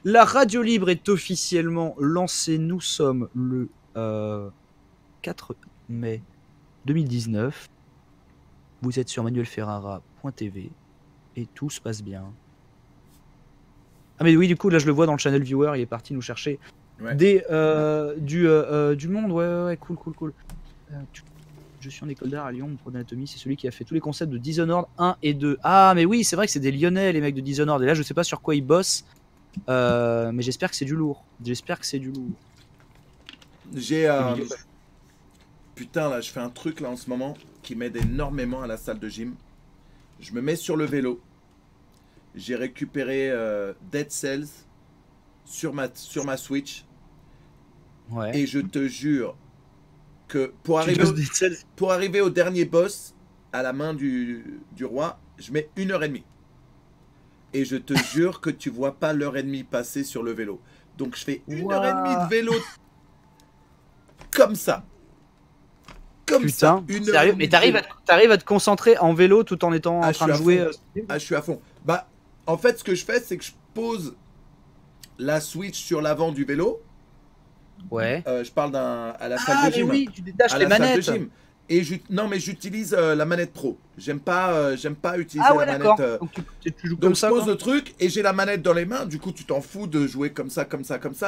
La radio libre est officiellement lancée. Nous sommes le 4 mai 2019. Vous êtes sur manuelferrara.tv et tout se passe bien. Ah mais oui, du coup, là, je le vois dans le channel viewer, il est parti nous chercher du monde. Ouais, cool. Je suis en école d'art à Lyon, mon prof d'anatomie, c'est celui qui a fait tous les concepts de Dishonored 1 et 2. Ah, mais oui, c'est vrai que c'est des Lyonnais, les mecs de Dishonored. Et là, je sais pas sur quoi ils bossent, mais j'espère que c'est du lourd. J'ai putain, là, je fais un truc là en ce moment qui m'aide énormément à la salle de gym. Je me mets sur le vélo. J'ai récupéré Dead Cells sur ma Switch. Ouais. Et je te jure que pour arriver au dernier boss, à la main du roi, je mets 1h30. Et je te jure que tu vois pas l'heure et demie passer sur le vélo. Donc je fais 1h30 de vélo comme ça. Comme Putain, ça. sérieux? Mais t'arrives à te concentrer en vélo tout en étant en train de jouer. Je suis à fond. Bah, en fait, ce que je fais, c'est que je pose la Switch sur l'avant du vélo. Ouais. Je parle à la salle de gym. Oui, tu détaches les manettes. Et non, mais j'utilise la manette pro. J'aime pas utiliser la manette. Donc tu joues comme ça. Donc je pose le truc et j'ai la manette dans les mains. Du coup, tu t'en fous de jouer comme ça.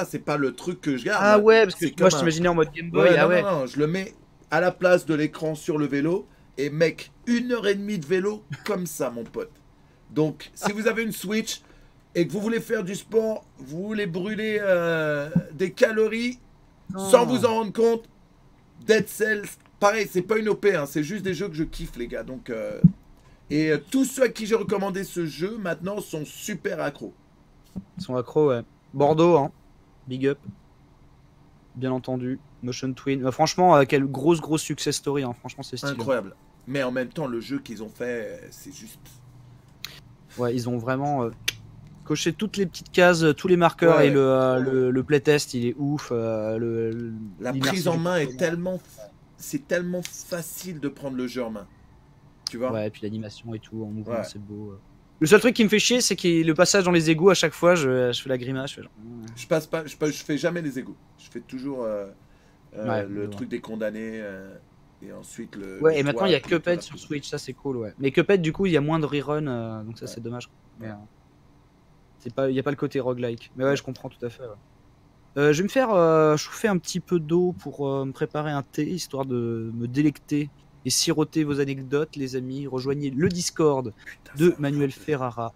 C'est pas le truc que je garde. Ah ouais, parce que moi je t'imaginais en mode Game Boy. Non, je le mets à la place de l'écran sur le vélo. Et mec, 1h30 de vélo comme ça, mon pote. Donc, si vous avez une Switch et que vous voulez faire du sport, vous voulez brûler des calories sans vous en rendre compte, Dead Cells, pareil, c'est pas une OP, hein, c'est juste des jeux que je kiffe, les gars. Donc, tous ceux à qui j'ai recommandé ce jeu, maintenant, sont super accros. Ils sont accros, ouais. Bordeaux, hein. Big up. Bien entendu. Motion Twin. Franchement, quelle grosse success story. Hein. Franchement, c'est stylé. Incroyable. Mais en même temps, le jeu qu'ils ont fait, c'est juste... Ouais, ils ont vraiment coché toutes les petites cases, tous les marqueurs. Ouais. Et le playtest, il est ouf. La prise en main est tellement... C'est tellement facile de prendre le jeu en main. Tu vois? Ouais, et puis l'animation et tout, en mouvement, c'est beau. Le seul truc qui me fait chier, c'est que le passage dans les égouts, à chaque fois, je fais la grimace. Je passe pas, je fais jamais les égouts. Je fais toujours le truc des condamnés et ensuite le. Ouais, et maintenant il y a Cuphead sur Switch, ça c'est cool, ouais. Mais Cuphead, du coup, il y a moins de rerun, donc ça c'est dommage. Mais il n'y a pas le côté roguelike. Mais ouais, je comprends tout à fait. Ouais. Je vais me faire chauffer un petit peu d'eau pour me préparer un thé, histoire de me délecter et siroter vos anecdotes, les amis. Rejoignez le Discord de Manuel Ferrara,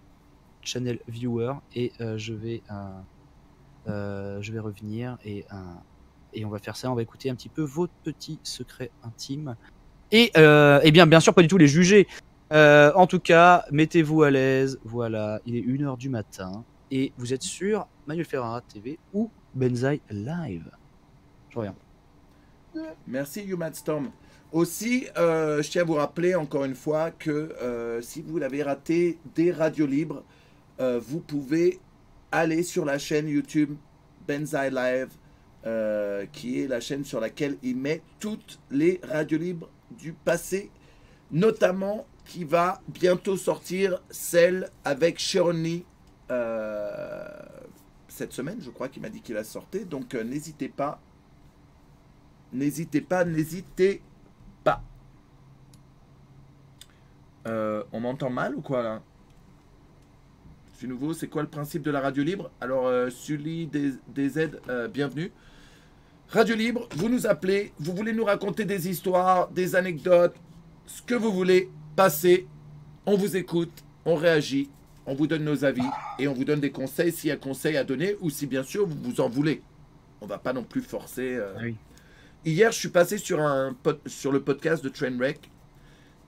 channel viewer, et je vais revenir et on va faire ça. On va écouter un petit peu vos petits secrets intimes et bien sûr pas du tout les juger. En tout cas, mettez-vous à l'aise. Voilà, il est 1h du matin et vous êtes sur Manuel Ferrara TV ou Benzaï Live. Je reviens. Merci Human Storm. Aussi, je tiens à vous rappeler encore une fois que si vous l'avez raté des radios libres, vous pouvez aller sur la chaîne YouTube Benzaï Live, qui est la chaîne sur laquelle il met toutes les radios libres du passé, notamment qui va bientôt sortir celle avec Sharon Lee cette semaine, je crois qu'il m'a dit qu'il la sortait, donc n'hésitez pas. N'hésitez pas. On m'entend mal ou quoi là? Je suis nouveau, c'est quoi le principe de la radio libre? Alors, Sully DZ, bienvenue. Radio libre, vous nous appelez, vous voulez nous raconter des histoires, des anecdotes, ce que vous voulez, passez, on vous écoute, on réagit, on vous donne nos avis et on vous donne des conseils s'il y a conseils à donner ou si bien sûr vous en voulez. On va pas non plus forcer. Oui. Hier, je suis passé sur le podcast de Trainwreck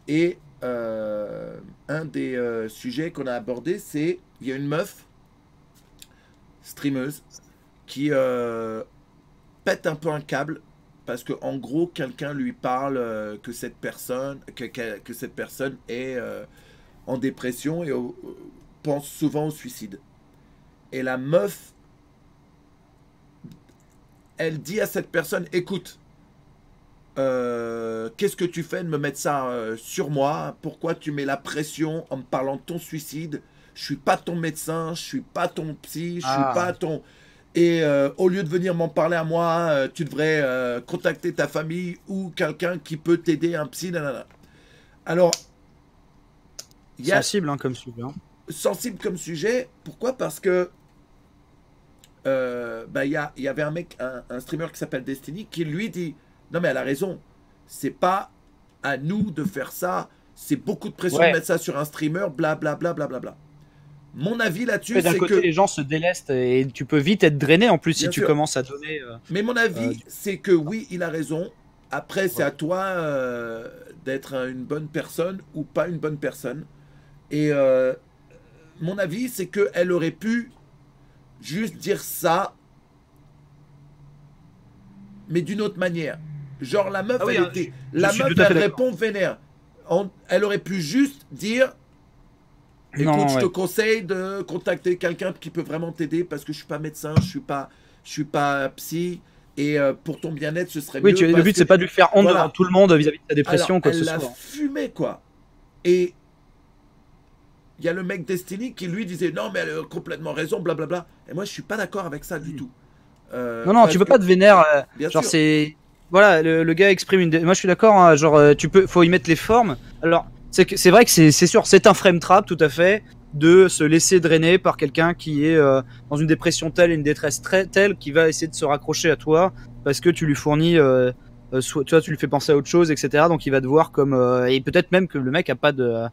et un des sujets qu'on a abordé, c'est il y a une meuf streameuse qui pète un peu un câble parce que en gros quelqu'un lui parle que cette personne est en dépression et pense souvent au suicide. Et la meuf, elle dit à cette personne, écoute, qu'est-ce que tu fais de me mettre ça sur moi? Pourquoi tu mets la pression en me parlant de ton suicide? je suis pas ton médecin, je suis pas ton psy, je suis Ah. pas ton... Et au lieu de venir m'en parler à moi, tu devrais contacter ta famille ou quelqu'un qui peut t'aider, un psy, nanana. Alors, il y a Sensible hein, comme sujet. Hein. sensible comme sujet. Pourquoi? Parce que il y avait un mec, un streamer qui s'appelle Destiny, qui lui dit, non mais elle a raison, c'est pas à nous de faire ça, c'est beaucoup de pression de mettre ça sur un streamer, blablabla. Bla, bla, bla. Mon avis là-dessus, d'un c'est côté, que... les gens se délestent et tu peux vite être drainé en plus si Bien tu sûr. commences à donner. Mais mon avis, c'est que oui, il a raison. Après, c'est à toi d'être une bonne personne ou pas une bonne personne. Et mon avis, c'est qu'elle aurait pu juste dire ça, mais d'une autre manière. Genre, la meuf, Ah oui, elle hein, était... je La suis meuf, tout à fait elle d'accord. répond vénère. Elle aurait pu juste dire... Écoute, Non, je ouais. te conseille de contacter quelqu'un qui peut vraiment t'aider parce que je suis pas médecin, je suis pas psy et pour ton bien-être, ce serait Oui, mieux. le but c'est pas de lui faire honte devant tout le monde vis-à-vis de ta dépression, Alors, quoi que ce elle l'a soit. fumé, quoi. Et il y a le mec Destiny qui lui disait non, mais elle a complètement raison, blablabla. Et moi, je suis pas d'accord avec ça du tout. Non, tu peux pas te vénère. Bien Genre, sûr. c'est. Voilà, le gars exprime une. Moi, je suis d'accord, hein, genre, faut y mettre les formes. Alors, c'est vrai que c'est sûr, c'est un frame trap, tout à fait, de se laisser drainer par quelqu'un qui est dans une dépression telle, une détresse telle, qui va essayer de se raccrocher à toi parce que tu lui fournis. Tu vois, tu lui fais penser à autre chose, etc. Donc, il va te voir comme. Et peut-être même que le mec a pas de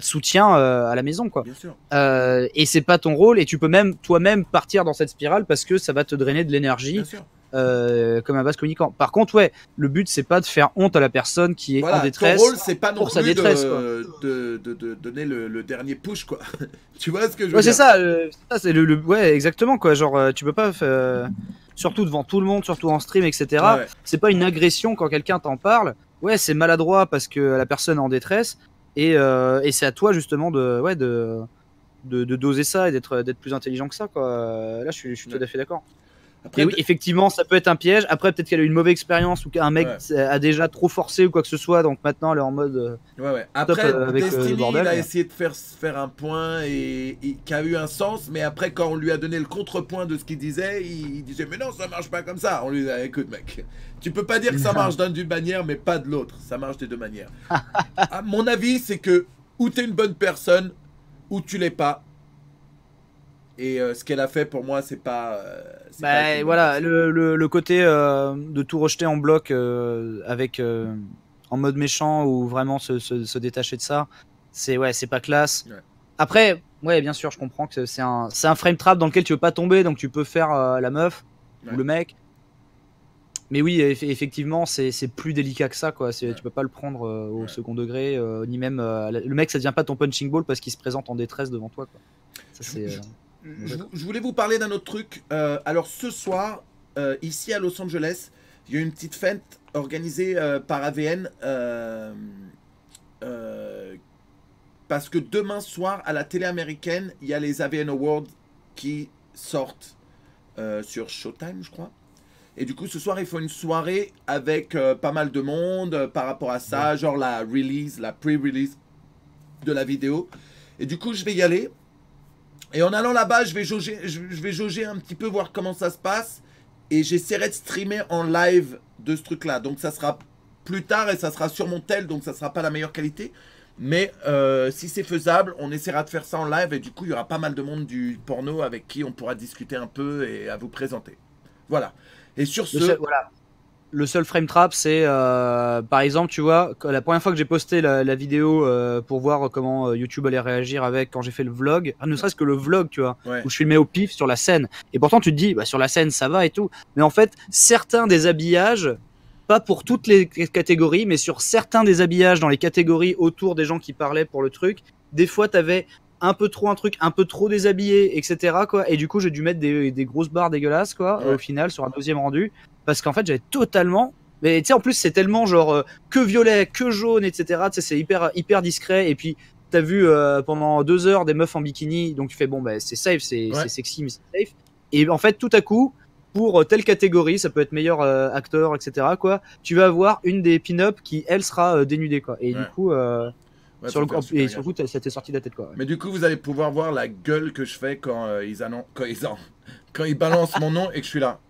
soutien à la maison, quoi. Bien sûr. Et c'est pas ton rôle, et tu peux même toi-même partir dans cette spirale parce que ça va te drainer de l'énergie. Bien sûr. Comme un vase communicant. Par contre, ouais, le but c'est pas de faire honte à la personne qui est Voilà, en détresse. ton rôle, c'est pas non pour sa plus détresse, de donner le dernier push, quoi. Tu vois ce que je veux Ouais, dire? c'est ça. C'est ouais, exactement, quoi. Genre, tu peux pas. Surtout devant tout le monde, surtout en stream, etc. Ouais. C'est pas une agression quand quelqu'un t'en parle. Ouais, c'est maladroit parce que la personne est en détresse. Et c'est à toi justement de doser ça et d'être plus intelligent que ça, quoi. Là, je suis tout à fait d'accord. Après, Et oui, effectivement, ça peut être un piège. Après, peut-être qu'elle a eu une mauvaise expérience ou qu'un mec a déjà trop forcé ou quoi que ce soit. Donc maintenant, elle est en mode. Ouais. Après, avec Destiny, le bordel, il a essayé de faire un point et qui a eu un sens, mais après, quand on lui a donné le contrepoint de ce qu'il disait, il disait mais non, ça marche pas comme ça. On lui a dit écoute, mec, tu peux pas dire que ça marche d'une manière, mais pas de l'autre. Ça marche des deux manières. À mon avis, c'est que ou t'es une bonne personne, ou tu l'es pas. Et ce qu'elle a fait pour moi, c'est pas. Bah, voilà, le côté de tout rejeter en bloc avec en mode méchant ou vraiment se détacher de ça, c'est pas classe. Ouais. Après, ouais, bien sûr, je comprends que c'est un frame trap dans lequel tu veux pas tomber, donc tu peux faire la meuf ou le mec. Mais oui, effectivement, c'est plus délicat que ça, quoi. Tu peux pas le prendre au second degré, ni même le mec, ça devient pas ton punching ball parce qu'il se présente en détresse devant toi, quoi. Ça, c'est. Je voulais vous parler d'un autre truc. Alors ce soir, ici à Los Angeles, il y a une petite fête organisée par AVN parce que demain soir à la télé américaine, il y a les AVN Awards qui sortent sur Showtime, je crois. Et du coup, ce soir, ils font une soirée avec pas mal de monde par rapport à ça, genre la pre-release de la vidéo. Et du coup, je vais y aller. Et en allant là-bas, je vais jauger un petit peu, voir comment ça se passe. Et j'essaierai de streamer en live de ce truc-là. Donc ça sera plus tard et ça sera sur mon tel, donc ça sera pas la meilleure qualité. Mais si c'est faisable, on essaiera de faire ça en live. Et du coup, il y aura pas mal de monde du porno avec qui on pourra discuter un peu et à vous présenter. Voilà. Et sur ce... Le seul frame trap, c'est par exemple, tu vois, la première fois que j'ai posté la vidéo pour voir comment YouTube allait réagir avec quand j'ai fait le vlog, ne serait-ce que le vlog, tu vois, où je filmais au pif sur la scène. Et pourtant, tu te dis, bah, sur la scène, ça va et tout. Mais en fait, certains des habillages, pas pour toutes les catégories, mais sur certains des habillages dans les catégories autour des gens qui parlaient pour le truc, des fois, t'avais un peu trop déshabillé, etc., quoi. Et du coup, j'ai dû mettre des grosses barres dégueulasses, quoi, au final, sur un deuxième rendu. Parce qu'en fait, j'avais totalement... Mais tu sais, en plus, c'est tellement genre que violet, que jaune, etc. Tu sais, c'est hyper discret. Et puis, t'as vu pendant 2 heures des meufs en bikini. Donc, tu fais, bon, bah, c'est safe, c'est sexy, mais c'est safe. Et en fait, tout à coup, pour telle catégorie, ça peut être meilleur acteur, etc., quoi, tu vas avoir une des pin-up qui, elle, sera dénudée, quoi. Et du coup... Ouais, sur faut le faire coup, super et sur le gaffe. coup, ça t'est sorti de la tête, quoi. Ouais. Mais du coup, vous allez pouvoir voir la gueule que je fais quand quand ils balancent mon nom et que je suis là.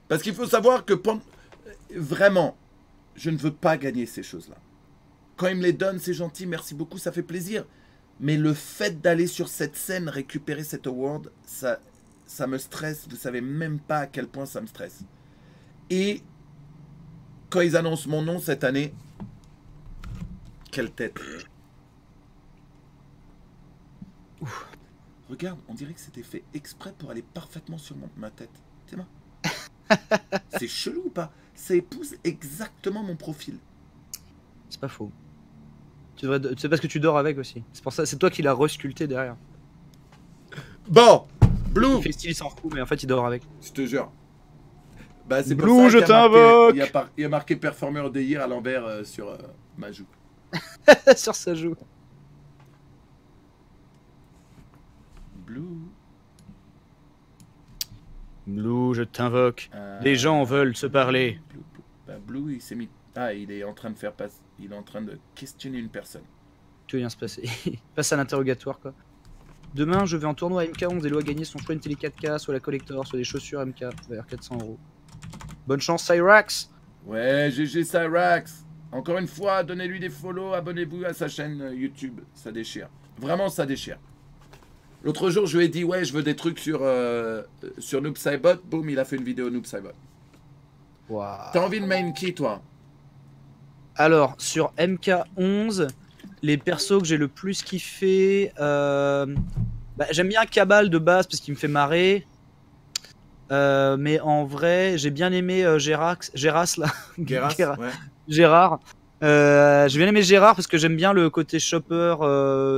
Parce qu'il faut savoir que vraiment, je ne veux pas gagner ces choses-là. Quand ils me les donnent, c'est gentil, merci beaucoup, ça fait plaisir. Mais le fait d'aller sur cette scène, récupérer cet award, ça me stresse. Vous savez même pas à quel point ça me stresse. Et quand ils annoncent mon nom cette année, quelle tête. Ouf. Regarde, on dirait que c'était fait exprès pour aller parfaitement sur ma tête. C'est moi. C'est chelou ou pas? Ça épouse exactement mon profil. C'est pas faux. C'est parce que tu dors avec aussi. C'est pour ça, c'est toi qui l'as resculpté derrière. Bon, Blue. Il fait style, il s'en fout, mais en fait, il dort avec. Je te jure. Bah, c'est Blue, pour ça je qu'il y a marqué- t'invoque. il y a marqué Performer of the Year à l'envers sur ma joue. Sur sa joue. Blue. Blue, je t'invoque. Les gens veulent se parler. Blue. Bah, Blue, il s'est mis. Ah, il est en train de faire passer. Il est en train de questionner une personne. Tout vient se passer. Il passe à l'interrogatoire, quoi. Demain, je vais en tournoi à MK11 et Lo a gagné son choix une télé 4K, soit la collector, soit des chaussures MK, vers 400 €. Bonne chance, Cyrax. Ouais, GG Cyrax. Encore une fois, donnez-lui des follow, abonnez-vous à sa chaîne YouTube. Ça déchire. Vraiment, ça déchire. L'autre jour, je lui ai dit, ouais, je veux des trucs sur Noob Saibot. Boum, il a fait une vidéo Noob Saibot. Wow. T'as envie de main qui, toi? Alors, sur MK11, les persos que j'ai le plus kiffé, j'aime bien Cabal de base parce qu'il me fait marrer. Mais en vrai, j'ai bien aimé Géras là. Ouais. Gérard. J'ai bien aimé Gérard parce que j'aime bien le côté shopper,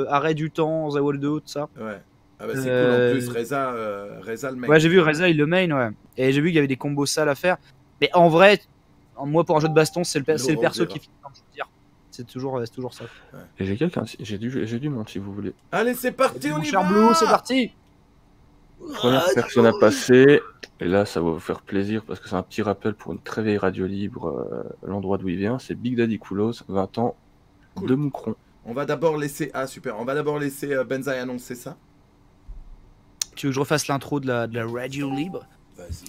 arrêt du temps, Zawaldo, tout ça. Ouais. Ah bah c'est cool en plus, Reza le mec. Ouais, j'ai vu Reza, il le main, ouais. Et j'ai vu qu'il y avait des combos sales à faire. Mais en vrai, moi pour un jeu de baston, c'est le perso qui finit par me dire. C'est toujours ça. Ouais. Et j'ai quelqu'un, j'ai du monde si vous voulez. Allez, c'est parti, on y cher va. Blue, c'est parti. Première personne à passer, et là ça va vous faire plaisir parce que c'est un petit rappel pour une très vieille radio libre, l'endroit d'où il vient, c'est Big Daddy Koulos, 20 ans, cool. De Moucron. On va d'abord laisser, on va d'abord laisser Benzaï annoncer ça. Tu veux que je refasse l'intro de la radio libre? Vas-y.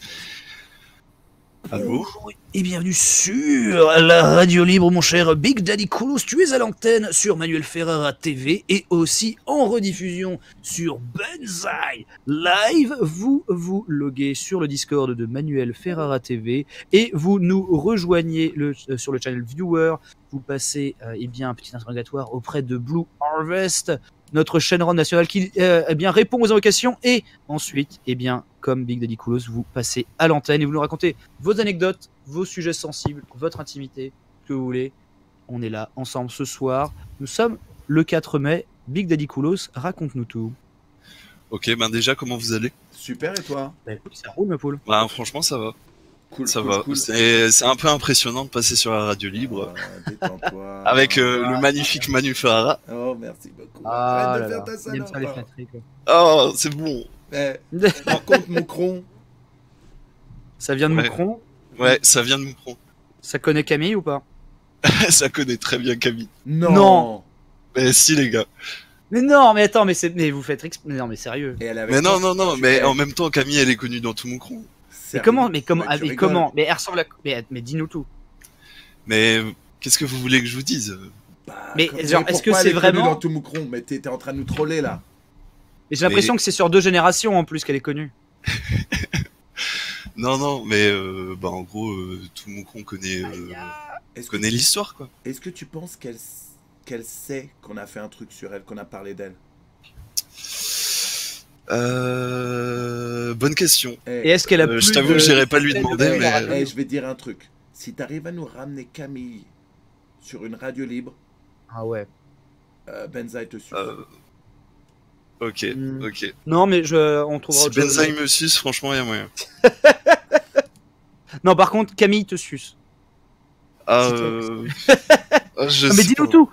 Bonjour et bienvenue sur la radio libre, mon cher Big Daddy Koulos. Tu es à l'antenne sur Manuel Ferrara TV et aussi en rediffusion sur Benzaï Live. Vous loguez sur le Discord de Manuel Ferrara TV et vous nous rejoignez sur le channel Viewer. Vous passez un petit interrogatoire auprès de Blue Harvest, notre chaîne nationale qui répond aux invocations, et ensuite, comme Big Daddy Koulos, vous passez à l'antenne et vous nous racontez vos anecdotes, vos sujets sensibles, votre intimité, ce que vous voulez. On est là ensemble ce soir. Nous sommes le 4 mai. Big Daddy Koulos, raconte-nous tout. Ok, déjà, comment vous allez? Super, et toi? Écoute, ça roule, ma poule. Franchement, ça va. Cool, ça cool, va. Cool. C'est un peu impressionnant de passer sur la radio libre avec le magnifique Manu Ferrara. Oh, merci beaucoup. Arrête de faire ta salope. Oh, c'est bon. Par contre, Moucron. Ça vient de Moucron? Ouais, ça vient de Moucron. Ça connaît Camille ou pas? Ça connaît très bien Camille. Non. Mais si, les gars. Mais non, mais attends, mais vous faites non, mais sérieux. Mais non, mais en même temps, Camille, elle est connue dans tout Moucron. Mais comment mais elle ressemble à... mais dis-nous tout. Mais qu'est-ce que vous voulez que je vous dise? Mais genre, est-ce que c'est vraiment dans tout Moucron? Mais t'es en train de nous troller là. Et j'ai l'impression que c'est sur 2 générations en plus qu'elle est connue. Non, mais en gros, tout Moucron connaît l'histoire, quoi. Est-ce que tu penses qu'elle sait qu'on a fait un truc sur elle, qu'on a parlé d'elle? Bonne question. Et est-ce qu'elle a plus je t'avoue que j'irai pas lui demander, mais... je vais dire un truc. Si t'arrives à nous ramener Camille sur une radio libre... Ah ouais. Benzaï te suit. Ok. Non, mais on trouvera autre chose. Si Benzaï me suce, franchement, il y a moyen. Non, par contre, Camille te suce. Mais dis-nous tout.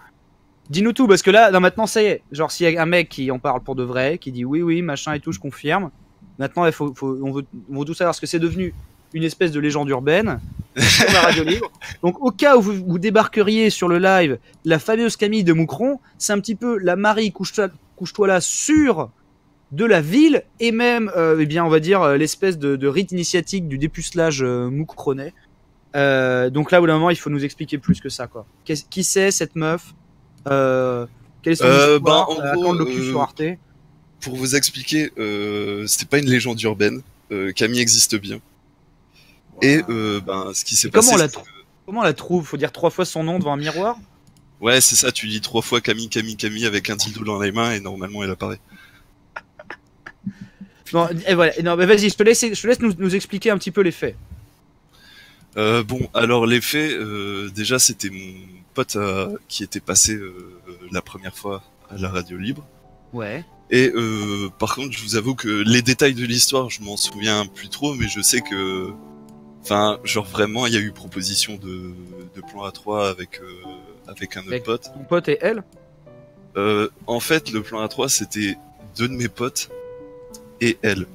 Dis-nous tout, parce que là, maintenant, ça y est. Genre, s'il y a un mec qui en parle pour de vrai, qui dit oui, machin et tout, je confirme. Maintenant, on veut tout savoir, parce que c'est devenu une espèce de légende urbaine. sur la radio libre. Donc au cas où vous débarqueriez sur le live, la fameuse Camille de Moucron, c'est un petit peu la Marie couche-toi là sur de la ville et même, eh bien, on va dire l'espèce de rite initiatique du dépucelage moucronais. Donc là, au bout d'un moment, il faut nous expliquer plus que ça, quoi. Qui c'est cette meuf? Quelle est son histoire? En gros, quand le docu sur Arte. Pour vous expliquer, c'était pas une légende urbaine. Camille existe bien. Et ce qui s'est passé. Comment on la trouve? Faut dire 3 fois son nom devant un miroir? Ouais, c'est ça. Tu dis 3 fois Camille, Camille, Camille avec un dildo dans les mains et normalement elle apparaît. Non, et voilà. Non, mais vas-y, je te laisse nous expliquer un petit peu les faits. Bon, alors les faits, déjà c'était mon pote qui était passé la première fois à la radio libre. Ouais. Et par contre, je vous avoue que les détails de l'histoire, je m'en souviens plus trop, mais je sais que, enfin, genre vraiment, il y a eu proposition de plan A3 avec un autre pote. Ton pote et elle? En fait, le plan A3, c'était 2 de mes potes et elle.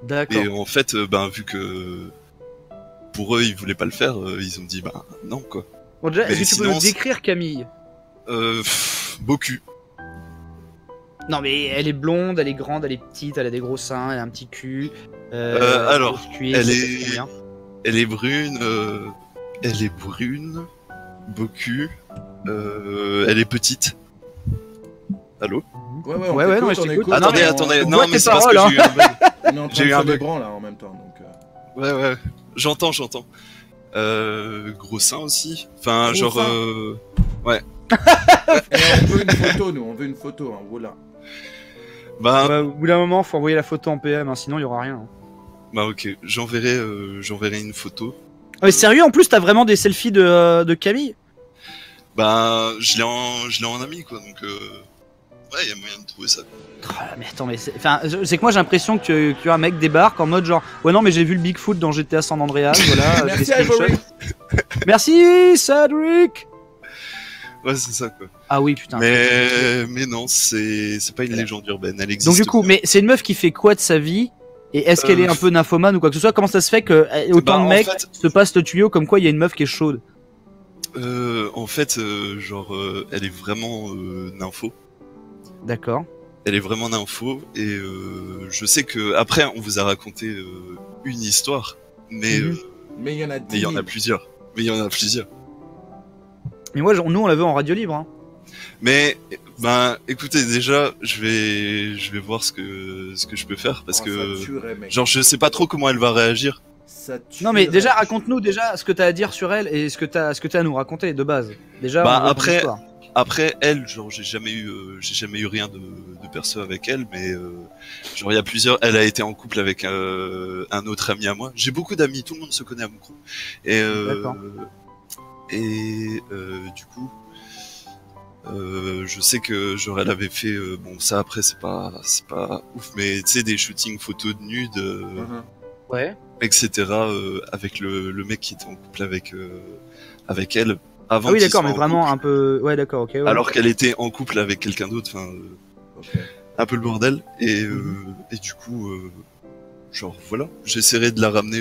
D'accord. Et en fait, vu que pour eux, ils voulaient pas le faire, ils ont dit, non, quoi. Bon, déjà, est-ce que tu peux sinon, nous décrire Camille? Beaucoup. Non, mais elle est blonde, elle est grande, elle est petite, elle a des gros seins, elle a un petit cul. Alors, cuir, elle est brune, beaucoup. Elle est petite. Allô? Ouais, non, je t'écoute. Attendez, non, mais c'est parce paroles, que j'ai eu un bug là en même temps. Donc, Ouais, j'entends. Gros sein aussi. Enfin, gros genre, ouais. Et on veut une photo, nous, on veut une photo, hein, voilà. Au bout d'un moment, faut envoyer la photo en PM, hein, sinon il y aura rien. Ok, j'enverrai une photo. Ah, mais sérieux, en plus, t'as vraiment des selfies de Camille? Je l'ai en ami, quoi, donc ouais, il y a moyen de trouver ça. Mais attends, mais c'est que moi j'ai l'impression que un mec débarque en mode genre ouais non mais j'ai vu le Bigfoot dans GTA San Andreas, voilà. Merci Ivory. Merci Cedric. Ouais, c'est ça, quoi. Ah oui, putain. Mais non, c'est pas une légende urbaine, elle existe. Donc du coup, bien. mais c'est une meuf qui fait quoi de sa vie? Et est-ce qu'elle est un peu nymphomane ou quoi que ce soit? Comment ça se fait que autant de mecs se passent le tuyau comme quoi il y a une meuf qui est chaude? En fait, elle est vraiment nympho. D'accord. Elle est vraiment nympho et je sais que après on vous a raconté une histoire, mais mais il y en a 10 000. il y en a plusieurs. Mais moi, nous on la veut en radio libre. Hein. Mais écoutez, déjà, je vais voir ce que je peux faire parce que genre je sais pas trop comment elle va réagir. Non mais déjà raconte-nous déjà ce que t'as à dire sur elle et ce que t'as à nous raconter de base. Déjà. Après elle, genre j'ai jamais eu rien de perso avec elle, mais genre il y a plusieurs. Elle a été en couple avec un autre ami à moi. J'ai beaucoup d'amis, tout le monde se connaît à Moucron. Et du coup, je sais que genre elle avait fait bon ça après c'est pas ouf, mais tu sais des shootings photos de nudes. Ouais. Etc. Avec le mec qui était en couple avec elle. Avant ah oui d'accord, mais vraiment un peu... Ouais d'accord, ok. Ouais. Alors qu'elle était en couple avec quelqu'un d'autre, enfin... Un peu le bordel. Et du coup... genre voilà, j'essaierai de la ramener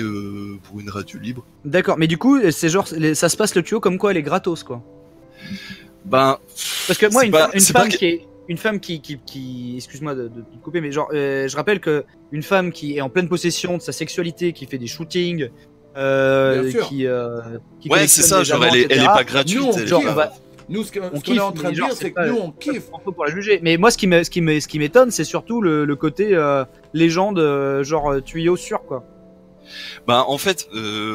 pour une radio libre. D'accord, mais du coup, c'est genre... Ça se passe le tuyau comme quoi elle est gratos, quoi. Parce que moi, une femme qui excuse-moi de te couper, mais genre, je rappelle que une femme qui est en pleine possession de sa sexualité, qui fait des shootings... qui ouais c'est ça, genre elle est pas gratuite. Nous, ce qu'on est en train de dire, c'est que nous on kiffe. Pour la juger. Mais moi, ce qui m'étonne, c'est surtout le côté légende, genre tuyau sûr, quoi. En fait,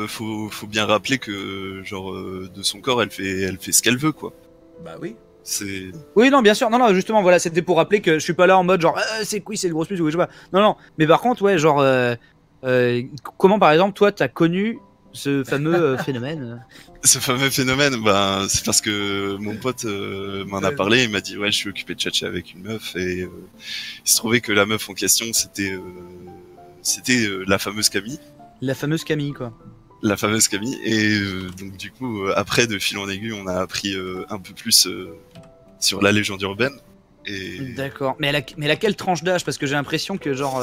faut bien rappeler que genre de son corps, elle fait ce qu'elle veut, quoi. Bah oui. Oui, non, bien sûr. Non, justement, voilà, c'était pour rappeler que je suis pas là en mode genre c'est une grosse pute ou je sais pas. Non, mais par contre, ouais, genre. Comment par exemple toi t'as connu ce fameux phénomène? Ce fameux phénomène, c'est parce que mon pote m'en a parlé, il m'a dit ouais je suis occupé de tchatcher avec une meuf et il se trouvait que la meuf en question c'était la fameuse Camille. La fameuse Camille quoi. La fameuse Camille et donc du coup après de fil en aiguille on a appris un peu plus sur la légende urbaine. Et... D'accord, mais elle a quelle tranche d'âge? Parce que j'ai l'impression que genre...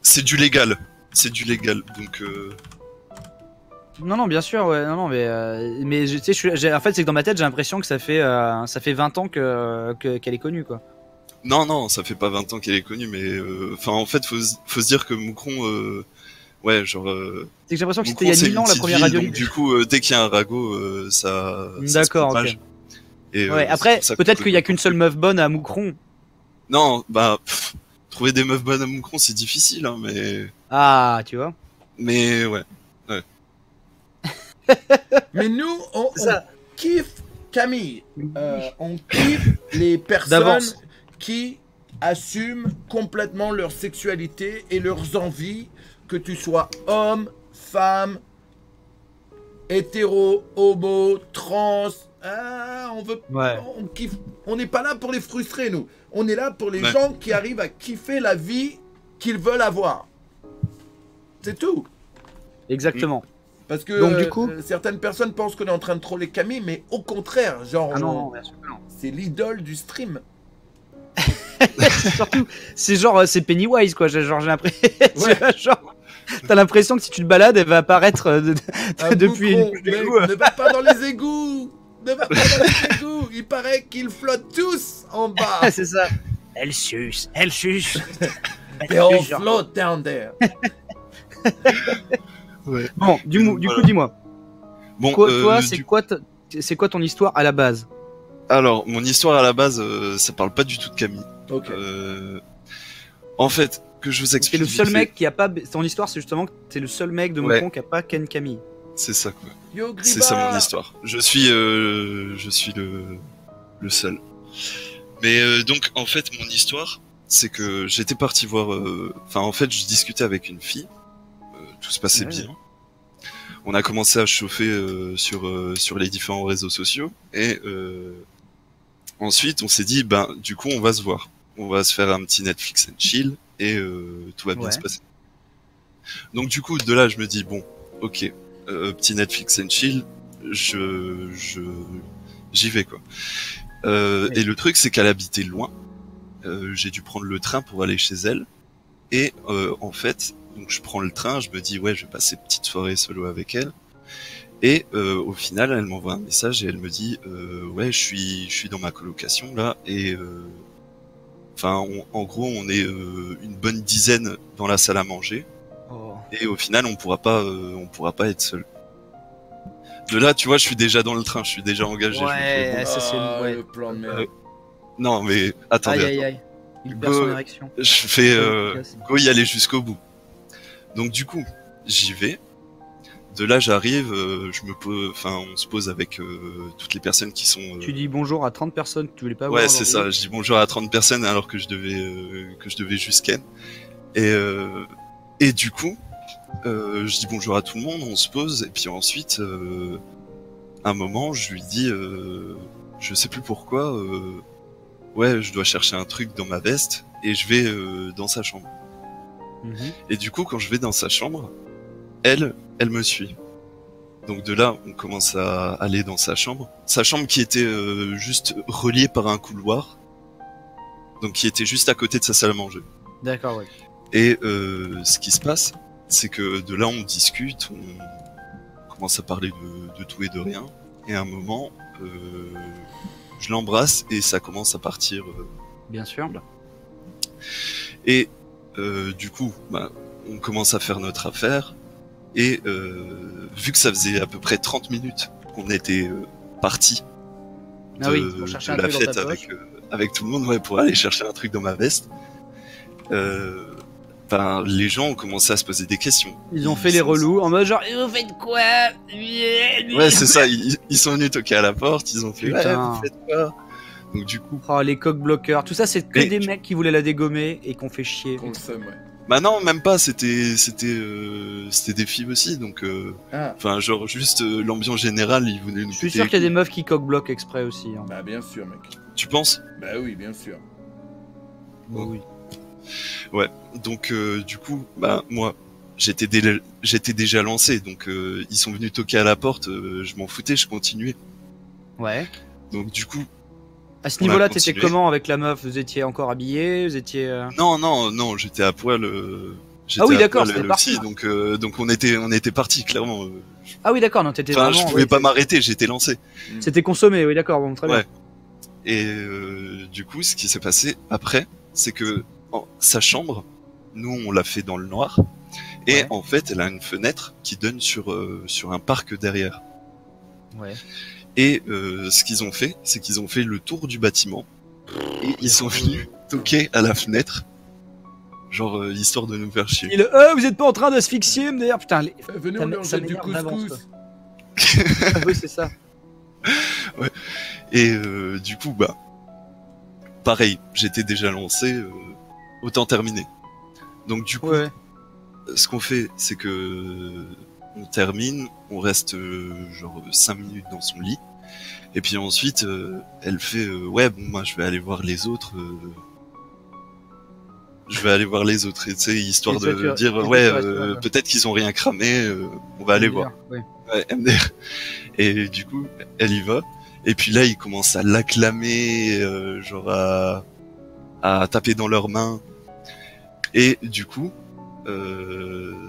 C'est du légal, donc... Non, bien sûr, ouais, non, mais tu sais, en fait, c'est que dans ma tête, j'ai l'impression que ça fait 20 ans qu'elle est connue, quoi. Non, ça fait pas 20 ans qu'elle est connue, mais enfin en fait, faut se dire que Moucron, ouais, genre. C'est que j'ai l'impression que c'était Moucron, il y a c'est 1000 une ans la petite première ville, radio donc libre. du coup, dès qu'il y a un ragot, ça se D'accord, propage. ok. Et, Ouais, c'est après, pour ça que peut-être tu qu'il y a peux qu'une seule meuf bonne à Moucron. Non, bah, trouver des meufs bonnes à Moucron, c'est difficile, hein, Ah, tu vois. mais ouais. Mais nous, on Ça. kiffe Camille. On kiffe les personnes D'avance. qui assument complètement leur sexualité et leurs envies, que tu sois homme, femme, hétéro, homo, trans. Ah, Ouais. on kiffe. On n'est pas là pour les frustrer, nous. On est là pour les Ouais. gens qui arrivent à kiffer la vie qu'ils veulent avoir. C'est tout. Exactement. Parce que Donc, du coup certaines personnes pensent qu'on est en train de troller Camille, mais au contraire, genre, Ah non, bien sûr que non. c'est l'idole du stream. Surtout, c'est genre, c'est Pennywise, quoi. Genre, j'ai l'impression. Ouais. Genre, t'as l'impression que si tu te balades, elle va apparaître Un depuis boucron, une mec, égout. ne va pas dans les égouts. Ne va pas dans les égouts. Il paraît qu'ils flottent tous en bas. C'est ça. Elle suce, elle suce. They all genre. float down there. Ouais. Bon, du coup, Voilà. dis-moi. Bon, Toi, du- c'est quoi ton histoire à la base? alors, mon histoire à la base, ça parle pas du tout de Camille. Ok. En fait, que je vous C'est explique. le seul vite fait. mec qui a pas. Ton histoire, c'est justement que t'es le seul mec de Ouais. Moucron qui a pas Ken Camille. C'est ça, quoi. Yo, C'est ça mon Griba. histoire. Je suis le seul. Mais donc en fait mon histoire, c'est que j'étais parti voir. Enfin en fait je discutais avec une fille, tout se passait Ouais. bien. On a commencé à chauffer sur les différents réseaux sociaux et ensuite on s'est dit ben du coup on va se voir, on va se faire un petit Netflix and chill et tout va bien Ouais. se passer. Donc du coup de là je me dis bon ok. Petit Netflix and chill, j'y vais quoi. Et le truc c'est qu'elle habitait loin. J'ai dû prendre le train pour aller chez elle. Et en fait, donc je prends le train, je me dis ouais, je vais passer une petite soirée solo avec elle. Et au final, elle m'envoie un message et elle me dit ouais, je suis dans ma colocation là et enfin en gros on est une bonne dizaine dans la salle à manger. Oh. Et au final, on pourra pas être seul. De là, tu vois, je suis déjà dans le train, je suis déjà engagé. je me fais, bon, Ouais, ça c'est. Ah, Ouais. le plan de merde. non, mais attendez, Aïe aïe aïe. Il perd son érection. je fais Efficace. go y aller jusqu'au bout. Donc du coup, j'y vais. De là, j'arrive, on se pose avec toutes les personnes qui sont. Tu dis bonjour à 30 personnes que tu voulais pas voir. Ouais, c'est aujourd'hui. ça. Je dis bonjour à 30 personnes alors que je devais juste ken. Et du coup, je dis bonjour à tout le monde, on se pose, et puis ensuite, un moment, je lui dis, je sais plus pourquoi, ouais, je dois chercher un truc dans ma veste, et je vais dans sa chambre. Mhm. Et du coup, quand je vais dans sa chambre, elle me suit. Donc de là, on commence à aller dans sa chambre qui était juste reliée par un couloir, donc qui était juste à côté de sa salle à manger. D'accord, ouais. Et ce qui se passe, c'est que de là on discute, on commence à parler de tout et de rien, et à un moment, je l'embrasse et ça commence à partir. Bien sûr. Et du coup, bah, on commence à faire notre affaire, et vu que ça faisait à peu près 30 minutes qu'on était partis Ah oui, pour chercher un de la truc dans fête ta poche. avec tout le monde, ouais, pour aller chercher un truc dans ma veste, les gens ont commencé à se poser des questions. Ils ont fait les relous en mode genre, vous faites quoi? Ouais, c'est ça, ils sont venus toquer à la porte, ils ont fait ouais, Putain. vous faites quoi? Donc du coup, Oh, les coq bloqueurs. Tout ça, c'est que Mais- des mecs qui voulaient la dégommer et qu'on fait chier. Qu'on le somme, ouais. bah non, même pas, c'était des filles aussi, donc Ah, enfin genre juste l'ambiance générale, ils voulaient nous Je suis péter sûr les qu'il y a des couilles. meufs qui coq bloquent exprès aussi. Hein. bah bien sûr, mec. Tu penses? Bah oui, bien sûr. Bon, oui. Donc du coup, bah moi j'étais déjà lancé, donc ils sont venus toquer à la porte, je m'en foutais, je continuais. Ouais. Donc du coup, À ce On a niveau-là, t'étais continué. comment avec la meuf? Vous étiez encore habillés? Vous étiez. non, j'étais à poil. Ah oui, à d'accord, poil, c'était aussi, parti. donc on était parti clairement. Ah oui, d'accord, non, t'étais Enfin, vraiment. je pouvais oui, pas m'arrêter, j'étais lancé. C'était consommé, oui, d'accord, bon, très bien. Ouais. Et du coup, ce qui s'est passé après, c'est que sa chambre, nous on l'a fait dans le noir, et Ouais. en fait, elle a une fenêtre qui donne sur un parc derrière. Ouais. Et ce qu'ils ont fait, c'est qu'ils ont fait le tour du bâtiment et ils sont venus toquer à la fenêtre, genre histoire de nous faire chier. Vous êtes pas en train d'asphyxier, me dire putain, Venez, Ça on m'é- leur ça jette du m'énerve d'avance, couscous. Ah oui, c'est ça. Et du coup, bah, pareil, j'étais déjà lancé, autant terminer. Donc du coup, Ouais. ce qu'on fait, c'est que on termine, on reste genre 5 minutes dans son lit, et puis ensuite, elle fait ouais, bon, moi je vais aller voir les autres. Je vais aller voir les autres, et tu sais, histoire Et toi, de tu- dire et toi, ouais, tu restes là, quoi. peut-être qu'ils ont rien cramé, on va aller voir. Ouais. Ouais, MDR. Et du coup, elle y va. Et puis là, ils commencent à l'acclamer, genre à taper dans leurs mains. Et du coup,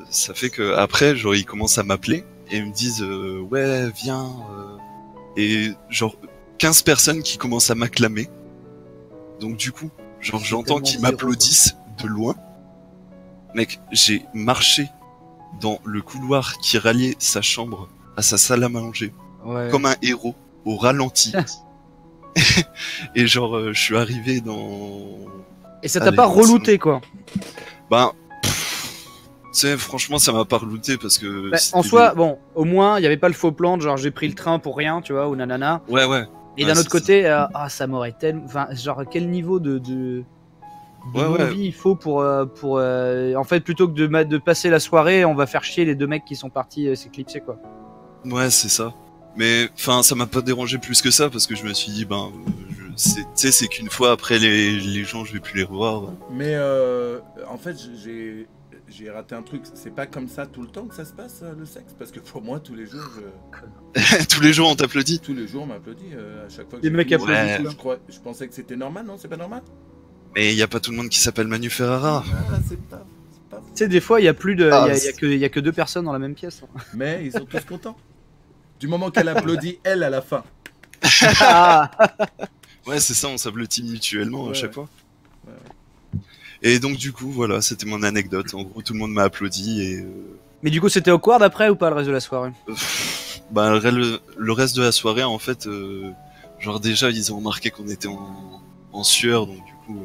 ça fait que après, genre, ils commencent à m'appeler et ils me disent ouais, viens. Et genre 15 personnes qui commencent à m'acclamer. Donc du coup, genre C'est j'entends tellement qu'ils zéro, m'applaudissent de loin. Mec, j'ai marché dans le couloir qui ralliait sa chambre à sa salle à manger Ouais. comme un héros au ralenti. Et genre je suis arrivé dans Et ça t'a Allez, pas c'est relouté, quoi. ben tu sais, franchement ça m'a pas relouté parce que Bah, c'était en soi, bon, au moins, il y avait pas le faux plan de genre j'ai pris le train pour rien, tu vois, ou nanana. ouais Et Ouais, d'un autre c'est côté, ça m'aurait tellement. Enfin, genre, quel niveau de Ouais, non-vie il faut pour. En fait, plutôt que de passer la soirée, on va faire chier les deux mecs qui sont partis s'éclipser, quoi. ouais c'est ça. Mais enfin ça m'a pas dérangé plus que ça parce que je me suis dit ben tu sais c'est qu'une fois après les gens je vais plus les revoir. Mais en fait, j'ai raté un truc. C'est pas comme ça tout le temps que ça se passe, le sexe. Parce que pour moi, tous les jours, Tous les jours on t'applaudit. on m'applaudit à chaque fois que Les j'ai mecs fini. applaudissent, Ouais. Je pensais que c'était normal, non? C'est pas normal? Mais il y a pas tout le monde qui s'appelle Manu Ferrara. Ah, c'est pas. Tu sais, des fois, il y a plus de. Ah, Il y a que deux personnes dans la même pièce. hein. Mais ils sont tous contents. Du moment qu'elle applaudit, elle, à la fin. Ah. Ouais, c'est ça, on s'applaudit mutuellement à Ouais, chaque ouais. fois. Ouais, Et donc du coup, voilà, c'était mon anecdote. En gros, tout le monde m'a applaudi et Mais du coup, c'était awkward après ou pas le reste de la soirée? bah le reste de la soirée, en fait, genre déjà ils ont remarqué qu'on était en sueur, donc du coup,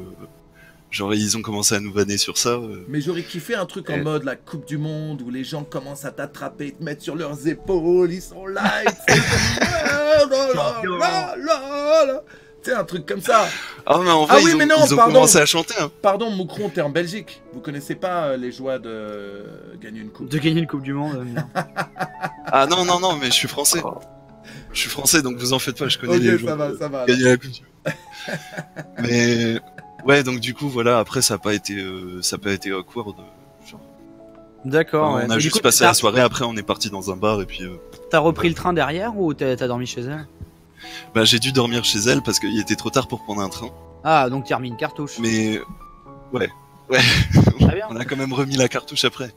genre ils ont commencé à nous vanner sur ça. Mais j'aurais kiffé un truc en Et- mode la Coupe du Monde où les gens commencent à t'attraper, te mettre sur leurs épaules, ils sont là, ils sont là. Tu sais, un truc comme ça. Ah mais en Ah vrai, oui, mais non, ils ont pardon. commencé à chanter. Hein. Pardon, Moucron, t'es en Belgique. Vous connaissez pas les joies de gagner une coupe? De gagner une Coupe du Monde. non. Ah non non non, mais je suis français. Je suis français, donc vous en faites pas, je connais les Ok, joueurs. ça va. Gagner la coupe. Mais ouais, donc du coup voilà, après ça a pas été awkward. Genre, D'accord. on ouais. a Et du juste coup, passé la soirée. Après, on est parti dans un bar et puis T'as repris le train derrière ou t'as dormi chez elle? bah j'ai dû dormir chez elle parce qu'il était trop tard pour prendre un train. Ah, donc t'as remis une cartouche. Mais ouais, Très bien. on a quand même remis la cartouche après.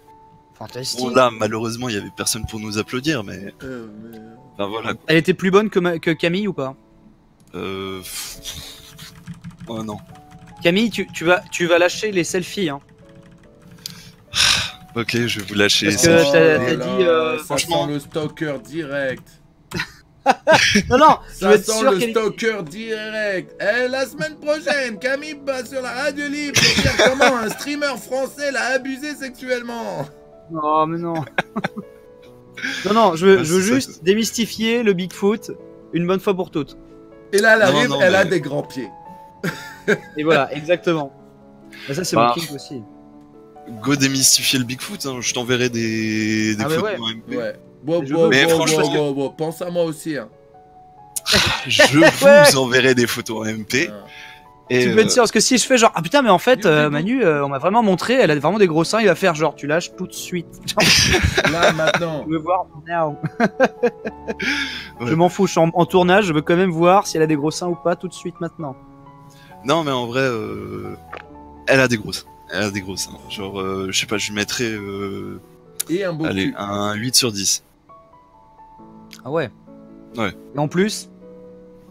Fantastique. Bon là, malheureusement, il y avait personne pour nous applaudir, mais enfin voilà. Elle était plus bonne que Camille ou pas? Oh non. Camille, tu vas lâcher les selfies. Hein. Ok, je vais vous lâcher. Parce ça. que t'as dit, ça franchement. sent le stalker direct. Non, non, je Ça veux être sent sûr le qu'elle. stalker direct. Eh, la semaine prochaine, Camille va sur la radio libre pour dire comment un streamer français l'a abusé sexuellement. Non, mais non. non, je veux Ouais, c'est ça, juste démystifier le Bigfoot une bonne fois pour toutes. Et là, elle Non, arrive, non, elle a mais- des grands pieds. Et voilà, exactement. Bah, ça, c'est Bah, mon kick aussi. Go démystifier le Bigfoot. Hein. Je t'enverrai des Ah, mais photos ouais. en MP. Ouais. Bon, Je bon, veux. Mais bon, franchement, bon, pense à moi aussi. Hein. Je Ouais. vous enverrai des photos en MP. Ah. Et Tu peux être sûr, parce que si je fais genre, ah putain, mais en fait, Yo, Manu, on m'a vraiment montré, elle a vraiment des gros seins, il va faire genre, tu lâches tout de suite. Genre, Là, maintenant. je veux voir now. Ouais. Je m'en fous, je suis en tournage, je veux quand même voir si elle a des gros seins ou pas tout de suite maintenant. non, mais en vrai, elle a des grosses. Elle a des gros seins. Genre, je sais pas, je lui mettrais Et un beau allez, cul. un 8 sur 10. Ah ouais. Ouais. Et en plus,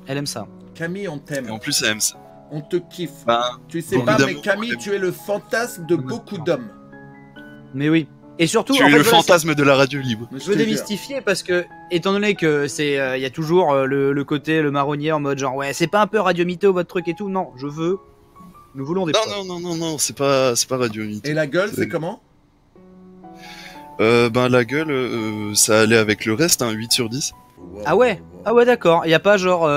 elle aime ça. Camille, on t'aime. Et en plus, elle aime ça. On te kiffe. Ben, Tu sais beaucoup pas, mais d'amour, Camille, beaucoup tu es le fantasme de beaucoup d'hommes. Mais oui. Et surtout, tu en es fait, le voilà, fantasme de la radio libre. Mais je veux te jure. démystifier parce que, étant donné que c'est, il y a toujours le côté, le marronnier en mode genre, ouais, c'est pas un peu radio mytho votre truc et tout. Non, nous voulons des preuves. Non, c'est pas radio mytho. Et la gueule, c'est comment? Ben la gueule, ça allait avec le reste, un 8 sur 10. Ah ouais, ah ouais, d'accord. Y a pas genre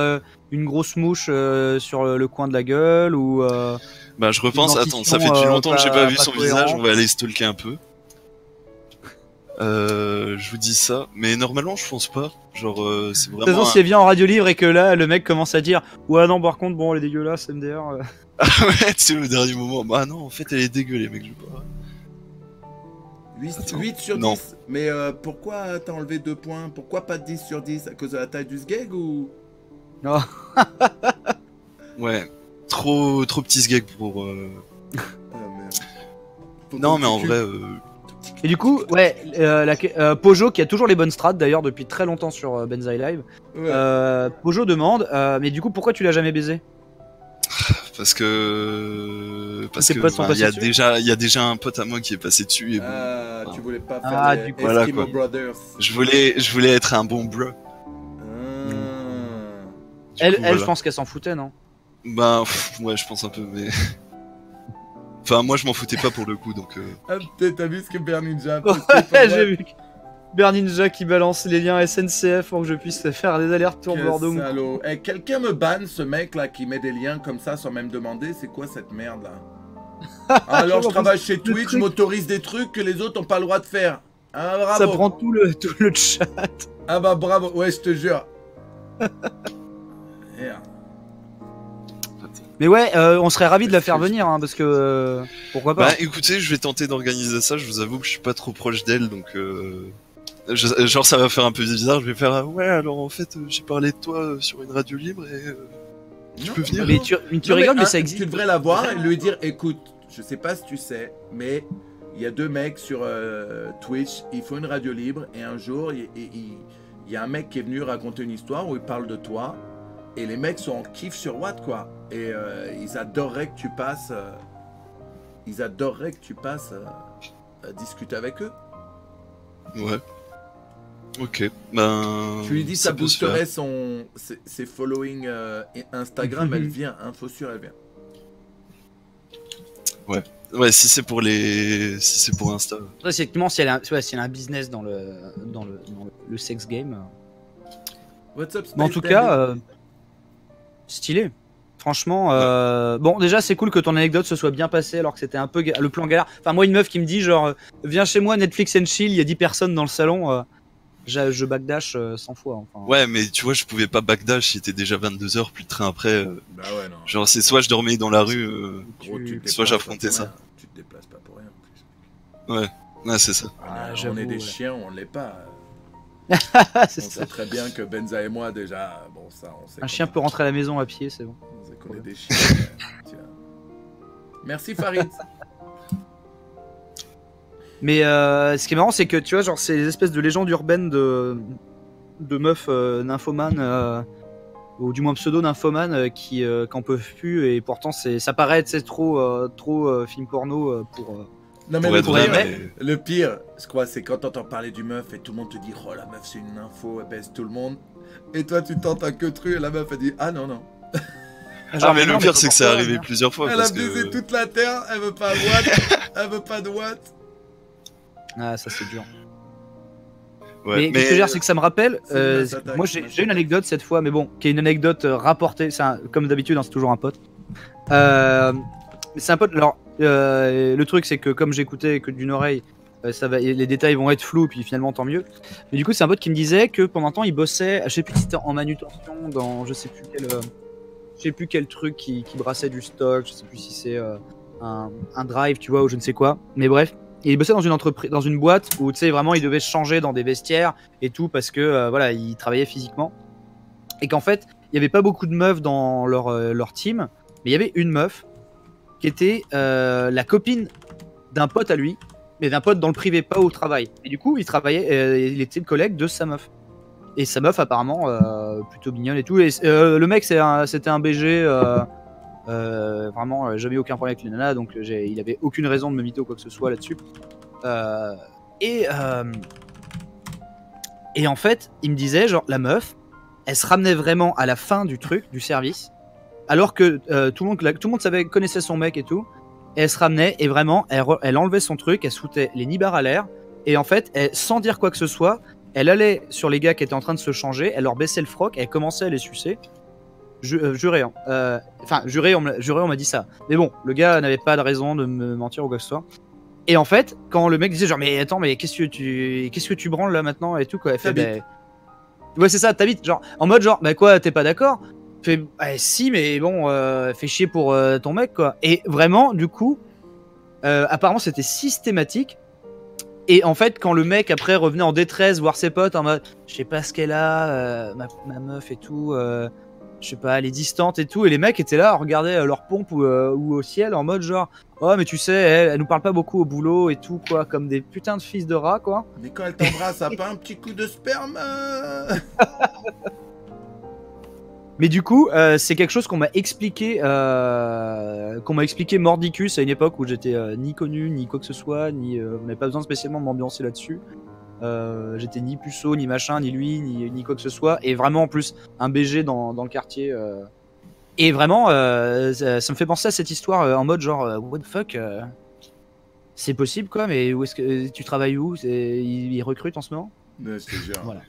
une grosse mouche sur le coin de la gueule ou. Bah je repense, Une attends, ça fait dentition, depuis longtemps que j'ai pas vu pas son cohérente. visage, on va aller stalker un peu. Je vous dis ça, mais normalement je pense pas. Genre c'est De toute vraiment façon, si elle vient en radio libre et que là, le mec commence à dire, ouais, non, par contre, bon, elle est dégueulasse, MDR. Ah ouais, tu sais le dernier moment. Bah non, en fait elle est dégueu les mecs, je veux pas. 8, Attends. 8 sur 10. Non. Mais pourquoi t'as enlevé 2 points? Pourquoi pas 10 sur 10? À cause de la taille du sgeg ou... Non. Ouais, trop petit sgeg pour. Ah merde. Faut Non que mais en tu- vrai, Et du coup, ouais, Pojo, qui a toujours les bonnes strats d'ailleurs depuis très longtemps sur Benzaï Live, Ouais. Pojo demande, mais du coup, pourquoi tu l'as jamais baisé? parce que Tes potes sont il passés dessus y a déjà un pote à moi qui est passé dessus et bon, Ah, tu voulais pas faire Ah, les du coup, Eskimo voilà, quoi. Brothers. je voulais être un bon bro. Ah. Du Elle, coup, je voilà. pense qu'elle s'en foutait, non? Bah ouais, je pense un peu, mais. Enfin, moi je m'en foutais pas pour le coup, donc. Ah, t'as vu ce que Berninja a posté Ouais, pour moi? j'ai vu. Berninja qui balance les liens SNCF pour que je puisse faire des allers-retours Quel Bordeaux. salaud. Eh, quelqu'un me banne ce mec là qui met des liens comme ça sans même demander c'est quoi cette merde là. Alors je travaille chez Twitch, je truc- m'autorise des trucs que les autres ont pas le droit de faire. Ah bravo. Ça prend tout le chat. Ah bah bravo, ouais je te jure. Merde. Mais ouais, on serait ravis de la faire venir, hein, parce que pourquoi pas. Bah écoutez, je vais tenter d'organiser ça, je vous avoue que je suis pas trop proche d'elle, donc. Genre ça va faire un peu bizarre, je vais faire ouais alors en fait j'ai parlé de toi sur une radio libre et tu Non, peux venir. bah Mais non. tu Non, rigoles, mais hein, ça existe. Tu devrais la voir et lui dire écoute, je sais pas si tu sais, mais il y a 2 mecs sur Twitch, ils font une radio libre et un jour il y a un mec qui est venu raconter une histoire où il parle de toi et les mecs sont en kiff sur Watt quoi et ils adoreraient que tu passes discuter avec eux. Ouais. Ok, ben. Tu lui dis ça peut se faire. boosterait ses following Instagram, elle vient, info sûre elle vient. Ouais, si c'est pour Insta. Après, effectivement, si elle a un business dans le sex game. What's up, Mais en Space tout Baby? cas, stylé. Franchement, bon, déjà, c'est cool que ton anecdote se soit bien passée alors que c'était un peu le plan galère. Enfin, moi, une meuf qui me dit, genre, viens chez moi, Netflix and chill, il y a 10 personnes dans le salon, je backdash 100 fois. Enfin. Ouais, mais tu vois, je pouvais pas backdash, il était déjà 22h, plus de train après. Bah ouais non. Genre, c'est soit je dormais dans la rue, Gros, tu te soit déplaces j'affrontais pas pour ça. rien. Tu te déplaces pas pour rien en plus. Ouais, c'est ça. Ah, On j'avoue, est des ouais. chiens, on l'est pas. C'est On ça. sait très bien que Benza et moi déjà, bon ça on sait. Un chien peut rentrer à la maison à pied, c'est bon. On sait qu'on est des chiens. Tiens. Merci Farid. Mais ce qui est marrant, c'est que tu vois, genre, c'est des espèces de légendes urbaines de meufs nymphomanes, ou du moins pseudo-nymphomanes, qui qu'en peuvent plus, et pourtant ça paraît être trop film porno pour. Non mais Pour le être pour vrai, les pire, mecs. le pire, je crois, c'est quand t'entends parler du meuf et tout le monde te dit oh la meuf c'est une info, elle baisse tout le monde. Et toi tu tentes un queutru et la meuf elle dit ah non non. Ah, mais le non, pire, c'est que c'est pourquoi, arrivé hein. plusieurs fois. Elle a Parce baisé que... toute la terre, elle veut pas de watt, elle veut pas de watt. Ah, ça c'est dur. Ouais, mais ce que je veux dire, c'est que ça me rappelle. C'est une masse attaque, moi, j'ai une anecdote cette fois, mais bon, qui est une anecdote rapportée. Comme d'habitude, hein, c'est toujours un pote. C'est un pote. Alors, le truc, c'est que comme j'écoutais que d'une oreille, les détails vont être flous, puis finalement, tant mieux. Mais du coup, c'est un pote qui me disait que pendant un temps, il bossait, je sais plus si c'était en manutention, dans je sais plus quel truc qui brassait du stock, je sais plus si c'est un drive, tu vois, ou je ne sais quoi. Mais bref. Et il bossait dans une entreprise, dans une boîte où tu sais vraiment il devait changer dans des vestiaires et tout parce que voilà il travaillait physiquement et qu'en fait il y avait pas beaucoup de meufs dans leur team, mais il y avait une meuf qui était la copine d'un pote à lui, mais d'un pote dans le privé, pas au travail. Et du coup, il travaillait, il était le collègue de sa meuf. Et sa meuf, apparemment, plutôt mignonne et tout. Et le mec, c'était un BG. Vraiment, j'avais aucun problème avec les nanas, donc il avait aucune raison de me mytho ou quoi que ce soit là-dessus. Et en fait, il me disait, genre, la meuf, elle se ramenait vraiment à la fin du truc, du service, alors que tout le monde connaissait son mec et tout. Et elle se ramenait et vraiment, elle enlevait son truc, elle se foutait les nibards à l'air. Et en fait, sans dire quoi que ce soit, elle allait sur les gars qui étaient en train de se changer, elle leur baissait le froc, elle commençait à les sucer. Juré, hein. Enfin, juré, on m'a dit ça. Mais bon, le gars n'avait pas de raison de me mentir ou quoi que ce soit. Et en fait, quand le mec disait genre, mais attends, mais qu'est-ce que tu branles là maintenant et tout, quoi, elle fait, bah... Ouais, c'est ça, t'habites, genre, en mode genre, bah quoi, t'es pas d'accord? Fait, si, mais bon, fais chier pour ton mec, quoi. Et vraiment, du coup, apparemment, c'était systématique. Et en fait, quand le mec après revenait en détresse voir ses potes en mode, je sais pas ce qu'elle a, ma meuf et tout, je sais pas, elle est distante et tout, et les mecs étaient là à regarder leur pompe ou au ciel en mode genre, oh mais tu sais, elle nous parle pas beaucoup au boulot et tout, quoi, comme des putains de fils de rats, quoi. Mais quand elle t'embrasse, ça pas un petit coup de sperme Mais du coup, c'est quelque chose qu'on m'a expliqué mordicus à une époque où j'étais ni connu, ni quoi que ce soit, ni on n'avait pas besoin spécialement de m'ambiancer là-dessus. J'étais ni puceau, ni machin, ni lui, ni quoi que ce soit. Et vraiment, en plus, un BG dans le quartier. Et vraiment, ça me fait penser à cette histoire en mode genre, what the fuck, c'est possible quoi, mais où est-ce que tu travailles où? Ils recrutent en ce moment? Mais je te jure. Voilà.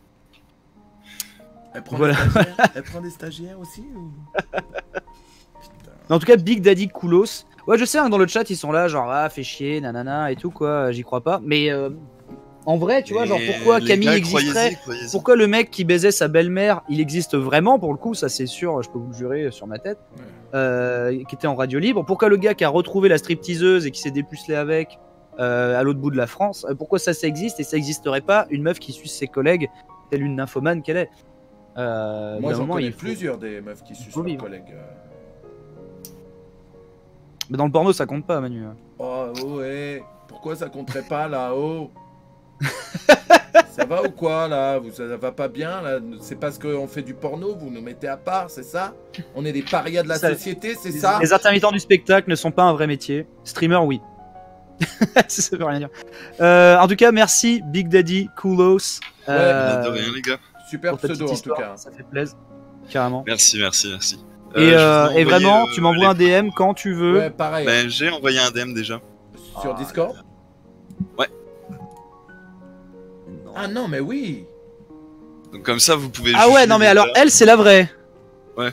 Elle prend, Voilà. elle prend des stagiaires aussi ou... En tout cas, Big Daddy Koulos. Ouais, je sais, hein, dans le chat, ils sont là, genre, ah, fais chier, nanana, et tout, quoi, j'y crois pas. Mais en vrai, tu vois, genre, pourquoi Camille existerait? Pourquoi le mec qui baisait sa belle-mère, il existe vraiment, pour le coup, ça c'est sûr, je peux vous le jurer sur ma tête, qui était en radio libre? Pourquoi le gars qui a retrouvé la stripteaseuse et qui s'est dépucelé avec à l'autre bout de la France, pourquoi ça existe et ça existerait pas une meuf qui suce ses collègues, telle une nymphomane qu'elle est? Moi, j'en connais plusieurs des meufs qui sucent leurs collègues. Mais dans le porno, ça compte pas, Manu. Oh, ouais. Pourquoi ça compterait pas, là-haut? Ça va ou quoi, là? Ça va pas bien, là? C'est parce qu'on fait du porno, vous nous mettez à part, c'est ça? On est des parias de la société, c'est ça? Les intermittents du spectacle ne sont pas un vrai métier. Streamer, oui. Ça veut rien dire. En tout cas, merci, Big Daddy Koulos. Ouais, de rien, les gars. Super pseudo, en tout cas. Ça fait plaisir, carrément. Merci. Et vraiment, tu m'envoies un DM quand tu veux. Ouais, pareil. Ben, j'ai envoyé un DM déjà. Sur Discord? Ouais. Ah non, mais oui. Donc comme ça, vous pouvez... Ah ouais, non mais alors, elle, c'est la vraie. Ouais.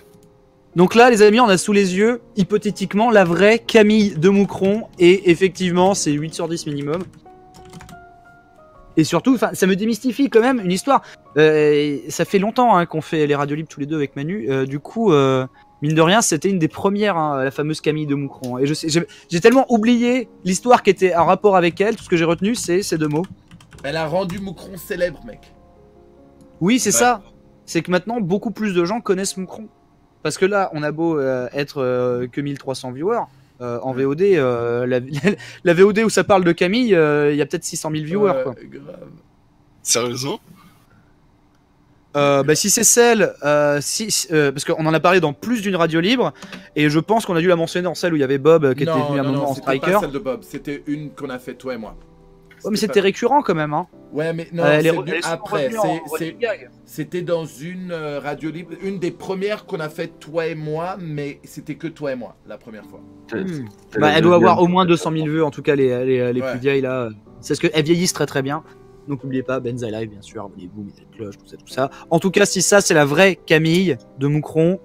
Donc là, les amis, on a sous les yeux, hypothétiquement, la vraie Camille de Moucron. Et effectivement, c'est 8 sur 10 minimum. Et surtout, ça me démystifie quand même une histoire. Ça fait longtemps hein, qu'on fait les radios libres tous les deux avec Manu. Du coup, mine de rien, c'était une des premières, hein, la fameuse Camille de Moucron. Et j'ai tellement oublié l'histoire qui était en rapport avec elle. Tout ce que j'ai retenu, c'est ces deux mots. Elle a rendu Moucron célèbre, mec. Oui, c'est ça. C'est que maintenant, beaucoup plus de gens connaissent Moucron. Parce que là, on a beau être que 1300 viewers. En VOD, la VOD où ça parle de Camille, il y a peut-être 600 000 viewers. Quoi. Grave. Sérieusement? Bah, si c'est celle, parce qu'on en a parlé dans plus d'une radio libre, et je pense qu'on a dû la mentionner dans celle où il y avait Bob qui était venu à un moment en striker. C'était pas celle de Bob, c'était une qu'on a fait toi et moi. Ouais, mais c'était récurrent quand même. Hein. Ouais, mais non, c'est venu après. C'était dans une radio libre, une des premières qu'on a fait toi et moi, mais c'était que toi et moi la première fois. Bah, elle doit avoir au moins 200 000 vues, en tout cas les plus vieilles là. C'est parce qu'elles vieillissent très très bien. Donc n'oubliez pas, Benza Live bien sûr, abonnez-vous, mettez la cloche, tout ça. En tout cas, si ça c'est la vraie Camille de Moucron,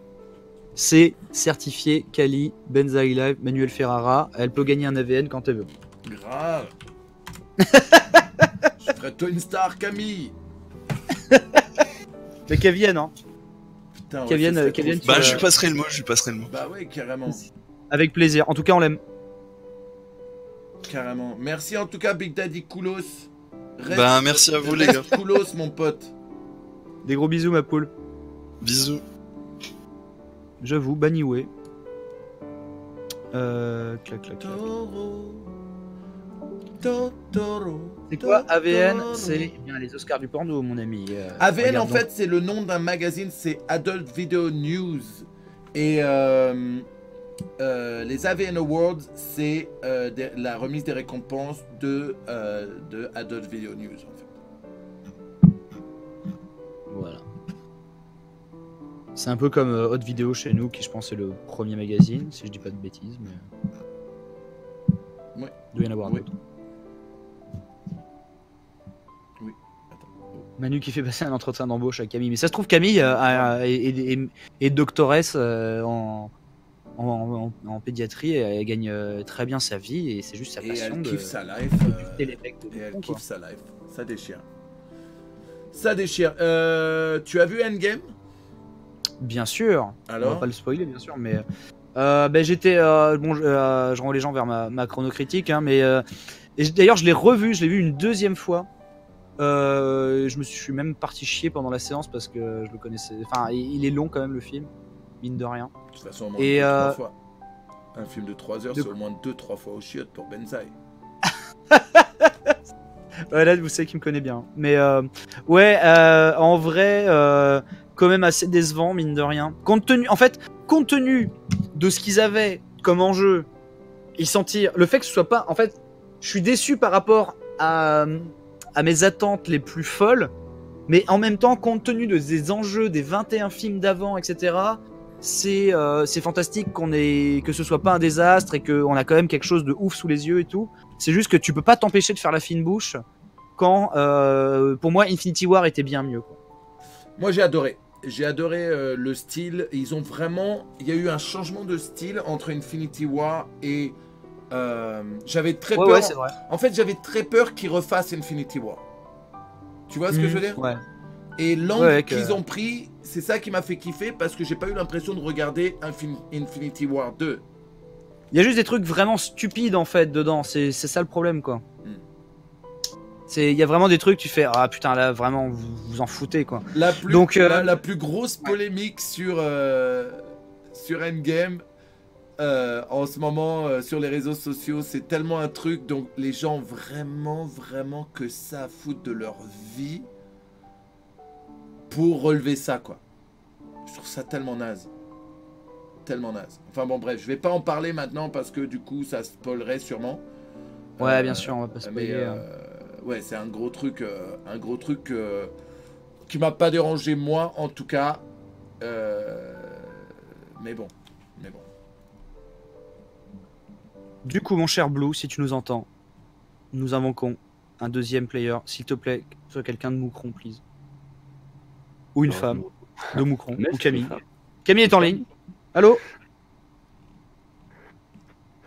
c'est certifié Kali, Benza Live, Manuel Ferrara. Elle peut gagner un AVN quand elle veut. Grave. Je ferais toi une star, Camille. Mais qu'elle vienne, hein. Putain, qu'elle vienne. Bah, je lui passerai le mot, Bah ouais, carrément. Avec plaisir. En tout cas, on l'aime. Carrément. Merci en tout cas, Big Daddy Koulos. Bah, merci à vous, les gars. Koulos, mon pote. Des gros bisous, ma poule. Bisous. J'avoue, Banioué. Clac, clac, clac. Totoro. C'est quoi AVN? C'est bien les Oscars du porno, mon ami. AVN, en regardons. fait, c'est le nom d'un magazine, c'est Adult Video News. Et les AVN Awards, c'est la remise des récompenses de Adult Video News, en fait. Voilà. C'est un peu comme Hot Video chez nous, qui je pense est le premier magazine, si je dis pas de bêtises, mais. Ouais. Il doit y en avoir Oui. d'autres. Oui. Attends. Manu qui fait passer un entretien d'embauche à Camille. Mais ça se trouve, Camille est doctoresse en pédiatrie, et elle gagne très bien sa vie, et c'est juste sa Et passion elle de kiffe sa life. buter les mecs de Et elle con, quoi. kiffe sa life. Ça déchire. Ça déchire. Tu as vu Endgame? Bien sûr. On va Alors pas le spoiler, bien sûr, mais j'étais bon, je rends les gens vers ma chronocritique, hein, mais d'ailleurs je l'ai revu, je l'ai vu une deuxième fois. Je me suis même parti chier pendant la séance parce que je le connaissais. Enfin, il est long quand même le film, mine de rien. de toute façon, au moins Et, 2-3 fois. Un film de 3 heures, de- c'est au moins 2-3 fois au chiottes pour Benzaï. Ouais, là, vous savez qu'il me connaît bien. Mais ouais, en vrai, quand même assez décevant, mine de rien. Compte tenu de ce qu'ils avaient comme enjeu, ils sentirent le fait que ce soit pas. En fait, je suis déçu par rapport à mes attentes les plus folles, mais en même temps, compte tenu des enjeux des 21 films d'avant, etc. C'est fantastique que ce soit pas un désastre et qu'on a quand même quelque chose de ouf sous les yeux et tout. C'est juste que tu peux pas t'empêcher de faire la fine bouche quand, pour moi, Infinity War était bien mieux, quoi. Moi, j'ai adoré. J'ai adoré le style. Ils ont vraiment. Il y a eu un changement de style entre Infinity War et. J'avais très peur. Ouais, c'est vrai. En fait, j'avais très peur qu'ils refassent Infinity War. Tu vois ce que je veux dire? Ouais. Et l'angle Ouais, qu'ils ont pris, c'est ça qui m'a fait kiffer parce que j'ai pas eu l'impression de regarder Infinity War 2. Il y a juste des trucs vraiment stupides en fait dedans, c'est ça le problème, quoi. Il y a vraiment des trucs, tu fais ah putain là vraiment vous vous en foutez, quoi. Donc, la plus grosse polémique sur Endgame en ce moment sur les réseaux sociaux, c'est tellement un truc dont les gens ont vraiment que ça à foutre de leur vie pour relever ça, quoi. Je trouve ça tellement naze. Tellement naze. Enfin bon, bref, je vais pas en parler maintenant parce que du coup ça spoilerait sûrement. Ouais, bien sûr, on va pas spoiler. Mais ouais, c'est un gros truc qui m'a pas dérangé moi en tout cas. Mais bon. Du coup, mon cher Blue, si tu nous entends, nous invoquons un deuxième player, s'il te plaît, que ce soit quelqu'un de Moucron, please. Ou une femme de Moucron, Mais ou c'est Camille. une femme. Camille est en ligne. Allô?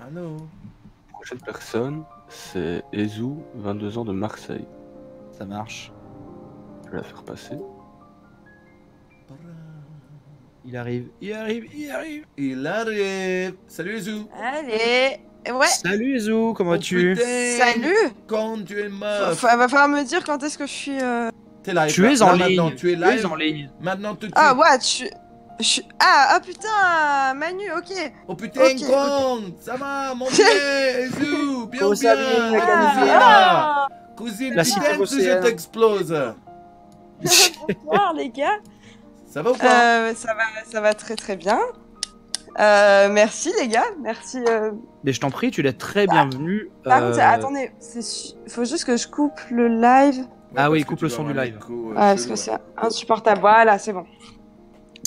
Allô. Prochaine personne, c'est Ezu, 22 ans de Marseille. Ça marche. Je vais la faire passer. Il arrive. Il arrive. Salut Zou. Allez, ouais, Salut Zou, comment Oh, vas-tu? putain, salut. Quand tu es meuf. Va falloir me dire quand est-ce que je suis. T'es live. Tu là. es en Là, ligne. Maintenant, tu es live. en ligne. Maintenant tout de suite. Ah ouais, Ah putain, Manu, ok. Oh putain, Ok, con. Ça va, mon bien. Zou, bien Oh, ou ça bien. va, Cousine. Ah, Cousine, La putain, cité que je phocéenne. t'explose. bonsoir les gars. Ça va ou pas? Ça va très bien. Merci les gars, merci. Mais je t'en prie, tu l'as très bienvenue. Par contre, attendez, faut juste que je coupe le live. Ah oui, parce que coupe tu le dois son du avoir un live. écho, Parce chelou, que là. c'est insupportable. Voilà, c'est bon.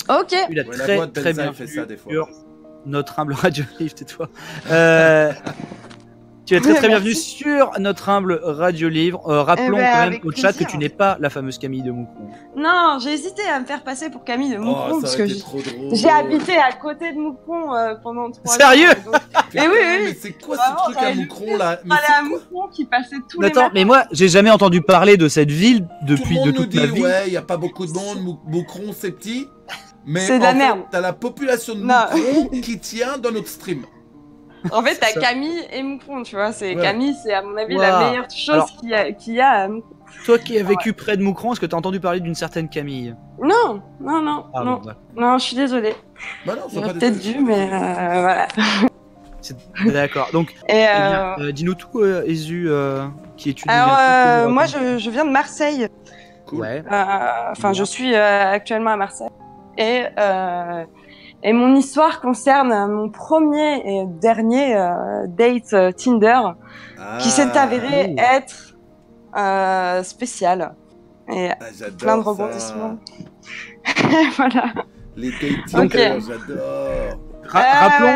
Ok. Tu l'as Ouais, la très voix de très Benzaï bien fait vu ça, des fois. sur notre humble radio libre, tais-toi. Tu es très bienvenue Merci. sur notre humble radio livre. Rappelons Eh ben, quand même avec au chat que plaisir. tu n'es pas la fameuse Camille de Moucron. Non, j'ai hésité à me faire passer pour Camille de Moucron Oh, parce ça que aurait été trop drôle. j'ai habité à côté de Moucron pendant 3 ans. Sérieux? donc Putain, Mais oui, mais c'est quoi ce Vraiment, truc à j'avais Moucron là? Mais Fallait c'est à quoi? Moucron qui passait tous les Attends, matins. mais moi, j'ai jamais entendu parler de cette ville Tout le depuis monde de nous toute dit, ma vie. ouais, il n'y a pas beaucoup de monde, Moucron c'est petit. Mais C'est de la en fait, merde. t'as la population de Non. Moucron qui tient dans notre stream. En fait, t'as Ça. Camille et Moucron, tu vois. Ouais. Camille, c'est à mon avis Waouh. la meilleure chose Alors- qu'il y a à Moucron. Toi qui as vécu près de Moucron, est-ce que tu as entendu parler d'une certaine Camille? Non, Ah, non, bon, bah. non, je suis désolée. Bah non, sois J'aurais pas peut-être désolé. dû, mais voilà. D'accord. Donc, Et, eh bien, dis-nous tout, Ezu, qui étudie. alors, moi, je viens de Marseille. Cool. Ouais. Enfin, je suis actuellement à Marseille. Et mon histoire concerne mon premier et dernier date Tinder qui s'est avéré être spécial. Et j'adore plein de ça. rebondissements. Voilà. Les dating, Ok. j'adore. Rappelons,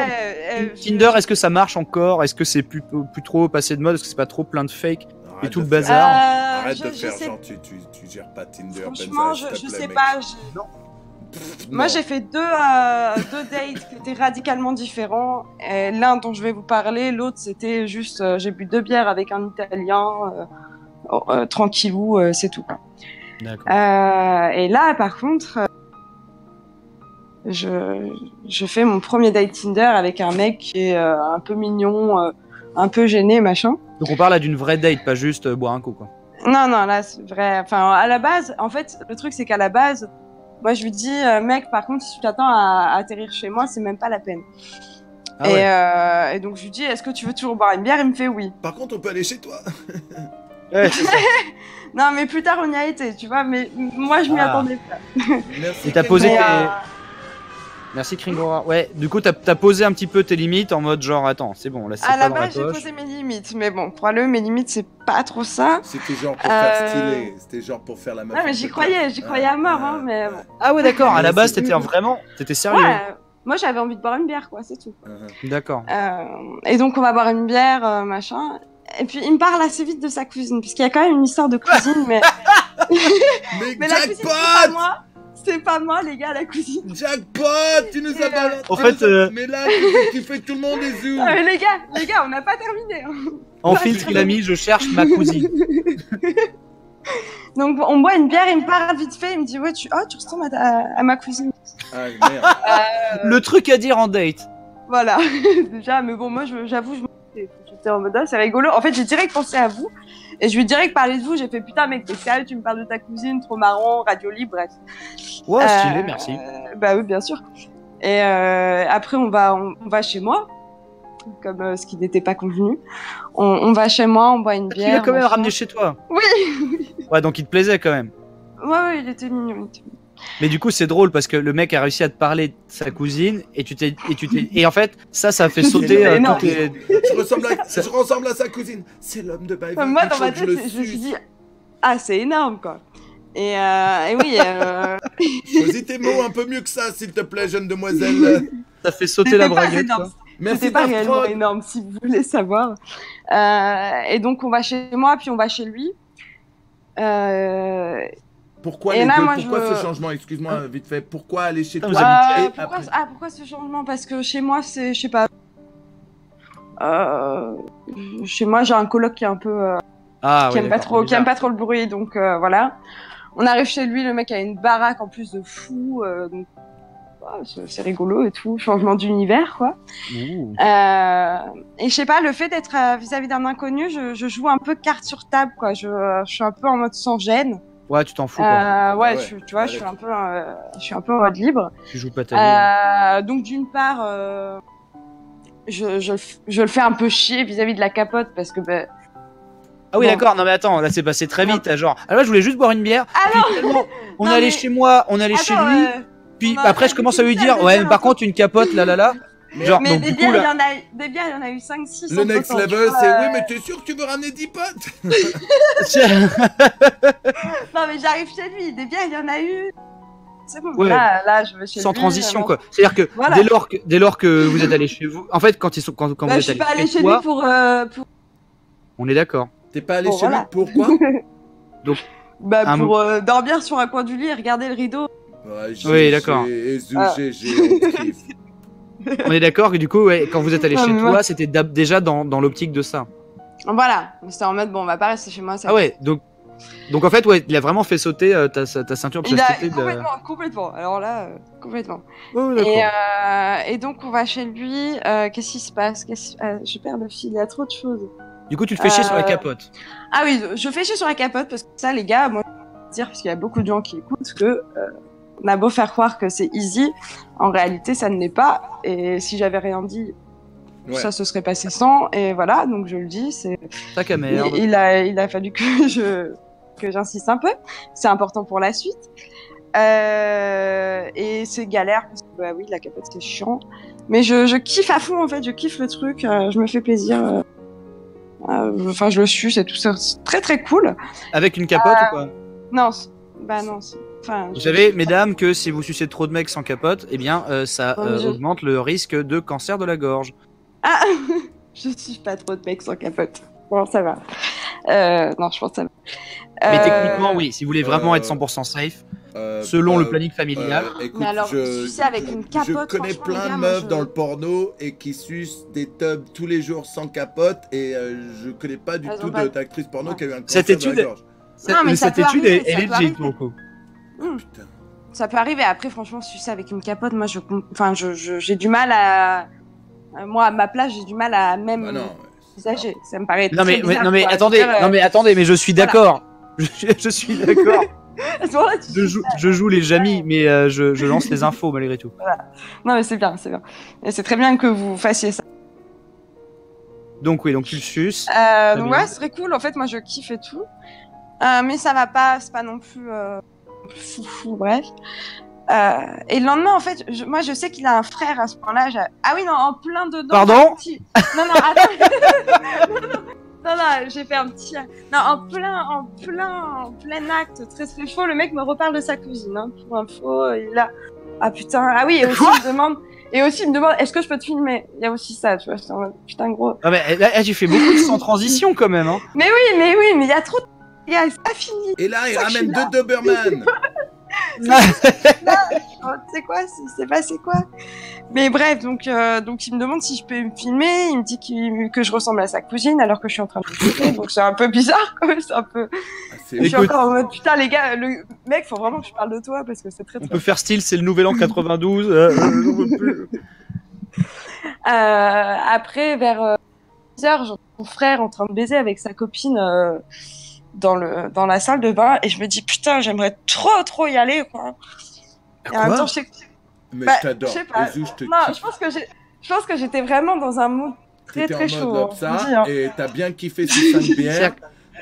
Tinder, est-ce que ça marche encore? Est-ce que c'est plus trop passé de mode? Est-ce que c'est pas trop plein de fake et tout le bazar? Arrête de faire sais... genre, tu gères pas Tinder. Franchement, Benza, je s'il te sais plaît, pas. mec. Moi, Non. j'ai fait deux dates qui étaient radicalement différents. Et l'un dont je vais vous parler, l'autre, c'était juste, j'ai bu 2 bières avec un Italien, tranquillou, c'est tout. D'accord. Et là, par contre, je fais mon premier date Tinder avec un mec qui est un peu mignon, un peu gêné, machin. Donc on parle là d'une vraie date, pas juste boire un coup, quoi. Non, là, c'est vrai. Enfin, à la base, en fait, le truc, c'est qu'à la base, moi, je lui dis, mec, par contre, si tu t'attends à atterrir chez moi, c'est même pas la peine. Ah ouais. Et donc, je lui dis, est-ce que tu veux toujours boire une bière? Il me fait oui. Par contre, on peut aller chez toi. Ouais, c'est ça. Non, mais plus tard, on y a été, tu vois, mais moi, je m'y attendais pas. Merci. Et t'as posé Mais, tes... Merci Kringora. Ouais, du coup, t'as posé un petit peu tes limites en mode genre, attends, c'est bon, là, c'est à pas la dans la base, j'ai poche. posé mes limites, mais bon, crois-le, mes limites, c'est pas trop ça. C'était genre pour faire stylé. C'était genre pour faire la meuf. Ouais, mais un j'y peu croyais classe. à mort, hein, mais bon. Ah ouais, d'accord, à la Ouais, base, c'est- t'étais sérieux. Ouais, moi, j'avais envie de boire une bière, quoi, c'est tout. D'accord. Et donc, on va boire une bière, machin. Et puis, il me parle assez vite de sa cousine, puisqu'il y a quand même une histoire de cousine, mais... Mais la cousine, c'est pas jackpot! moi. C'est pas moi, les gars, la cousine. Jackpot! Tu nous as balancé. En fait, Mais là, tu fais que tout le monde est zoom. Ah, mais les gars, on n'a pas terminé. Hein. En filtre, il a mis, je cherche ma cousine. Donc, on boit une bière, il me parle vite fait, il me dit, ouais, tu ressembles à ma cousine. Ah merde. Le truc à dire en date. Voilà, déjà, mais bon, moi, j'avoue, j'étais en mode, ah, c'est rigolo. En fait, j'ai direct pensé à vous, et je lui ai direct parlé de vous, j'ai fait, putain, mec, t'es sérieux, tu me parles de ta cousine, trop marrant, radio libre, bref. Ouais, stylé, merci. Bah oui, bien sûr. Et après, on va chez moi, comme ce qui n'était pas convenu. On va chez moi, on boit une Tu bière. l'as quand même machin. ramené chez toi. Oui. Ouais, donc il te plaisait quand même. Ouais, il était mignon. Mais du coup, c'est drôle parce que le mec a réussi à te parler de sa cousine et en fait, ça a fait sauter C'est énorme. tous tes... Je ressemble à sa cousine. C'est l'homme de ma vie. Moi, Il dans faut ma que tête, le je me suis suce. dit, ah, c'est énorme, quoi. Et oui. Choisis tes mots un peu mieux que ça, s'il te plaît, jeune demoiselle. Ça fait sauter la C'était pas braguette. énorme. quoi. Merci C'était pas Daft réellement Prod. énorme, si vous voulez savoir. Et donc, on va chez moi, puis on va chez lui. Pourquoi Et les là, deux moi, Pourquoi je- ce changement? Excuse-moi, vite fait. Pourquoi aller chez Putain, toi vous habitez- et après pourquoi ce changement? Parce que chez moi, c'est, je sais pas. Chez moi, j'ai un coloc qui est un peu Ah qui ouais, aime pas d'accord, trop, qui bizarre. aime pas trop le bruit, donc voilà. On arrive chez lui, le mec a une baraque en plus de fou, donc ouais, c'est rigolo et tout, changement d'univers quoi. Ouh. Et je sais pas, le fait d'être vis-à-vis d'un inconnu, je joue un peu carte sur table quoi. Je suis un peu en mode sans gêne. Ouais, tu t'en fous quoi. Ouais, ouais. tu vois, je suis un peu en mode libre. Tu joues pas ta vie. Donc d'une part, je le fais un peu chier vis-à-vis de la capote parce que bah, Ah oui, bon. d'accord. Non mais attends, là c'est passé très vite. T'as genre, alors là je voulais juste boire une bière. Ah puis non finalement, on Non, allait mais- chez moi, on allait chez attends, lui. Puis on a- après je commence à lui c'est dire, ça, ouais, déjà, mais par un peu. contre une capote, là. Genre, mais donc des du bières, coup il y là. en a, des bières, il y en a eu 5-6. Le next level, c'est oui, mais t'es sûr que tu veux ramener 10 potes? Non, mais j'arrive chez lui, des bières, il y en a eu. C'est bon, Ouais. là, je vais chez Sans lui. transition vraiment. quoi. C'est-à-dire que Voilà. dès lors que vous êtes allé chez vous, en fait quand vous Bah, je êtes suis pas allée allé chez chez lui toi, pour on est d'accord. T'es pas allé Bon, chez voilà. lui? Pourquoi? bah, Un pour dormir sur un coin du lit et regarder le rideau. Ouais, Oui, d'accord. on kiffe. On est d'accord que du coup, ouais, quand vous êtes allé Non, chez mais toi, moi- c'était déjà dans l'optique de ça. Voilà, c'était en mode bon, on va pas rester chez moi. Ça Ah ouais, donc en fait, ouais, il a vraiment fait sauter ta ceinture de Il a chasteté. complètement. Alors là, complètement. Oh, d'accord. Et donc on va chez lui. Qu'est-ce qui se passe? Je perds le fil. Il y a trop de choses. Du coup, tu te fais chier sur la capote. Ah oui, je fais chier sur la capote parce que ça, les gars, moi, je veux dire parce qu'il y a beaucoup de gens qui écoutent que on a beau faire croire que c'est easy, en réalité, ça ne l'est pas. Et si j'avais rien dit, Ouais. ça se serait passé sans, et voilà, donc je le dis, c'est... Sac à merde. Il a fallu que j'insiste un peu. C'est important pour la suite. Et c'est galère parce que bah oui, la capote c'est chiant. Mais je kiffe à fond en fait. Je kiffe le truc. Je me fais plaisir. Enfin, je le suce et tout ça. C'est très très cool. Avec une capote ou pas? Non, non. Enfin, Vous savez, mesdames, que si vous sucez trop de mecs sans capote, eh bien, ça Oh, mais je- augmente le risque de cancer de la gorge. Ah, je suis pas trop de mecs sans capote. Bon, ça va. Non, je pense que ça va. Mais techniquement, oui, si vous voulez vraiment être 100% safe, selon le planning familial. Écoute, Mais alors, sucer avec une capote, je connais franchement, plein les de gars, meufs moi, dans le porno et qui sucent des tubs tous les jours sans capote et je connais pas du Elles tout ont pas- d'actrice porno Ouais. qui a eu un Cette cancer de la étude- gorge. Non, mais ça cette peut étude arriver, est ça peut legit arriver. pour le coup. Putain. Ça peut arriver. Après, franchement, sucer avec une capote, moi, j'ai du mal à. Moi, à ma place, j'ai du mal à même Bah non. envisager. Ça me paraît Non mais, très bizarre, non mais quoi. attendez, Je veux dire, non mais attendez, mais je suis voilà. d'accord. Je suis d'accord. à ce moment-là, tu suces. Je joue les jamis, mais je lance les infos malgré tout. Non, mais c'est bien, c'est bien. Et c'est très bien que vous fassiez ça. Donc oui, donc tu le suces. Donc bien. ouais, c'est très cool. En fait, moi, je kiffe et tout. Mais ça va pas, c'est pas non plus foufou, bref. Et le lendemain, en fait, moi, je sais qu'il a un frère à ce point-là. Ah oui, non, en plein dedans. Pardon? Non, non, attends. Non, j'ai fait un petit... Non, en plein acte, très très faux, le mec me reparle de sa cousine, hein, pour info, il a... Ah putain, ah oui, et aussi il me demande, est-ce que je peux te filmer? Il y a aussi ça, tu vois, c'est en mode, putain gros. Ah mais là, j'ai fait beaucoup de sans transition quand même. Hein. Mais oui, mais il y a trop de... Il y a c'est pas fini. Et là, il Ça, je ramène suis là. deux Doberman. Oh, tu sais quoi, c'est passé quoi? Mais bref, donc il me demande si je peux me filmer, il me dit que je ressemble à sa cousine alors que je suis en train de filmer, donc c'est un peu bizarre, quoi, c'est un peu... Ah, c'est Je suis Écoute. encore en mode, putain les gars, le mec, faut vraiment que je parle de toi parce que c'est très On très... peut faire style, c'est le nouvel an 92. J'en veux plus. Après, vers 10h, j'entends mon frère en train de baiser avec sa copine dans la salle de bain et je me dis, putain, j'aimerais trop y aller, quoi. Et en même temps, je sais que... Mais Bah, je t'adore. je sais pas. Ezu, je te Non, kiffe. je pense que j'étais vraiment dans un mood très T'étais très en chaud. mode hein, ça je vous dis, hein. et t'as bien kiffé ces 5 bières.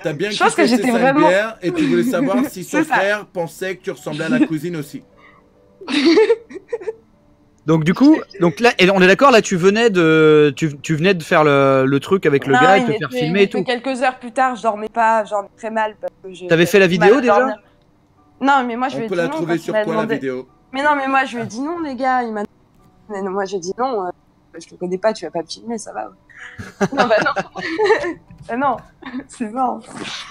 T'as bien Je pense kiffé que ces j'étais 5 vraiment- bières et tu voulais savoir si son C'est ça. frère pensait que tu ressemblais à la cousine aussi. Donc du coup, donc là, et on est d'accord, là tu venais de faire le truc avec le Non, gars et il te m'était- faire filmer et il était tout. quelques heures plus tard, je dormais très mal parce que j'ai... T'avais fait la j'avais mal vidéo à déjà? dormir. Non, mais moi je lui On ai peut dit la non trouver quand il sur m'a quoi la demandé. vidéo? Mais non, mais moi je lui ai dit non les gars, il m'a... Mais non, moi j'ai dit non, je te connais pas, tu vas pas me filmer, ça va. Non, bah non. Bah non, c'est mort.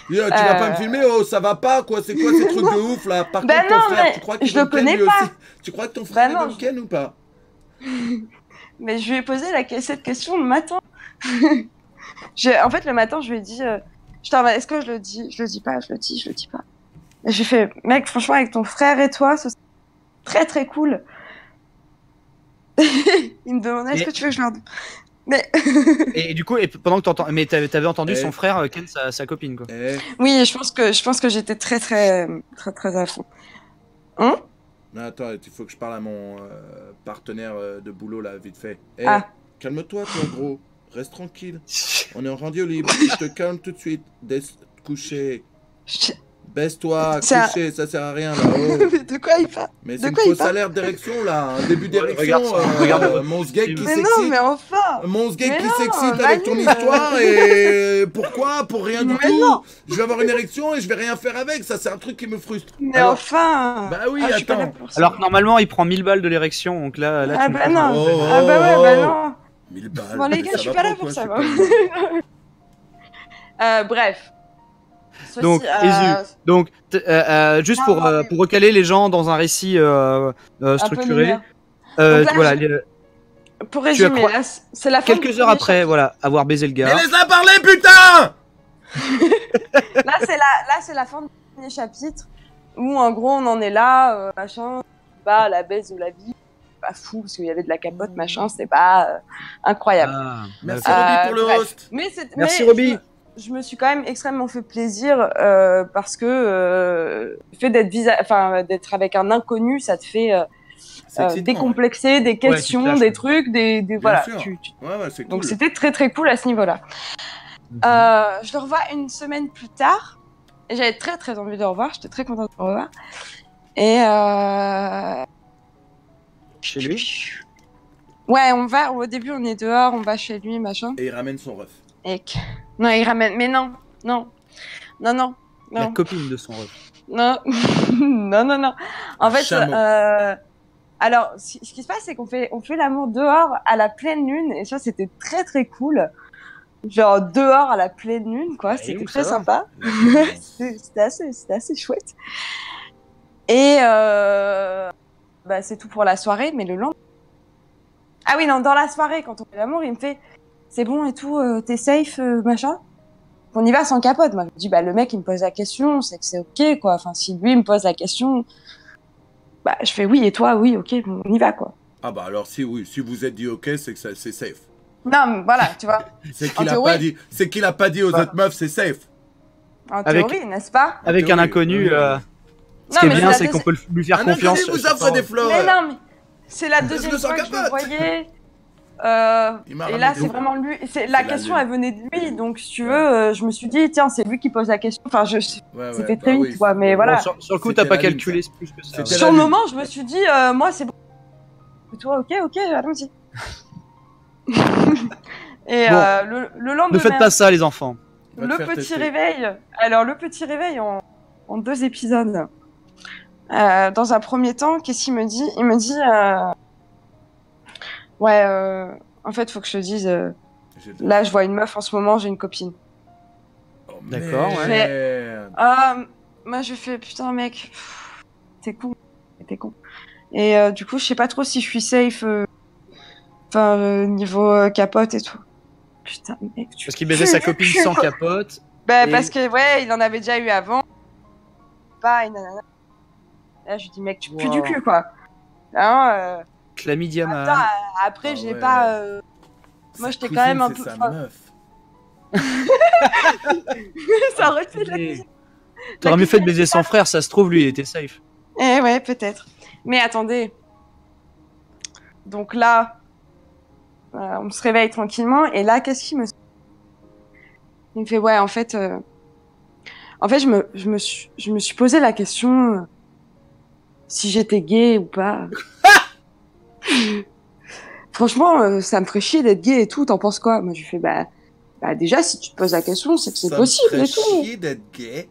Tu vas pas me filmer, oh ça va pas quoi, c'est quoi ces trucs de ouf là? Par Bah contre ton non, frère, mais tu crois qu'il je veut le me ken connais lui pas. aussi? Tu crois que ton frère Bah il non, veut me ken ou pas? Mais je lui ai posé cette question le matin. En fait, le matin, je lui ai dit, est-ce que je le dis? Je le dis pas, je le dis pas. Et j'ai fait, mec, franchement, avec ton frère et toi, ce serait très très cool. Il me demandait, est-ce Mais- que tu veux que je leur dise? Mais Et du coup, et pendant que t'entends, mais t'avais entendu Eh. son frère ken sa copine quoi. Eh, oui, je pense que j'étais très très très très à fond. Hein? non, attends, il faut que je parle à mon partenaire de boulot là, vite fait. Eh, Ah. calme-toi toi gros, reste tranquille. On est en radio libre, je te calme tout de suite. Coucher, Je- baisse-toi, Ça- coucher, ça sert à rien là-haut. Mais de quoi il parle? Mais De c'est une quoi il fausse parle alerte d'érection là, un début d'érection. regarde, Mons gay qui Mais non, s'excite. mais enfin! Mons gay Mais qui non, s'excite avec ton Manu, histoire et pourquoi? Pour rien du Mais tout. non. Je vais avoir une érection et je vais rien faire avec, ça c'est un truc qui me frustre. Mais Alors- enfin! Bah oui, Ah, je suis pas là attends. pour ça. Alors que normalement, il prend 1000 balles de l'érection, donc là Ah tu me bah fais- non! Oh, Ah bah ouais, oh, bah oh. non! 1000 balles. Bon les mais gars, ça je suis va pas là ou pour quoi, ça. je moi. sais pas. Bref. Ceci, Donc, Donc, juste pour recaler les gens dans un récit un peu structuré, lunaire. Donc là, voilà, Pour résumer, crois- là, c'est la fin du quelques heures premier après, voilà, avoir baisé le Mais gars. laisse-la parler, putain! chapitre. Là, c'est la fin du premier chapitre où, en gros, on en est là, machin, bah, la baisse de la vie, pas fou parce qu'il y avait de la capote, machin, c'était pas incroyable. Ah, Merci d'accord. Roby pour le bref. host. Mais Merci, mais Roby. je me suis quand même extrêmement fait plaisir parce que le fait d'être avec un inconnu, ça te fait C'est excitant, décomplexer des questions, lâches, des ouais. trucs, des Bien voilà. sûr. Ouais, c'est cool. Donc c'était très très cool à ce niveau-là. Je le revois une semaine plus tard. Et j'avais très très envie de le revoir. J'étais très contente de le revoir. Et Chez lui. ouais, au début on est dehors, on va chez lui, machin. Et il ramène son ref. Et non, il ramène. Mais non. La copine de son ref. Non. non. En Un fait, chameau. alors, ce qui se passe, c'est qu'on fait l'amour dehors à la pleine lune, et ça, c'était très très cool. Genre dehors à la pleine lune, quoi. Et C'était où très ça va sympa. C'était assez chouette. Et bah, c'est tout pour la soirée, mais le lendemain. Ah oui, non, dans la soirée, quand on fait l'amour, il me fait c'est bon et tout, t'es safe, machin. On y va sans capote. Moi, je me dis, bah, le mec, il me pose la question, c'est que c'est ok, quoi. Enfin, si lui, il me pose la question, bah, je fais oui, et toi, oui, ok, bon, on y va, quoi. Ah bah alors si vous êtes dit ok, c'est que c'est safe. Non, mais voilà, tu vois. C'est En qu'il a théorie. pas dit, c'est qu'il a pas dit aux autres meufs c'est safe. En Avec- théorie, n'est-ce pas? Avec un théorie, inconnu, oui. Ce Non, qui est mais bien, la c'est qu'on deuxi- peut lui faire Un confiance. inconnu vous sur offre ça. des fleurs. Mais non, mais c'est la Laisse-le deuxième sans fois que je le capote. voyais. Il m'a Et ramené là, des c'est fleurs. vraiment lui. La C'est la question, lune. elle venait de lui. Donc, si tu veux, je me suis dit, tiens, c'est lui qui pose la question. Enfin, Ouais, c'était bah très oui, vite, quoi. Mais c'est- voilà. Bon, sur le coup, C'était t'as pas la lune, calculé ça. plus que ça. C'était ouais. Sur la le lune. moment, je me suis dit, moi, c'est bon. Et toi, ok, allons-y. Et Bon. le lendemain, Ne faites pas ça, les enfants. Va te le faire petit tester. réveil. Alors, le petit réveil en 2 épisodes. Dans un premier temps, qu'est-ce qu'il me dit? Il me dit, ouais, en fait, faut que je te dise, là, je vois une meuf en ce moment, j'ai une copine. Oh, D'accord, ouais. merde. Moi, je fais, putain, mec, t'es con. Et du coup, je sais pas trop si je suis safe, niveau capote et tout. Putain, mec, tu Parce qu'il baisait sa copine sans capote. Bah, Et- parce que, ouais, il en avait déjà eu avant. Pas, et nanana. Là, je lui dis, mec, tu pues du cul, quoi. Hein, Chlamydia attends, man. après, Ah j'ai ouais. pas. Moi, Sa j'étais quand cousine, même un c'est peu. sa meuf. Ça aurait fait la Et- T'aurais mieux fait de baiser son frère, ça se trouve, lui, il était safe. Eh ouais, peut-être. Mais attendez. Donc là, on se réveille tranquillement. Et là, qu'est-ce qu'il me... Il me fait, ouais, en fait, je me suis posé la question si j'étais gay ou pas. Franchement, ça me ferait chier d'être gay et tout. T'en penses quoi? Moi, je lui fais, bah, déjà, si tu te poses la question, c'est que c'est possible Ça me et ferait tout. chier d'être gay.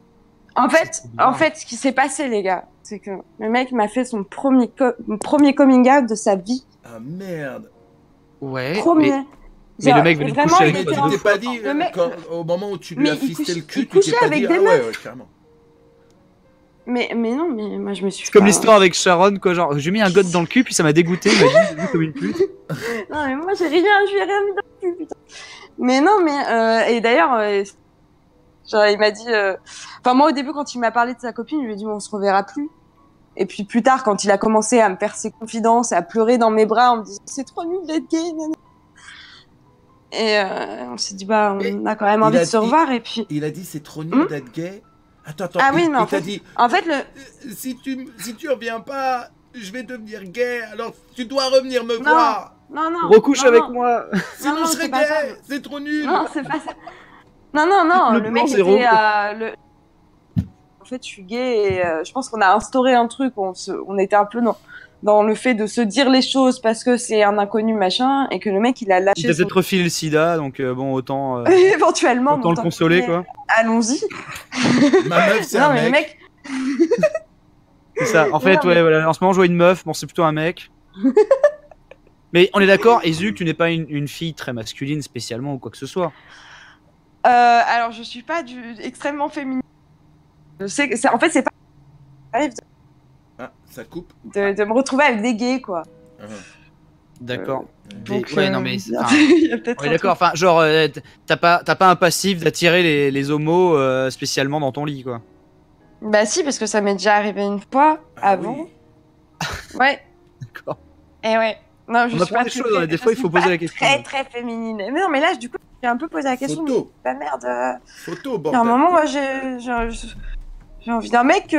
En fait, ce qui s'est passé, les gars, c'est que le mec m'a fait son premier coming out de sa vie. Ah merde. Ouais. Premier. mais le mec venait de vraiment, coucher il avec Mais était toi en- tu t'es pas dit, Le mec- au moment où tu lui Mais as il fisté couche- le cul, il tu t'es couchait pas avec dit, des ah meufs. ouais, carrément. Mais non, mais moi je me suis. C'est comme pas- l'histoire avec Sharon, quoi. Genre, j'ai mis un god dans le cul, puis ça m'a dégoûté. Il m'a dit, j'ai vu comme une pute. Non, mais moi je lui ai rien mis dans le cul, putain. Mais non, mais et d'ailleurs, genre il m'a dit. Enfin moi au début quand il m'a parlé de sa copine, je lui ai dit on se reverra plus. Et puis plus tard quand il a commencé à me faire ses confidences, à pleurer dans mes bras en me disant c'est trop nul d'être gay. Nanana. Et on s'est dit bah Mais on a quand même il envie a de se dit- revoir et puis. Il a dit, c'est trop nul d'être gay. Attends, Ah oui, il mais en t'a fait- dit, En fait le. si tu reviens pas, je vais devenir gay, alors tu dois revenir me Non. voir. Non. Recouche non, avec non. moi. Sinon non, je serai c'est pas ça. gay, c'est trop nul. Non, c'est pas ça. Non, Le le blanc mec zéro. était En fait, je suis gay et je pense qu'on a instauré un truc. On était un peu dans le fait de se dire les choses parce que c'est un inconnu machin et que le mec il a Il lâché t'a son... peut-être refilé le sida, donc bon, autant éventuellement. le tant consoler, qu'on quoi. est, allons-y. Ma meuf, c'est Non un mais le mec. mec, C'est ça. En fait, Non, mais- ouais, voilà. En ce moment, je vois une meuf. Bon, c'est plutôt un mec. Mais on est d'accord, Ezu, que tu n'es pas une fille très masculine spécialement ou quoi que ce soit. alors je suis pas extrêmement féminine. Je sais que en fait c'est pas arrive Ah, ça coupe. de me retrouver avec des gays quoi. Ah, D'accord. Donc, Ouais, non, mais enfin, il y a peut-être on est un d'accord. Enfin, genre, t'as pas un passif d'attirer les homos spécialement dans ton lit, quoi. truc. Bah si parce que ça m'est déjà arrivé une fois ah avant. oui. Ouais. D'accord. Et ouais. Non, je On suis apprend pas des très- choses, des fois, il je faut suis poser pas la question. Très très féminine. Mais non, mais là, du coup, j'ai un peu posé la question. Photo. Bah merde. Photo, Il y a bordel. un moment, moi, j'ai envie d'un mec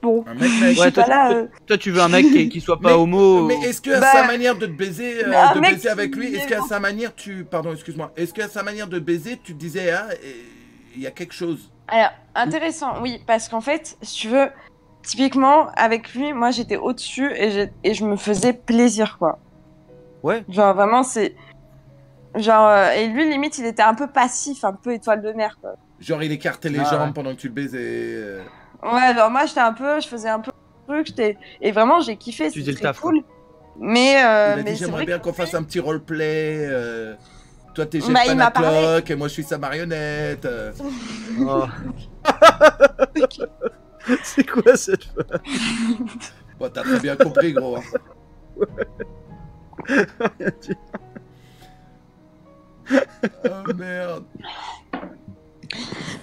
bon, Un mec, je suis toi, pas là. toi, tu veux un mec qui soit pas Mais- homo. Mais est-ce que à Bah, sa manière de te baiser, mais un de mec baiser avec lui, qui est-ce est qu'à sa manière pardon, excuse-moi, est-ce qu'à sa manière de baiser, tu te disais, ah, il y a quelque chose. Alors, intéressant, oui, parce qu'en fait, si tu veux, typiquement, avec lui, moi, j'étais au-dessus et je me faisais plaisir, quoi. Ouais. Genre, vraiment, c'est... Genre, et lui, limite, il était un peu passif, un peu étoile de mer, quoi. Genre, il écartait les Ah, jambes ouais. pendant que tu le baisais. Ouais, genre, moi, je faisais un peu le truc, et vraiment, j'ai kiffé, Tu faisais c'était le très taf, quoi. cool. Mais, Il a mais dit, c'est j'aimerais vrai bien que qu'on fasse un petit roleplay. Toi, t'es Bah, il m'a parlé. Panacloc et moi, je suis sa marionnette. Oh. C'est quoi cette Bon, t'as très bien compris, gros. Hein. Oh merde.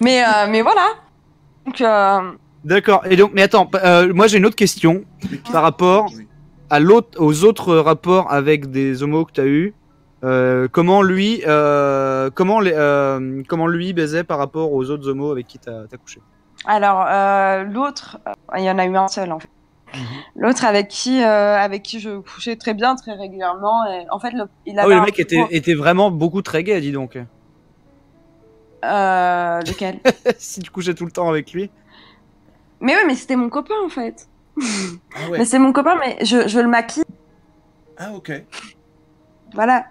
Mais voilà. Donc, D'accord. Et donc, mais attends, moi j'ai une autre question Mais qu'est-ce- par rapport Oui. aux autres rapports avec des homos que t'as eu. Comment lui baisait par rapport aux autres homos avec qui t'as couché. alors, l'autre, il y en a eu un seul, en fait. L'autre avec qui je couchais très bien, très régulièrement. Et en fait, il Ah avait oui, le un mec point- était vraiment beaucoup très gay, dis donc. lequel? Si tu couchais tout le temps avec lui. Mais oui, mais c'était mon copain, en fait. Ah ouais. Mais c'est mon copain, mais je le maquille, Ah ok. voilà.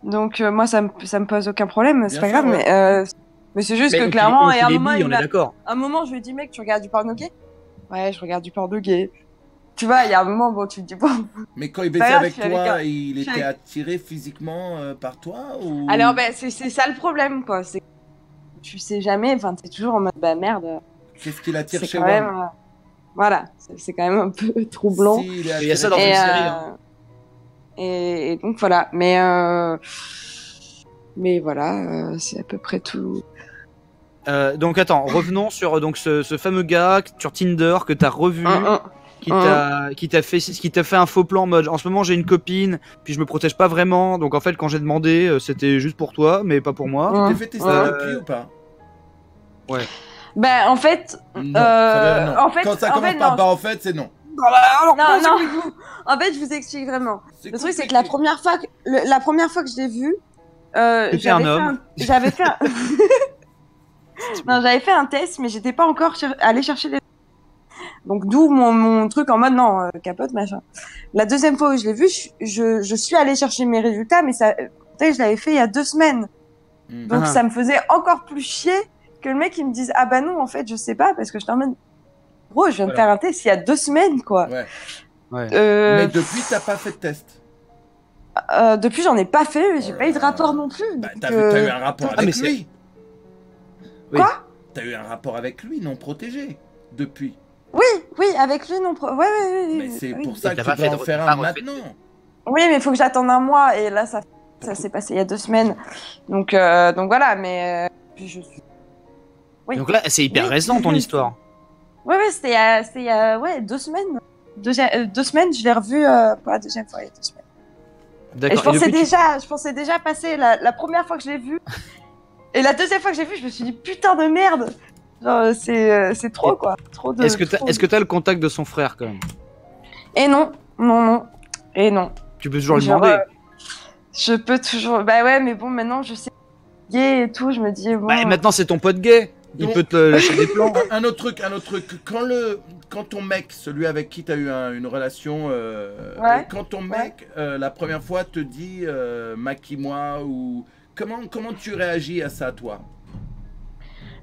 Donc, moi, ça me pose aucun problème, c'est Bien pas sûr, grave, mais c'est juste que donc, clairement, donc, et à un il est moment, bi, on est d'accord. un moment, je lui ai dit, mec, tu regardes du porno gay? Ouais, je regarde du porno gay. Tu vois, il y a un moment, bon, tu te dis, bon. Mais quand il Pas baisait grave, avec je suis avec toi, un- il je suis était avec- attiré physiquement par toi ou... Alors, ben, c'est ça le problème, quoi. C'est tu sais jamais, enfin, t'es toujours en mode, bah merde, Qu'est-ce qu'il attire c'est chez quand même. WAM Voilà, c'est quand même un peu troublant. S'il est Il y a ça dans attiré- une Et, série, hein. et donc voilà, mais voilà, c'est à peu près tout. Donc attends, revenons sur donc ce fameux gars sur Tinder que t'as revu, qui t'a fait un faux plan en mode en ce moment j'ai une copine, puis je me protège pas vraiment, donc en fait quand j'ai demandé c'était juste pour toi, mais pas pour moi. T'es fait tester depuis ou pas Ben en fait, Non, ça veut dire non. en fait, Quand ça en commence fait, par non. bah en fait, c'est non. Non. En fait, je vous explique vraiment. Le truc, c'est que la compliqué. première fois que je l'ai vu, C'était un homme. j'avais fait un... non, j'avais fait un test, mais j'étais pas encore allée chercher les... Donc, d'où mon truc en mode, non, capote, machin. La deuxième fois où je l'ai vu, je suis allée chercher mes résultats, mais ça, je l'avais fait il y a 2 semaines. Mm. Donc, Ah. ça me faisait encore plus chier que le mec, il me dise, ah bah non, en fait, je sais pas, parce que je t'emmène... Gros, je viens de Voilà. faire un test il y a 2 semaines, quoi. Ouais. Ouais. Mais depuis, t'as pas fait de test. Depuis, j'en ai pas fait, mais j'ai Oh pas eu de là rapport là. non plus. Bah, donc, t'as eu un rapport Ah, mais avec c'est- lui. Oui. Quoi T'as eu un rapport avec lui, non protégé, depuis. Oui, avec lui, non. Ouais. Mais c'est oui. pour ça Et que t'as tu pas dois fait en de- faire pas un refait de- maintenant. Oui, mais il faut que j'attende un mois, et là, ça s'est passé il y a 2 semaines. Donc voilà, mais puis je suis... Oui. Donc là c'est hyper Oui. récent ton histoire. Ouais, c'était il y a 2 semaines. 2 semaines, je l'ai revu pour la deuxième fois il y a 2 semaines. Et D'accord. je pensais, depuis, je pensais déjà passer la première fois que je l'ai vu. Et la deuxième fois que j'ai vu, je me suis dit, putain de merde. Genre, c'est trop, quoi. Trop de... Est-ce trop que t'as le contact de son frère quand même? Et non. Et non. Tu peux toujours lui Genre, demander. Je peux toujours... Bah ouais, mais bon, maintenant, je sais gay et tout, je me dis, bon... Bah, maintenant c'est ton pote gay. Il Donc- peut te lâcher des plans. Un autre truc. Quand ton mec, celui avec qui t'as eu une relation, Ouais. quand ton mec, la première fois, te dit maquille-moi ou comment tu réagis à ça, toi?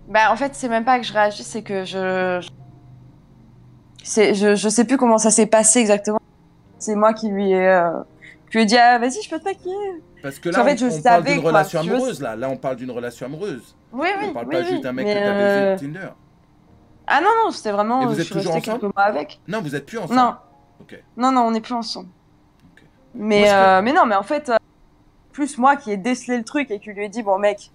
Bah en fait, c'est même pas que je réagis, c'est que je sais plus comment ça s'est passé exactement. C'est moi qui lui ai dit, ah, vas-y, je peux te maquiller. Parce que En là, fait, je on parle savais, d'une quoi, relation si tu veux, amoureuse, là. Là, on parle d'une relation amoureuse. Oui, On parle pas juste d'un mec que mais, t'as baisé Tinder. Ah non, c'était vraiment... Et vous je êtes suis toujours restée ensemble quelques mois avec. Non, vous êtes plus ensemble. Non. Ok. Non, on n'est plus ensemble. Ok. Mais, Moi, ce que- mais non, mais en fait, plus moi qui ai décelé le truc et qui lui ai dit, bon mec,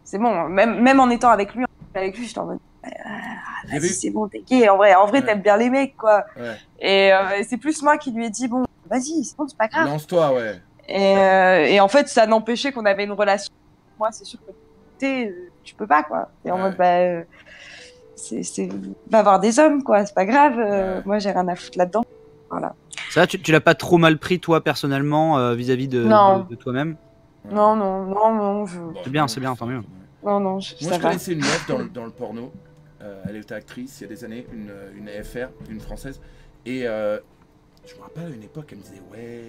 c'est bon, même en étant avec lui, j'étais en mode, Il y avait vas-y, eu- c'est bon, t'es gay, en vrai Ouais. t'aimes bien les mecs, quoi. Ouais. Et c'est plus moi qui lui ai dit, bon, vas-y, c'est bon, c'est pas grave. Lance-toi, ouais. Et en fait, ça n'empêchait qu'on avait une relation. Moi, c'est sûr que tu peux pas, quoi. T'es en Ouais. mode, bah, va voir des hommes, quoi. C'est pas grave. Ouais. Moi, j'ai rien à foutre là-dedans. Voilà. Ça, tu l'as pas trop mal pris, toi, personnellement, vis-à-vis Non. de toi-même? Non. Bon, C'est bien, tant mieux. Non, Moi, ça je va. connaissais une meuf dans le porno. Elle était actrice il y a des années, une FR, une française. Et je me rappelle à une époque, elle me disait ouais,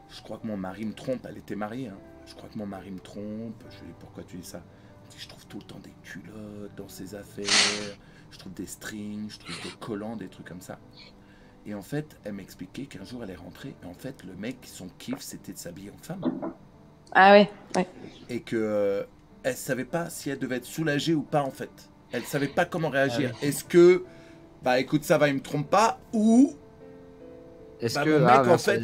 je crois que mon mari me trompe. Elle était mariée, hein. Je crois que mon mari me trompe. Je lui dis pourquoi tu dis ça? Elle me dit, je trouve tout le temps des culottes dans ses affaires. Je trouve des strings, je trouve des collants, des trucs comme ça. Et en fait, elle m'expliquait qu'un jour elle est rentrée. Et en fait, le mec, son kiff, c'était de s'habiller en femme. Ah ouais. Et que elle savait pas si elle devait être soulagée ou pas en fait. Elle savait pas comment réagir. Ah oui. Est-ce que bah écoute ça va, il me trompe pas, ou Est-ce bah, que mon mec en ça- fait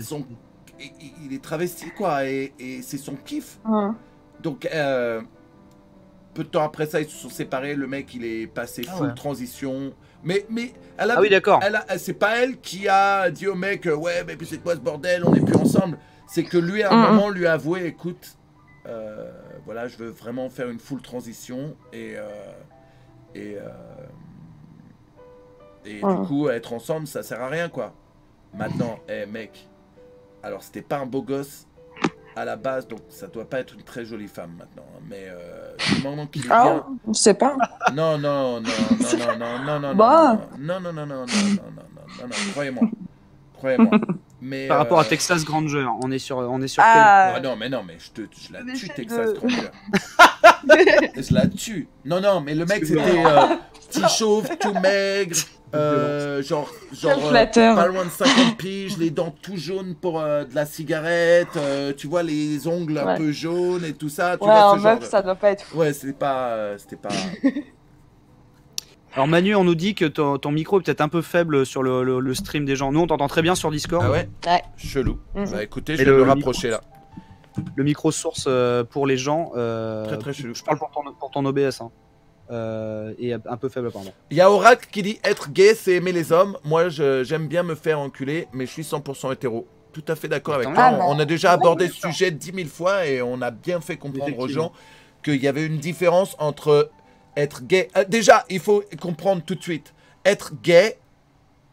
il est travesti quoi, et c'est son kiff. Hum. Donc peu de temps après ça ils se sont séparés. Le mec il est passé Ah full ouais. transition. Mais elle a, Ah oui, d'accord. c'est pas elle qui a dit au mec ouais mais puis c'est quoi ce bordel, on n'est plus ensemble. C'est que lui à un Mhm. moment lui a avoué écoute voilà je veux vraiment faire une full transition et Mhm. du coup être ensemble ça sert à rien quoi. Maintenant mec, alors c'était pas un beau gosse à la base donc ça doit pas être une très jolie femme maintenant hein, mais du moment qu'il est bien. Ah, je sais pas. Non, Bah. non, croyez-moi. Mais Par rapport à Texas Granger, on est sur Ah, ah non, mais je la Mais tue c'est Texas de- Granger. Je la tue. Non, mais le mec c'était petit chauve, tout maigre, genre quel flatteur. pas loin de 50 piges, les dents tout jaunes pour de la cigarette, tu vois les ongles un Ouais. peu jaunes et tout ça, tu Ouais, vois en ce genre meuf, ça doit pas être fou. Ouais, c'était pas Alors Manu, on nous dit que ton micro est peut-être un peu faible sur le stream des gens. Nous, on t'entend très bien sur Discord. Ah ouais. Ouais. Chelou. Mhm. Bah écoutez, Et je vais me le rapprocher là. Le micro source pour les gens. Très chelou. Je parle pour ton OBS. Hein. Et un peu faible, pardon. Il y a Oracle qui dit être gay, c'est aimer les hommes. Moi, j'aime bien me faire enculer, mais je suis 100% hétéro. Tout à fait d'accord avec toi. Ah, bah, On a déjà abordé bien ce sûr. sujet 10 000 fois et on a bien fait comprendre aux Effectivement. gens qu'il y avait une différence entre être gay. Déjà, il faut comprendre tout de suite. Être gay,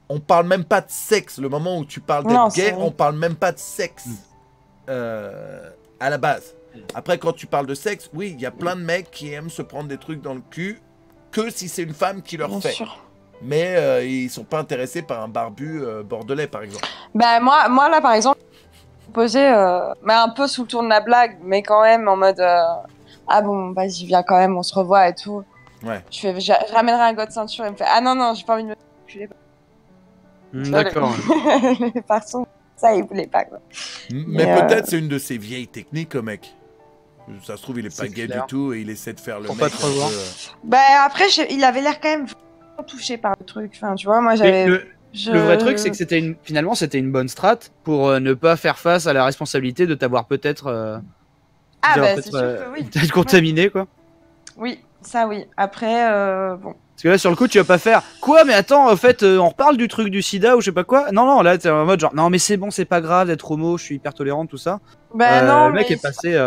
on parle même pas de sexe. Le moment où tu parles Non, d'être c'est gay, vrai. on parle même pas de sexe à la base. Après, quand tu parles de sexe, oui, il y a plein de mecs qui aiment se prendre des trucs dans le cul que si c'est une femme qui leur Bien fait. sûr. Mais ils sont pas intéressés par un barbu bordelais, par exemple. Bah, moi, là, par exemple, posé, mais un peu sous le tour de la blague, mais quand même en mode ah bon, vas-y, viens quand même, on se revoit et tout. Ouais. Je ramènerai un gars de ceinture. Il me fait ah non, j'ai pas envie de me enculer. D'accord. Pardon, ça, il voulait pas, quoi. Mais peut-être c'est une de ces vieilles techniques, mec. Ça se trouve, il est pas C'est gay clair. du tout et il essaie de faire le Pour mec. pas te un revoir. peu, Bah, après, il avait l'air quand même vraiment touché par le truc. Enfin, tu vois, moi, Mais j'avais. le vrai truc, c'est que finalement, c'était une bonne strat pour ne pas faire face à la responsabilité de t'avoir peut-être Ah, d'avoir bah, c'est sûr que oui. peut-être contaminé, quoi. Oui, ça, oui. Après, bon. Parce que là, sur le coup, tu vas pas faire quoi? Mais attends, en fait, on reparle du truc du sida ou je sais pas quoi. Non, là, t'es en mode genre, non, mais c'est bon, c'est pas grave d'être homo, je suis hyper tolérante, tout ça. Bah, non, Le mec mais est passé.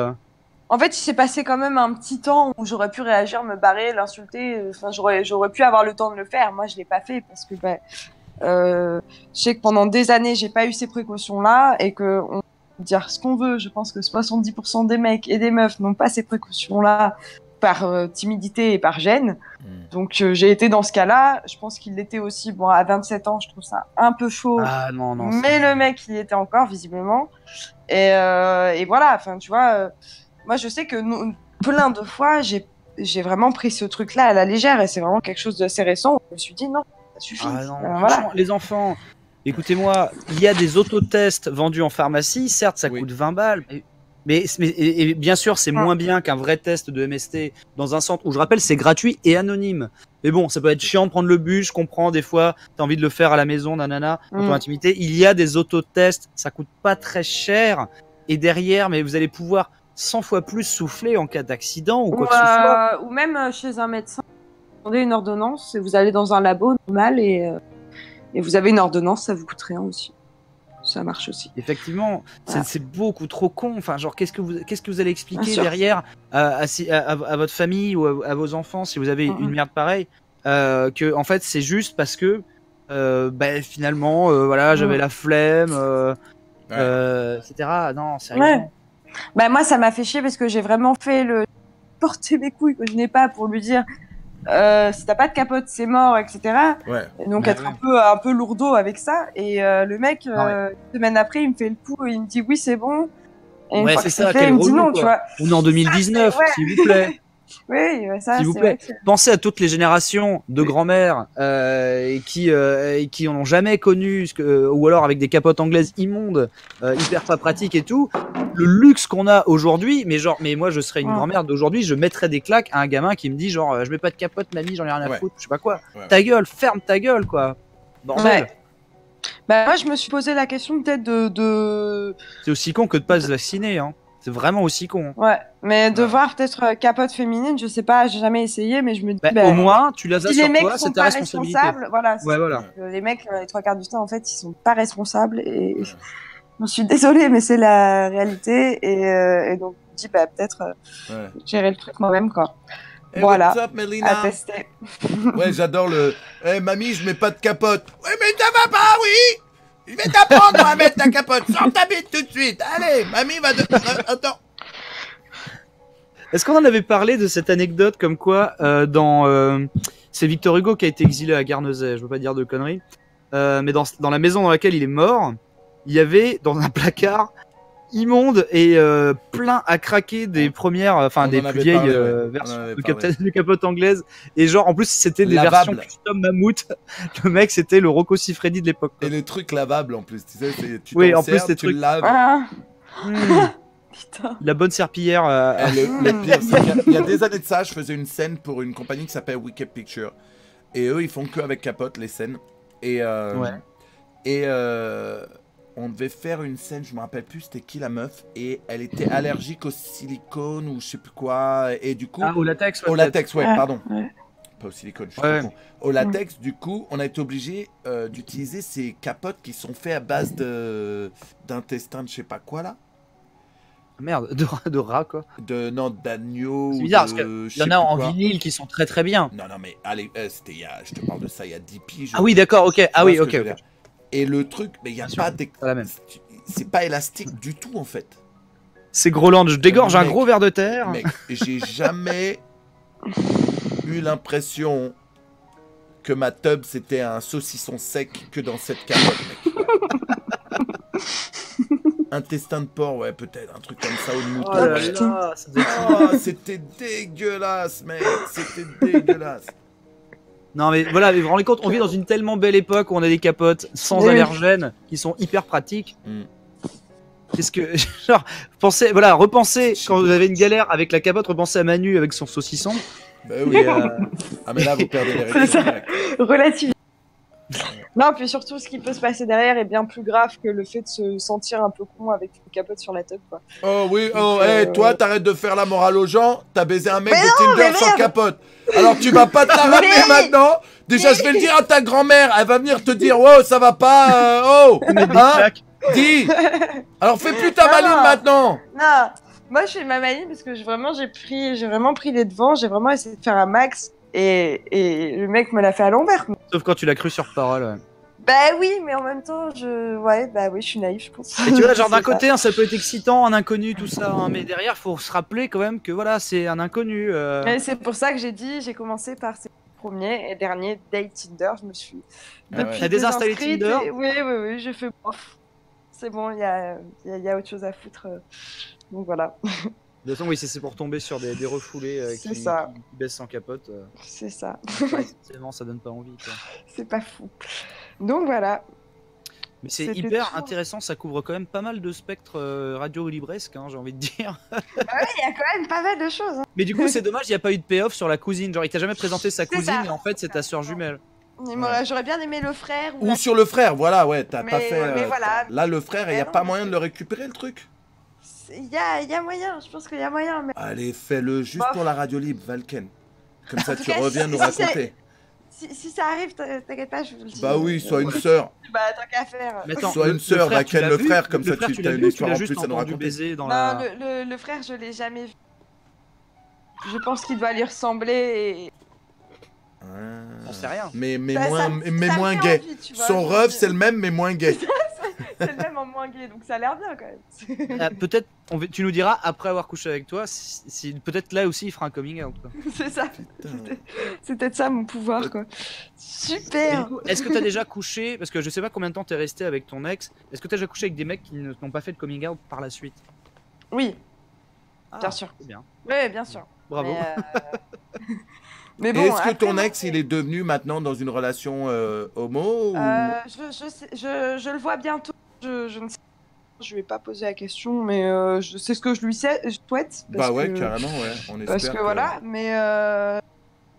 en fait, il s'est passé quand même un petit temps où j'aurais pu réagir, me barrer, l'insulter. Enfin, j'aurais pu avoir le temps de le faire. Moi, je l'ai pas fait parce que bah, je sais que pendant des années, j'ai pas eu ces précautions-là et que on peut dire ce qu'on veut. Je pense que 70% des mecs et des meufs n'ont pas ces précautions-là par timidité et par gêne. Donc, j'ai été dans ce cas-là. Je pense qu'il l'était aussi. Bon, à 27 ans, je trouve ça un peu chaud. Ah non, Mais le mec, il y était encore, visiblement. Et voilà, enfin, tu vois, moi, je sais que plein de fois, j'ai vraiment pris ce truc-là à la légère et c'est vraiment quelque chose d'assez récent où je me suis dit non, ça suffit. Ah non, Voilà. franchement, les enfants, écoutez-moi, il y a des autotests vendus en pharmacie, certes, ça Oui. coûte 20 balles, et bien sûr, c'est moins bien qu'un vrai test de MST dans un centre où, je rappelle, c'est gratuit et anonyme. Mais bon, ça peut être chiant de prendre le bus, je comprends, des fois, t'as envie de le faire à la maison, nanana, dans ton intimité. Il y a des autotests, ça coûte pas très cher, et derrière, mais vous allez pouvoir 100 fois plus souffler en cas d'accident ou quoi que ce soit. Ou même chez un médecin, vous demandez une ordonnance et vous allez dans un labo normal et vous avez une ordonnance, ça vous coûte rien aussi. Ça marche aussi. Effectivement, Voilà. c'est beaucoup trop con. Enfin, genre, qu'est-ce que vous allez expliquer Bien sûr. derrière à votre famille ou à vos enfants si vous avez une merde pareille? que en fait c'est juste parce que finalement voilà j'avais la flemme, etc. Non, sérieusement. Ouais. Bah moi ça m'a fait chier parce que j'ai vraiment fait le porter mes couilles que je n'ai pas pour lui dire si t'as pas de capote c'est mort, etc. Ouais. Et donc Ouais, être un peu lourdeau avec ça. Et le mec Non, ouais. une semaine après il me fait le coup et il me dit oui c'est bon. Et une Ouais, fois c'est que ça, fait, quel il me dit relou, non, quoi. tu vois. On est en 2019, Ouais. s'il vous plaît. Oui, ça S'il vous c'est plaît. vrai que... Pensez à toutes les générations de grand-mères qui en ont jamais connu, ou alors avec des capotes anglaises immondes, hyper pas pratiques et tout. Le luxe qu'on a aujourd'hui, mais moi je serais une grand-mère d'aujourd'hui, je mettrais des claques à un gamin qui me dit genre je mets pas de capote mamie, j'en ai rien à foutre, je sais pas quoi. Ouais. Ta gueule, ferme ta gueule quoi. Bordel. Ouais. Bah moi je me suis posé la question peut-être de... C'est aussi con que de pas se vacciner, hein. C'est vraiment aussi con. Ouais, mais de Ouais. voir peut-être capote féminine, je sais pas, j'ai jamais essayé, mais je me dis... Au moins, tu l'as si sur les mecs toi, sont c'est ta pas responsabilité. responsables, voilà. Ouais, voilà. Les mecs, les 3 quarts du temps, en fait, ils sont pas responsables et je suis désolée, mais c'est la réalité et donc je me dis bah peut-être gérer le truc moi-même quoi. Hey, Voilà, what's up, Melina? à tester. Ouais, j'adore le. Eh, mamie, je mets pas de capote. Ouais, mais ça va pas, oui! Je vais t'apprendre à mettre ta capote. Sors ta bite tout de suite. Allez, mamie va de. Attends. Est-ce qu'on en avait parlé de cette anecdote comme quoi c'est Victor Hugo qui a été exilé à Guernesey, je veux pas dire de conneries, mais dans la maison dans laquelle il est mort, il y avait dans un placard immonde et plein à craquer des premières, enfin des plus vieilles versions de capote anglaise, et genre en plus c'était des versions custom mammouth. Le mec c'était le Rocco Siffredi de l'époque. Et les trucs lavables en plus, tu sais, tu oui, en sers, plus, tu le laves. Putain. La bonne serpillière. Le pire, c'est qu'il y a des années de ça, je faisais une scène pour une compagnie qui s'appelle Wicked Picture. Et eux, ils font que avec capote les scènes. Et on devait faire une scène, je me rappelle plus c'était qui la meuf. Et elle était allergique au silicone ou je sais plus quoi. Et du coup. Ah, au latex. Au latex, ouais, pardon. Ouais. Pas au silicone, je suis trop con. Au latex, du coup, on a été obligé d'utiliser ces capotes qui sont faites à base d'intestin de je sais pas quoi là. Merde, de rat quoi. Non, d'agneau. C'est bizarre parce qu'il y en a en vinyle qui sont très très bien. Non, mais allez, c'était je te parle de ça il y a 10 piges. Ah oui, d'accord, ok. Ah oui, ok. Et le truc, mais il n'y a pas c'est pas élastique du tout en fait. C'est Groland, je dégorge un gros verre de terre. Mec, j'ai jamais eu l'impression que ma tub c'était un saucisson sec que dans cette capote, mec. Intestin de porc, ouais, peut-être, un truc comme ça, ou de mouton. Oh là là, c'était dégueulasse, mec, c'était dégueulasse. Non mais voilà, vous vous rendez compte, on vit dans une tellement belle époque où on a des capotes sans allergènes qui sont hyper pratiques. Qu'est-ce que... Genre, repensez, quand vous avez une galère avec la capote, repensez à Manu avec son saucisson. Bah oui. Ah mais là, vous perdez les réflexes. Relativement. Non, puis surtout, ce qui peut se passer derrière est bien plus grave que le fait de se sentir un peu con avec une capote sur la tête, quoi. Oh oui, toi, t'arrêtes de faire la morale aux gens, t'as baisé un mec de Tinder sans capote. Alors tu vas pas te la rappeler maintenant. Déjà, je vais le dire à ta grand-mère, elle va venir te dire, wow, ça va pas, dis. Alors fais plus ta maline maintenant. Non, moi je fais ma maline parce que j'ai vraiment pris les devants, j'ai vraiment essayé de faire un max. Et le mec me l'a fait à l'envers. Sauf quand tu l'as cru sur parole. Ouais. Bah oui, mais en même temps, je suis naïf, je pense. Et tu vois, genre d'un côté, hein, ça peut être excitant, un inconnu, tout ça, hein, mais derrière, faut se rappeler quand même que voilà, c'est un inconnu. Et c'est pour ça que j'ai commencé par ces premiers et derniers date Tinder. Je me suis. T'as désinstallé Tinder? Oui, j'ai fait bof. C'est bon, il y a autre chose à foutre. Donc voilà. De toute façon, oui, c'est pour tomber sur des refoulés qui baissent sans capote. C'est ça. Forcément, ça donne pas envie. C'est pas fou. Donc voilà. Mais c'est hyper intéressant, ça couvre quand même pas mal de spectres radio-libresques, hein, j'ai envie de dire. Ah oui, il y a quand même pas mal de choses. Hein. Mais du coup, c'est dommage, il n'y a pas eu de payoff sur la cousine. Genre, il t'a jamais présenté sa cousine, et en fait, c'est ta soeur jumelle. J'aurais bien aimé le frère. Ou sur le frère, voilà, ouais, t'as pas fait. Mais voilà. Là, le frère, il n'y a pas moyen de le récupérer, le truc? Il y a moyen, je pense qu'il y a moyen. Mais... Allez, fais-le juste pour la radio libre, Valken. Comme ça, tu reviens nous raconter. Si ça arrive, t'inquiète pas, je vous le dis. Bah oui, sois une sœur. Bah tant qu'à faire. Sois une sœur, Valken, le frère, comme ça, tu as une histoire en plus à nous raconter. Non, le frère, je l'ai jamais vu. Je pense qu'il doit lui ressembler et... On sait rien. Mais Ça- moins, ça- mais ça me moins fait gay. envie, tu vois, Son je- rêve, c'est le même, mais moins gay. C'est le même en moins gay, donc ça a l'air bien quand même. Peut-être, tu nous diras après avoir couché avec toi, si peut-être là aussi il fera un coming out. Quoi. C'est ça. Putain. C'est peut-être ça mon pouvoir, quoi. Et Super. du coup, est-ce que t'as déjà couché, parce que je sais pas combien de temps t'es resté avec ton ex, est-ce que t'as déjà couché avec des mecs qui n'ont pas fait de coming out par la suite? Oui, Ah, bien sûr. c'est bien. Oui, bien sûr. Bravo. Mais Et bon, est-ce que après, ton moi, ex, il est devenu maintenant dans une relation homo ou... je le vois bientôt. Je ne sais pas, je lui ai pas posé la question, mais je sais ce que je lui souhaite. Bah ouais, que, carrément, ouais. On Parce espère que voilà, mais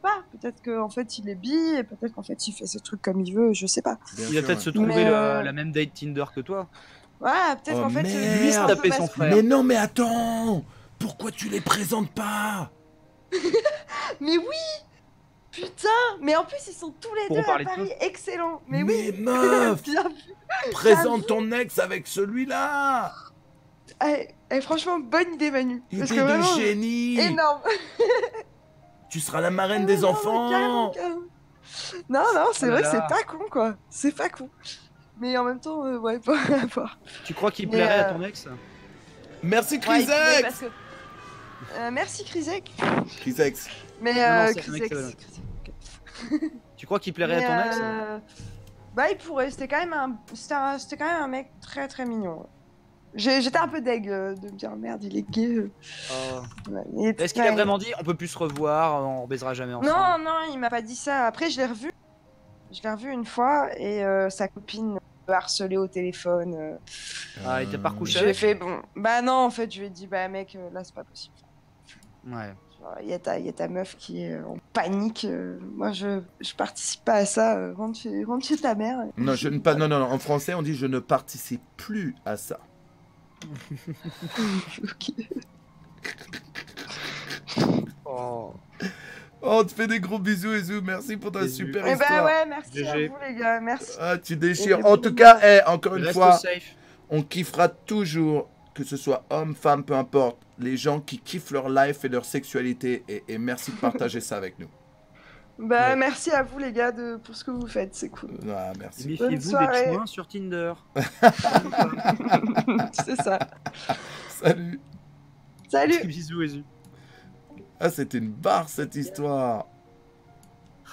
pas. Peut-être qu'en fait il est bi, et peut-être qu'en fait il fait ses trucs comme il veut, je sais pas. Bien Il va sûr, peut-être ouais. se trouver Mais, la même date Tinder que toi. Voilà, peut-être Oh, qu'en fait merde. Lui, se un peu taper son masculin. frère. Mais non, mais attends! Pourquoi tu les présentes pas? Mais oui, putain. Mais en plus ils sont tous les Pourront deux à parler de Paris, excellents. Mais oui, meuf! bien vu. Présente ton ex avec celui-là! Franchement, bonne idée Manu. Parce Idée que de vraiment, génie! énorme. Tu seras la marraine Ah des ouais, non, enfants! carrément. Non, c'est Oh là vrai que là. c'est pas con, quoi. C'est pas con. Mais en même temps, ouais, pas à voir. Tu crois qu'il Mais, plairait à ton ex? Merci Ouais, il pourrait, Crisex! parce que- merci Crisek. Crisex. Mais Non, c'est un mec Crisek, qui s'appelle- Crisek. Tu crois qu'il plairait Mais, à ton ex? bah, il pourrait. C'était quand même un mec très très mignon. Ouais. J'étais un peu deg de me dire merde, il est gay. Oh. Ouais, il était- Est-ce qu'il a ouais. vraiment dit on peut plus se revoir, on baisera jamais ensemble? Non, non, il m'a pas dit ça. Après, je l'ai revu. Je l'ai revu une fois et sa copine le harcelait au téléphone. Ah, il t'a pas recouché Je lui ai avec? fait bon. Bah non, en fait, je lui ai dit bah mec, là c'est pas possible. Ouais. Il y a ta meuf qui est en panique. Moi, je participe pas à ça. Rentre chez ta mère. Non, je ne pas. Non, non, non. En français, on dit je ne participe plus à ça. Ok. Oh. Oh, on te fait des gros bisous, Ezou. Merci pour ta Bisous. super Eh histoire. bah ouais, merci GG. à vous les gars, merci. Ah, tu déchires. Et En tout cas, encore une Reste fois, safe. on kiffera toujours, que ce soit homme, femme, peu importe, les gens qui kiffent leur life et leur sexualité. Et merci de partager ça avec nous. Bah Ouais. merci à vous les gars pour ce que vous faites, c'est cool. Ah, merci. Méfiez-vous des soirée. chouins sur Tinder. C'est ça. Salut. Salut. Bisous, Ezu. Ah, c'était une barre cette histoire.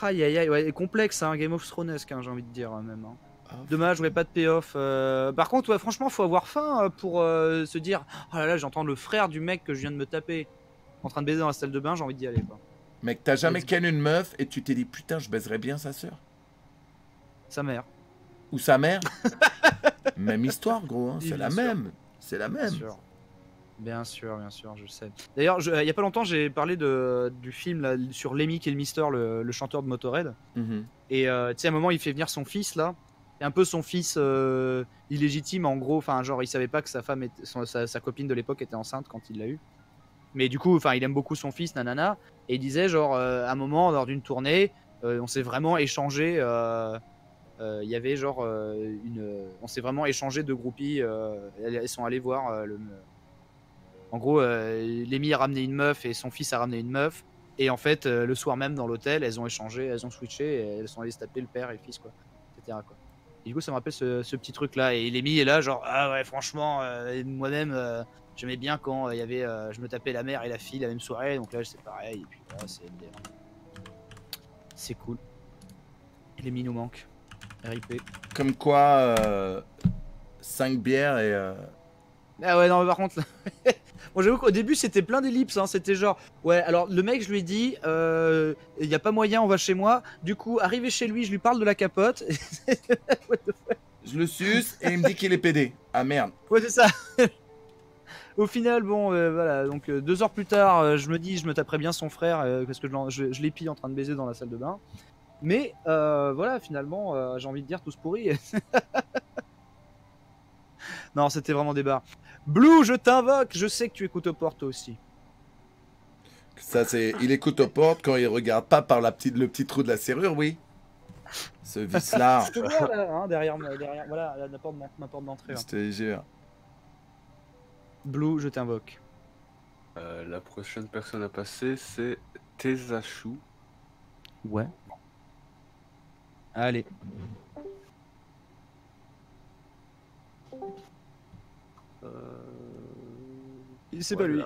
Aïe aïe aïe, ouais, complexe, hein, Game of Thronesque, hein, j'ai envie de dire même. Hein. Ah, Dommage, ouais, pas de payoff. Par contre, ouais, franchement, faut avoir faim pour se dire oh là là, j'entends le frère du mec que je viens de me taper en train de baiser dans la salle de bain, j'ai envie d'y aller. Quoi. Mec, t'as jamais Let's go. ken une meuf et tu t'es dit putain, je baiserais bien sa sœur Sa mère. ou sa mère. Même histoire, gros. Hein. Oui, C'est bien la sûr. même. C'est la même. Bien sûr, je sais. D'ailleurs, il y a pas longtemps, j'ai parlé du film là, sur Lemmy Kilmister, le chanteur de Motorhead. Mhm. Et tu sais, à un moment, il fait venir son fils là. Et un peu son fils illégitime, en gros. Enfin, genre, il savait pas que sa femme, sa copine de l'époque était enceinte quand il l'a eu. Mais du coup, enfin, il aime beaucoup son fils, nanana. Et il disait, genre, à un moment, lors d'une tournée, on s'est vraiment échangé. Il y avait genre on s'est vraiment échangé de groupies. Elles sont allées voir En gros, Lemmy a ramené une meuf et son fils a ramené une meuf. Et en fait, le soir même dans l'hôtel, elles ont échangé, elles ont switché et elles sont allées se taper le père et le fils, quoi, etc. Quoi. Et du coup, ça me rappelle ce petit truc-là. Et Lemmy est là, genre, ah ouais, franchement, moi-même, j'aimais bien quand il y avait, je me tapais la mère et la fille la même soirée. Donc là, c'est pareil. Et puis voilà, c'est cool. Et Lemmy nous manque. RIP. Comme quoi, 5 bières et... Ah ouais, non, mais par contre, bon, j'avoue qu'au début c'était plein d'ellipses, hein. C'était genre, ouais, alors le mec, je lui ai dit, il n'y a pas moyen, on va chez moi. Du coup, arrivé chez lui, je lui parle de la capote. What the fuck. Je le suce et il me dit qu'il est pédé. Ah merde. Ouais, c'est ça. Au final, bon, voilà, donc 2 heures plus tard, je me dis, je me taperais bien son frère, parce que je l'épie en train de baiser dans la salle de bain. Mais voilà, finalement, j'ai envie de dire, tous pourris. Non, c'était vraiment des barres. Blue, je t'invoque, je sais que tu écoutes aux portes aussi. Ça, c'est... Il écoute aux portes quand il regarde pas par le petit trou de la serrure, oui. Ce vice-là. Je te vois là, hein, derrière, voilà, ma porte d'entrée. Je Hein. te jure. Blue, je t'invoque. La prochaine personne à passer, c'est Tezachu. Ouais. Allez. C'est pas lui.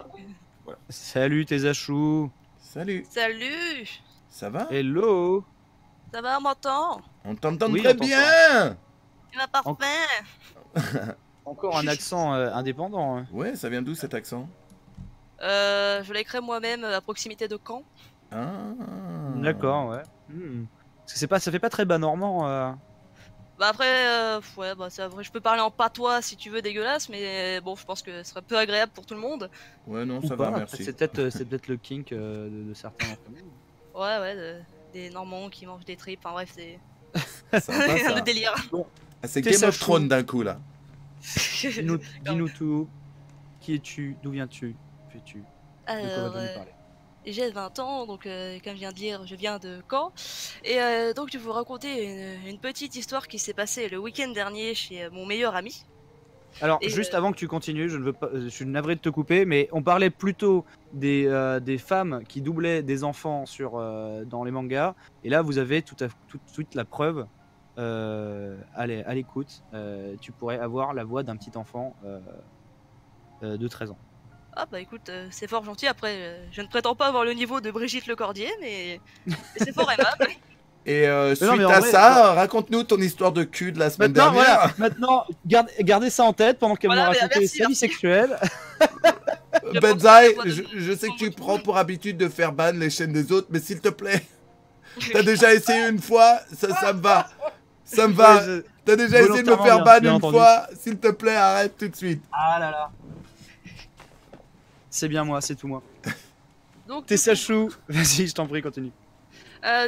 Voilà. Salut tes achous. Salut, Salut. ça va? Hello. Ça va, on m'entend? On t'entend Oui, très on t'entend. bien. Il va parfait. Encore un accent indépendant. Hein. Ouais, ça vient d'où cet accent? Je l'ai créé moi-même à proximité de Caen. Ah. D'accord, ouais. Parce que c'est pas, ça fait pas très bas normand. Bah après, ouais, bah c'est vrai, je peux parler en patois si tu veux, dégueulasse, mais bon, je pense que ce serait peu agréable pour tout le monde. Ouais, non, Ou ça pas, va, après, merci. c'est peut-être le kink de certains d'entre nous. Ouais, ouais, des Normands qui mangent des tripes, enfin bref, c'est Sympa, ça. le délire. Ah, c'est T'es Game of Sachou. Thrones d'un coup, là. Dis-nous tout. Qui es-tu? D'où viens-tu? Fais-tu? De quoi Alors, vas-tu nous parler? j'ai 20 ans, donc comme je viens de dire, je viens de Caen. Et donc je vais vous raconter une petite histoire qui s'est passée le week-end dernier chez mon meilleur ami. Alors, Et, juste avant que tu continues, je ne veux pas, je suis navré de te couper, mais on parlait plutôt des femmes qui doublaient des enfants dans les mangas. Et là, vous avez tout de suite la preuve. Allez, à l'écoute, tu pourrais avoir la voix d'un petit enfant de 13 ans. Ah bah écoute, c'est fort gentil. Après, je ne prétends pas avoir le niveau de Brigitte Lecordier, mais c'est fort aimable. Et suite non, mais en à vrai, ça, raconte-nous ton histoire de cul de la semaine Maintenant, dernière. voilà, maintenant gardez ça en tête pendant qu'elle Voilà, me mais racontait merci, sa vie merci. sexuelle. Je Benzaï, pense que je sais que tu prends pour habitude de faire ban les chaînes des autres, mais s'il te plaît, t'as déjà essayé une fois, ça me va. Ça me va. Ouais, T'as déjà essayé de me volontairement, faire ban bien une entendu. fois, s'il te plaît, arrête tout de suite. Ah là là. C'est bien moi, c'est tout moi. Donc, T'es du coup, Sachou. Vas-y, je t'en prie, continue.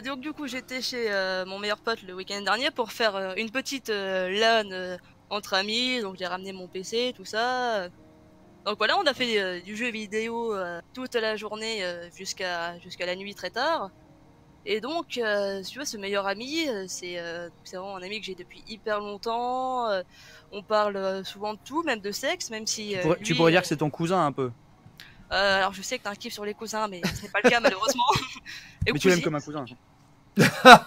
donc du coup, j'étais chez mon meilleur pote le week-end dernier pour faire une petite LAN entre amis. Donc j'ai ramené mon PC, tout ça. Donc voilà, on a fait du jeu vidéo toute la journée jusqu'à la nuit très tard. Et donc, si tu vois, ce meilleur ami, c'est vraiment un ami que j'ai depuis hyper longtemps. On parle souvent de tout, même de sexe, même si Tu lui, pourrais dire que c'est ton cousin un peu. alors je sais que t'as un kiff sur les cousins, mais ce n'est pas le cas malheureusement. Et Mais tu l'aimes cousines. comme un cousin.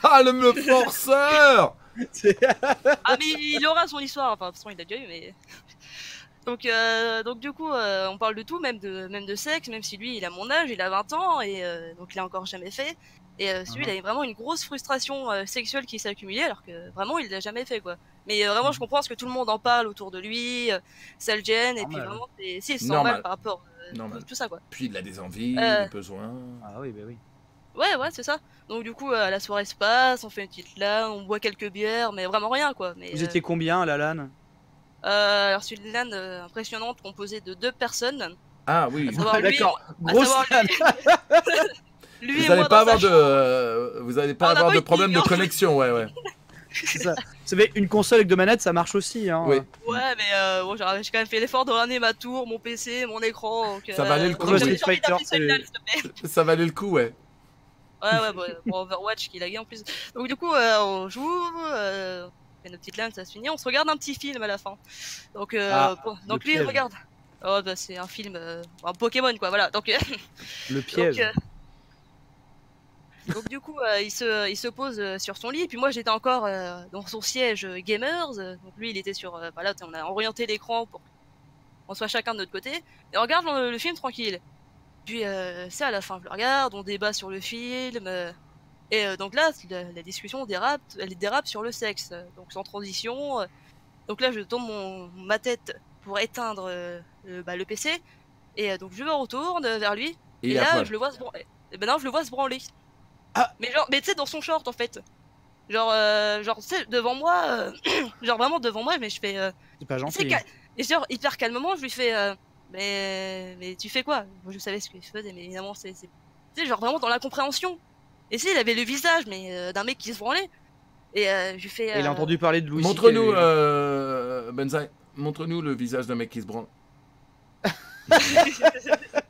Ah, le forceur. Ah mais il aura son histoire, enfin de toute façon il a déjà eu, mais... donc du coup, on parle de tout, même de sexe, même si lui il a mon âge, il a 20 ans, et donc il a encore jamais fait. Et celui il a vraiment une grosse frustration sexuelle qui s'est accumulée, alors que vraiment il l'a jamais fait quoi. Mais vraiment je comprends parce que tout le monde en parle autour de lui, ça le gêne, et puis Normal. vraiment c'est Normal. normal par rapport Normal. tout ça quoi. Puis il a des envies, des besoins. Ah oui, bah oui. Ouais, c'est ça. Donc du coup, la soirée se passe, on fait une petite LAN, on boit quelques bières, mais vraiment rien quoi. Mais, Vous étiez combien à la LAN? alors c'est une LAN impressionnante composée de 2 personnes. Ah oui. À savoir lui, D'accord, à grosse savoir LAN. lui et Vous n'allez moi pas dans avoir sa chambre. vous allez pas Ah, on a avoir pas de eu de problème de ping, hein. connexion, ouais. C'est ça. Vous savez, une console avec 2 manettes, ça marche aussi. Hein. Oui. Ouais, mais bon, j'ai quand même fait l'effort de ramener ma tour, mon PC, mon écran. Donc, Ça valait le coup. donc, j'avais Street envie d'appeler Fighter, ça une LAN, s'il te plaît. Ça valait le coup, ouais. Ouais, bon, Overwatch qui laguait en plus. Donc du coup, on joue, on fait notre petite LAN, ça se finit, on se regarde un petit film à la fin. Donc, donc lui, il piège. regarde. Oh, bah c'est un film, un Pokémon quoi, voilà. Donc, Le piège. donc du coup, il se pose sur son lit, et puis moi j'étais encore dans son siège gamers. Donc lui, il était sur, voilà, on a orienté l'écran pour qu'on soit chacun de notre côté, et on regarde le film tranquille. Puis c'est à la fin, je le regarde, on débat sur le film, et donc là, la discussion elle dérape sur le sexe, donc sans transition. Donc là, je tourne ma tête pour éteindre le PC, et donc je me retourne vers lui, Et et il a là, poil. je le vois se branler. Et ben non, je le vois se branler. Ah. Mais genre, mais tu sais, dans son short en fait. Genre, tu sais, devant moi, genre vraiment devant moi, mais je fais. C'est pas C'est gentil. Et genre, hyper calmement, je lui fais. Mais tu fais quoi? Moi, je savais ce qu'il faisait, mais évidemment, tu sais, genre vraiment dans l'incompréhension. Et si, il avait le visage, mais d'un mec qui se branlait. Et je lui fais. Et il a entendu parler de Louis. Montre-nous, Benzaï, montre-nous le visage d'un mec qui se branle.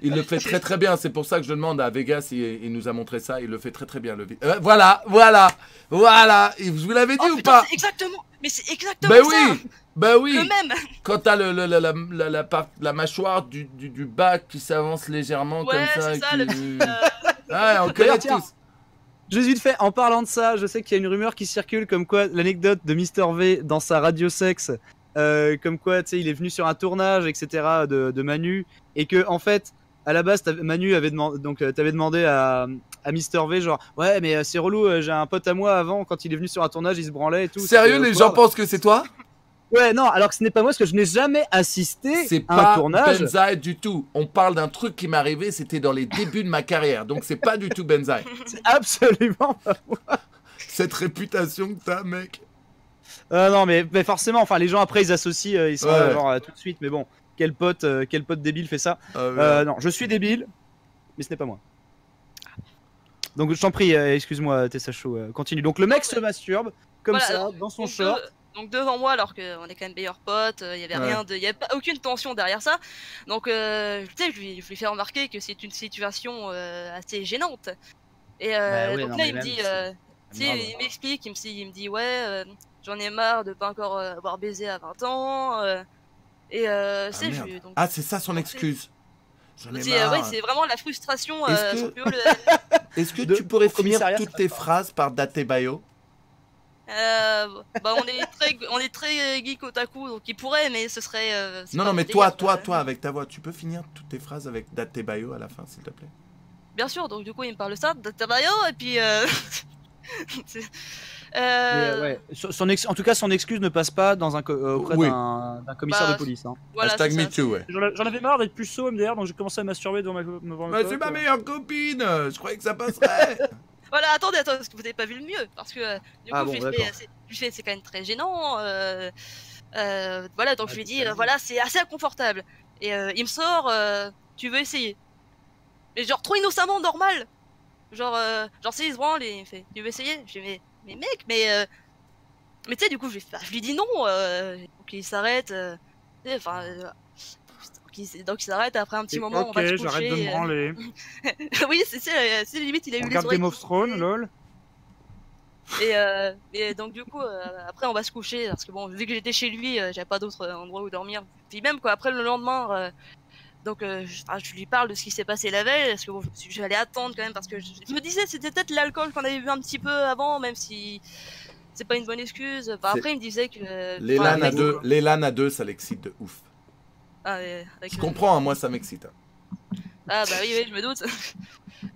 Il le fait très très bien, c'est pour ça que je demande à Vegas, il nous a montré ça, il le fait très très bien. Voilà. Vous l'avez dit Oh, ou putain, pas? c'est exactement. Mais c'est exactement Ben ça. oui, ben oui. Le même. Quand t'as la mâchoire du bas qui s'avance légèrement Ouais, comme ça. c'est ça, qui- le Ouais, on connaît tiens. tous. Juste vite fait, en parlant de ça, je sais qu'il y a une rumeur qui circule comme quoi l'anecdote de Mister V dans sa radio sexe, comme quoi, tu sais, il est venu sur un tournage, etc. de Manu, et que en fait, à la base, Manu avait demandé, donc t'avais demandé à Mister V, genre, ouais, mais c'est relou, j'ai un pote à moi avant, quand il est venu sur un tournage, il se branlait et tout. Sérieux, les gens pensent que c'est toi? Ouais, non, alors que ce n'est pas moi, parce que je n'ai jamais assisté C'est à un pas tournage. Benzaï du tout. On parle d'un truc qui m'est arrivé, c'était dans les débuts de ma carrière. Donc c'est pas du tout Benzaï. C'est absolument pas moi. Cette réputation que t'as, mec. Non, mais forcément, enfin, les gens après ils associent, ils sont Ouais. genre tout de suite, mais bon, quel pote débile fait ça? Non, je suis débile, mais ce n'est pas moi. Donc je t'en prie, excuse-moi, Tessacho, continue. Donc le mec se masturbe comme Voilà, ça, dans son donc, short. donc devant moi, alors qu'on est quand même meilleurs potes, il y avait rien de, il y avait pas aucune tension derrière ça. Donc tu sais, je lui fais remarquer que c'est une situation assez gênante. Et Bah ouais, donc non, là mais il me même, dit, c'est tu sais, grave. il m'explique, il me dit ouais, j'en ai marre de pas encore avoir baisé à 20 ans. Et c'est merde. je, donc, Ah, c'est ça son excuse. J'en ai c'est marre. c'est vraiment la frustration. Est-ce sur que- que le- Est-ce que De- tu pourrais au commissariat, finir toutes ça tes passe pas. phrases par Datebayo? bah on est très geek otaku, donc il pourrait, mais ce serait. c'est Non, pas non, mais mon toi, délire, toi, avec ta voix, tu peux finir toutes tes phrases avec Datebayo à la fin, s'il te plaît? Bien sûr, donc du coup il me parle de ça, de Tabayo, et puis. c'est- Mais, ouais. En tout cas, son excuse ne passe pas dans auprès Oui. d'un commissaire Bah, de police. Hein. voilà, Hashtag c'est ça, MeToo, ouais. J'en avais marre d'être puceau MDR, donc j'ai commencé à masturber devant Mais c'est ma meilleure copine. Je croyais que ça passerait. Voilà, attendez, parce que vous n'avez pas vu le mieux, parce que du coup Ah bon, je lui d'accord. fais, c'est quand même très gênant. Voilà, donc je lui dis, voilà, c'est assez inconfortable. Et il me sort, tu veux essayer? Mais genre trop innocemment, normal. Genre c'est il se branle et il me fait, tu veux essayer? Je lui dis, mais mec, mais tu sais, du coup, je lui dis non, donc il s'arrête, tu sais, enfin, donc il s'arrête, après un petit moment, on va se coucher. j'arrête de me branler. Oui, c'est limite, il a eu les Regarde oreilles Game of Thrones, lol. et donc du coup, après on va se coucher, parce que bon, vu que j'étais chez lui, j'avais pas d'autre endroit où dormir. Puis même quoi, après le lendemain, donc je lui parle de ce qui s'est passé la veille, parce que bon, j'allais attendre quand même, parce que je me disais c'était peut-être l'alcool qu'on avait bu un petit peu avant, même si c'est pas une bonne excuse. Enfin, après il me disait que Les enfin, LAN à deux, ça l'excite de ouf. avec Je le- comprends, hein, moi ça m'excite. Hein. Ah bah oui, je me doute.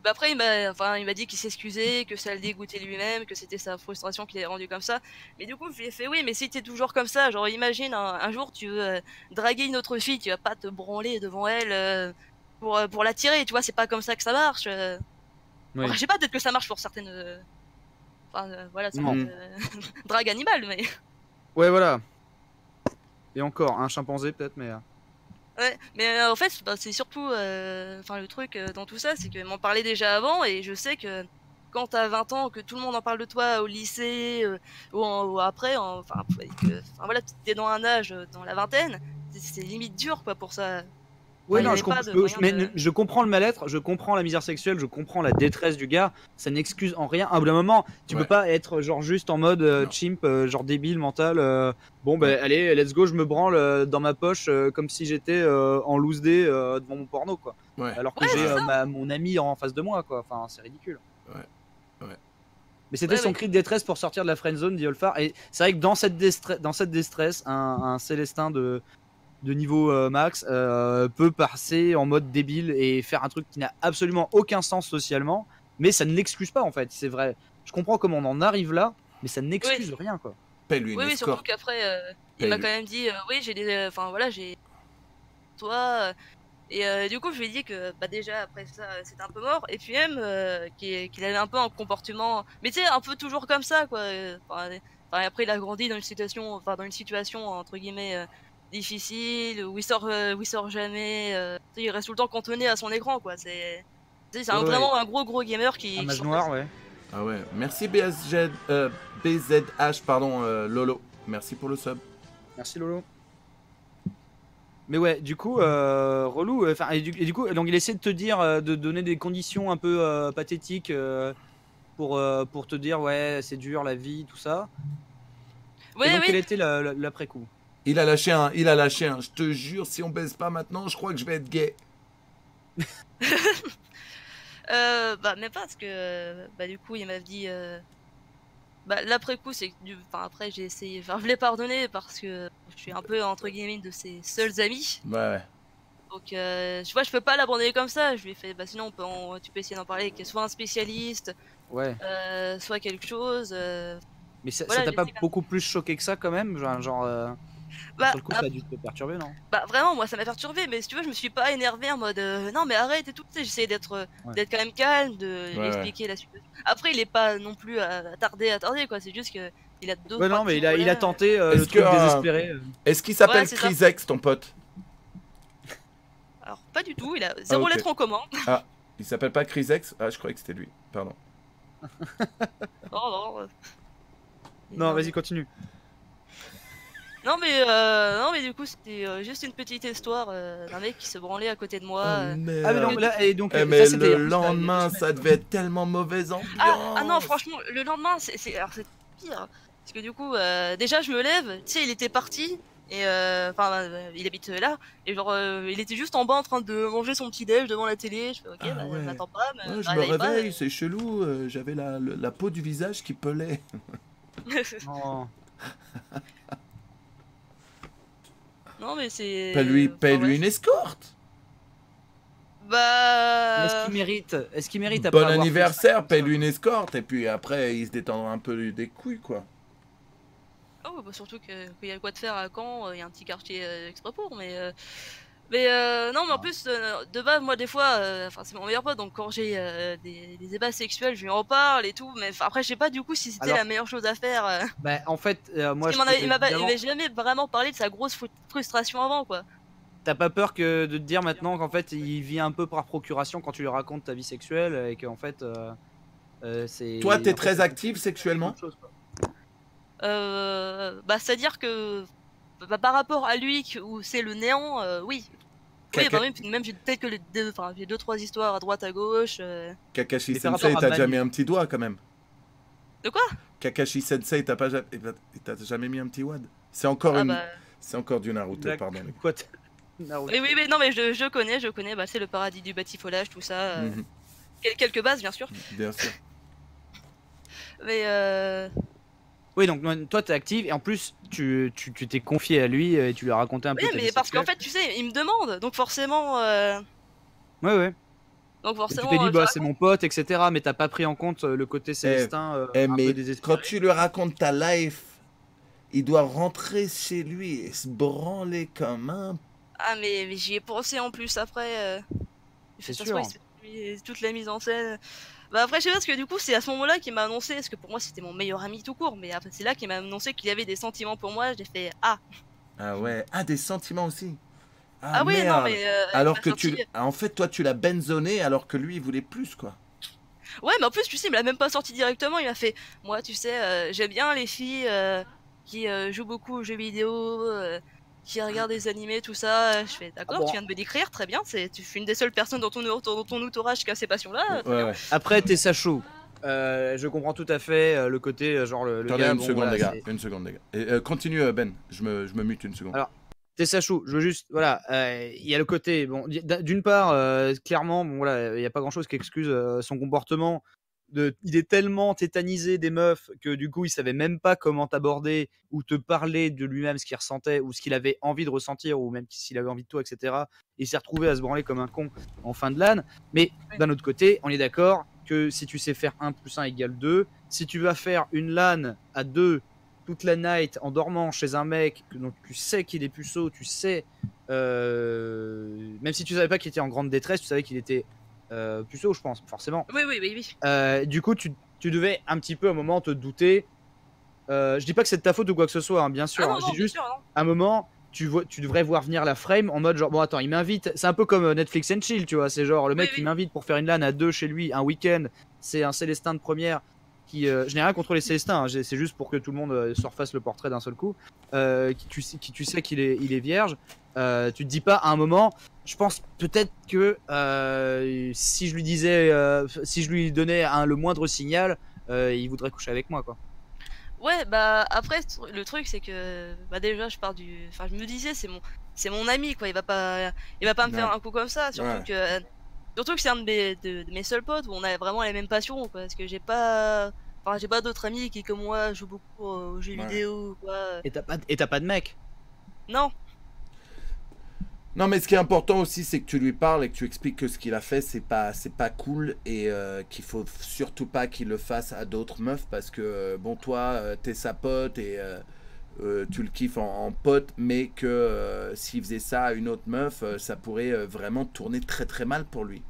Bah après il m'a dit qu'il s'excusait, que ça le dégoûtait lui-même, que c'était sa frustration qui l'avait rendu comme ça. Mais du coup je lui ai fait oui, mais si t'es toujours comme ça, genre imagine un jour tu veux draguer une autre fille, tu vas pas te branler devant elle pour l'attirer, tu vois, c'est pas comme ça que ça marche. Oui. Enfin, je sais pas, peut-être que ça marche pour certaines voilà, certaines drague animale, mais Ouais, voilà. Et encore, un chimpanzé peut-être, mais. ouais, mais en fait, bah, c'est surtout, le truc dans tout ça, c'est qu'ils m'en parlaient déjà avant, et je sais que quand t'as 20 ans, que tout le monde en parle de toi au lycée, ou après, voilà, t'es dans un âge, dans la vingtaine, c'est limite dur, quoi, pour ça. Ouais, Enfin, non, il y je, avait pas de je- moyen mais de- je comprends le mal-être, je comprends la misère sexuelle, je comprends la détresse du gars. Ça n'excuse en rien. À bout d'un moment, tu Ouais. peux pas être genre juste en mode Non. chimp, genre débile, mental. Bon, ben allez, let's go, je me branle dans ma poche comme si j'étais en loose day devant mon porno, quoi. Ouais. Alors que Ouais, j'ai c'est ça. mon ami en face de moi, quoi. Enfin, c'est ridicule. Ouais. Ouais. Mais c'était son cri de détresse pour sortir de la friendzone d'Iolfar. Et c'est vrai que dans cette détresse, un Célestin de niveau max peut passer en mode débile et faire un truc qui n'a absolument aucun sens socialement, mais ça ne l'excuse pas en fait. C'est vrai. Je comprends comment on en arrive là, mais ça n'excuse rien, quoi. Paye-lui une Oui, surtout escorte. qu'après, il m'a Paye-lui. quand même dit, oui, j'ai des, voilà, j'ai toi, et du coup, je lui ai dit que, bah, déjà, après ça, c'était un peu mort, et puis même, qu'il avait un peu un comportement, mais tu sais, un peu toujours comme ça, quoi. Après, il a grandi dans une situation, entre guillemets, difficile, où il sort jamais, tu sais, il reste tout le temps cantonné à son écran, quoi. C'est Ouais. vraiment un gros gamer qui. Un qui mage sort noir, pas- ouais. Ah ouais. Merci BZH, pardon, Lolo. Merci pour le sub. Merci Lolo. Mais ouais, du coup, relou. Enfin, et du coup, donc il essaie de te dire, de donner des conditions un peu pathétiques pour te dire, ouais, c'est dur la vie, tout ça. Oui, et donc, oui. quel était l'après-coup? Il a lâché un. Je te jure, si on baisse pas maintenant, je crois que je vais être gay. Bah, même pas, parce que, bah, du coup, il m'a dit, bah, l'après-coup, c'est que enfin, après, j'ai essayé, enfin, je l'ai pardonné parce que je suis un peu, entre guillemets, une de ses seuls amis. Ouais. Donc, tu vois, je peux pas l'abandonner comme ça. Je lui ai fait, bah, sinon, tu peux essayer d'en parler avec soit un spécialiste, Ouais. soit quelque chose. Mais ça Voilà, t'a pas j'essaie quand beaucoup plus choqué que ça quand même? Genre, Bah, sur le coup, ça a dû te perturber, non? bah, vraiment, moi, ça m'a perturbé, mais si tu veux, je me suis pas énervé en mode non, mais arrête et tout. Tu sais, j'essayais Ouais. d'être quand même calme, de lui Ouais, expliquer la situation. Après, il est pas non plus attardé, quoi. C'est juste que il a deux, Ouais, trois non, mais petits il a problèmes. tenté Est-ce le truc que, désespéré. Est-ce qu'il s'appelle Ouais, c'est ça. Chrysex, ton pote? Alors, pas du tout, il a zéro ok. lettre en commun. Ah, il s'appelle pas Chrysex? Ah, je croyais que c'était lui. Pardon. Non, non. Non, vas-y, continue. Non, mais du coup, c'était juste une petite histoire d'un mec qui se branlait à côté de moi. Oh, merde. Ah, mais non, là, et donc, mais ça, c'était il y a le plus, là, il y a lendemain, 2 ça semaines. devait être tellement mauvaise ambiance. Ah non, franchement, le lendemain, alors c'est pire. Parce que du coup, déjà, je me lève, tu sais, il était parti. Et enfin, il habite là. Et genre, il était juste en bas en train de manger son petit déj devant la télé. Je fais, ok, Ah bah, ouais. m'attends pas, Ouais, je me réveille pas. réveille, c'est chelou. J'avais la peau du visage qui pelait. Non. Non, mais c'est. Paye-lui ouais. une escorte. Bah. Est-ce qu'il mérite après Bon avoir fait anniversaire, ça, paye-lui une escorte. Et puis après, il se détend un peu des couilles, quoi. Oh, bah surtout qu'il y a quoi de faire à Caen, il y a un petit quartier exprès pour, mais non, mais en plus, de base, moi, des fois, enfin, c'est mon meilleur pote, donc quand j'ai des débats sexuels, je lui en parle et tout, mais après, je sais pas du coup si c'était Alors- la meilleure chose à faire. Bah, en fait, moi, Parce je qu'il il évidemment, m'avait jamais vraiment parlé de sa grosse frustration avant, quoi. t'as pas peur que de te dire maintenant qu'en fait, il vit un peu par procuration quand tu lui racontes ta vie sexuelle et qu'en fait, c'est. Toi, t'es en fait, très c'est active sexuellement? autre chose, quoi. Bah, c'est-à-dire que bah, par rapport à lui, où c'est le néant, oui. Oui, Caca- bah, même j'ai peut-être que j'ai 2-3 histoires à droite à gauche. Kakashi Mais par Sensei, rapport à t'as déjà Manu- mis un petit doigt quand même. De quoi? Kakashi Sensei, t'as jamais mis un petit wad? C'est encore Ah une. bah. C'est encore du Naruto, Black- pardon. les gars. Quoi, Naruto. Oui, non, mais je connais, bah, c'est le paradis du batifolage, tout ça. Mhm, Quelques bases, bien sûr. bien sûr. Mais Oui, donc toi, t'es active et en plus, tu t'es confié à lui et tu lui as raconté un peu oui, ta mais vie parce qu'en sexuelle. fait, tu sais, il me demande, donc forcément. Ouais, ouais. Donc Et forcément. tu t'es dit, je bah, raconte. c'est mon pote, etc. Mais t'as pas pris en compte le côté célestin un mais peu désespéré. quand tu lui racontes ta life, il doit rentrer chez lui et se branler comme un. Ah, mais j'y ai pensé en plus après. C'est De toute sûr. façon, toute la mise en scène. Bah après, je sais pas, parce que du coup, c'est à ce moment-là qu'il m'a annoncé, parce que pour moi, c'était mon meilleur ami tout court, mais après, c'est là qu'il m'a annoncé qu'il avait des sentiments pour moi. J'ai fait ah. Ah ouais. Ah, des sentiments aussi. Ah oui, merde. non, mais. Alors il que m'a tu. sorti- En fait, toi, tu l'as benzonné alors que lui, il voulait plus, quoi. Ouais, mais en plus, tu sais, il me l'a même pas sorti directement. Il m'a fait moi, tu sais, j'aime bien les filles qui jouent beaucoup aux jeux vidéo, qui regardent des animés, tout ça. Je fais d'accord, Ah bon. tu viens de me décrire, très bien. Tu fais une des seules personnes dans ton entourage qui a ces passions-là. Ouais, ouais. Après, t'es Sacho. Je comprends tout à fait le côté, genre le Attendez gars. une bon, seconde, voilà, les gars. c'est- Une seconde, les gars. Et, continue, Ben. Je me mute une seconde. Alors, T'es Sacho, je veux juste, voilà, il y a le côté, bon, d'une part, clairement, bon, voilà, il n'y a pas grand-chose qui excuse son comportement. Il est tellement tétanisé des meufs que du coup, il savait même pas comment t'aborder ou te parler de lui-même, ce qu'il ressentait ou ce qu'il avait envie de ressentir ou même s'il avait envie de toi, etc. Il s'est retrouvé à se branler comme un con en fin de LAN. Mais d'un autre côté, on est d'accord que si tu sais faire 1 + 1 = 2, si tu vas faire une LAN à 2 toute la night en dormant chez un mec dont tu sais qu'il est puceau, tu sais, même si tu savais pas qu'il était en grande détresse, tu savais qu'il était puceau, je pense, forcément. Oui. Du coup, tu devais un petit peu à un moment te douter. Je dis pas que c'est de ta faute ou quoi que ce soit, hein, bien sûr. Ah non, Je non, dis bien juste, sûr, non. à un moment, tu devrais voir venir la frame en mode genre, bon, attends, il m'invite. C'est un peu comme Netflix and Chill, tu vois. C'est genre, le mec, il m'invite pour faire une LAN à 2 chez lui un week-end. C'est un Célestin de première. Je n'ai rien contre les Célestins, hein, c'est juste pour que tout le monde se refasse le portrait d'un seul coup. Tu sais qu'il est vierge. Tu te dis pas à un moment, je pense peut-être que si je lui disais, si je lui donnais le moindre signal, il voudrait coucher avec moi, quoi. Ouais, bah après le truc c'est que bah déjà enfin je me disais c'est mon ami quoi, il va pas me faire un coup comme ça, surtout que Surtout que c'est un de mes seuls potes où on a vraiment les mêmes passions, quoi, parce que j'ai pas d'autres amis qui, comme moi, jouent beaucoup aux jeux Ouais. vidéo, quoi. Et t'as pas de mec. Non, Non, mais ce qui est important aussi, c'est que tu lui parles et que tu expliques que ce qu'il a fait, c'est pas cool et qu'il faut surtout pas qu'il le fasse à d'autres meufs parce que, bon, toi, t'es sa pote et tu le kiffes en pote, mais que s'il faisait ça à une autre meuf, ça pourrait vraiment tourner très très mal pour lui.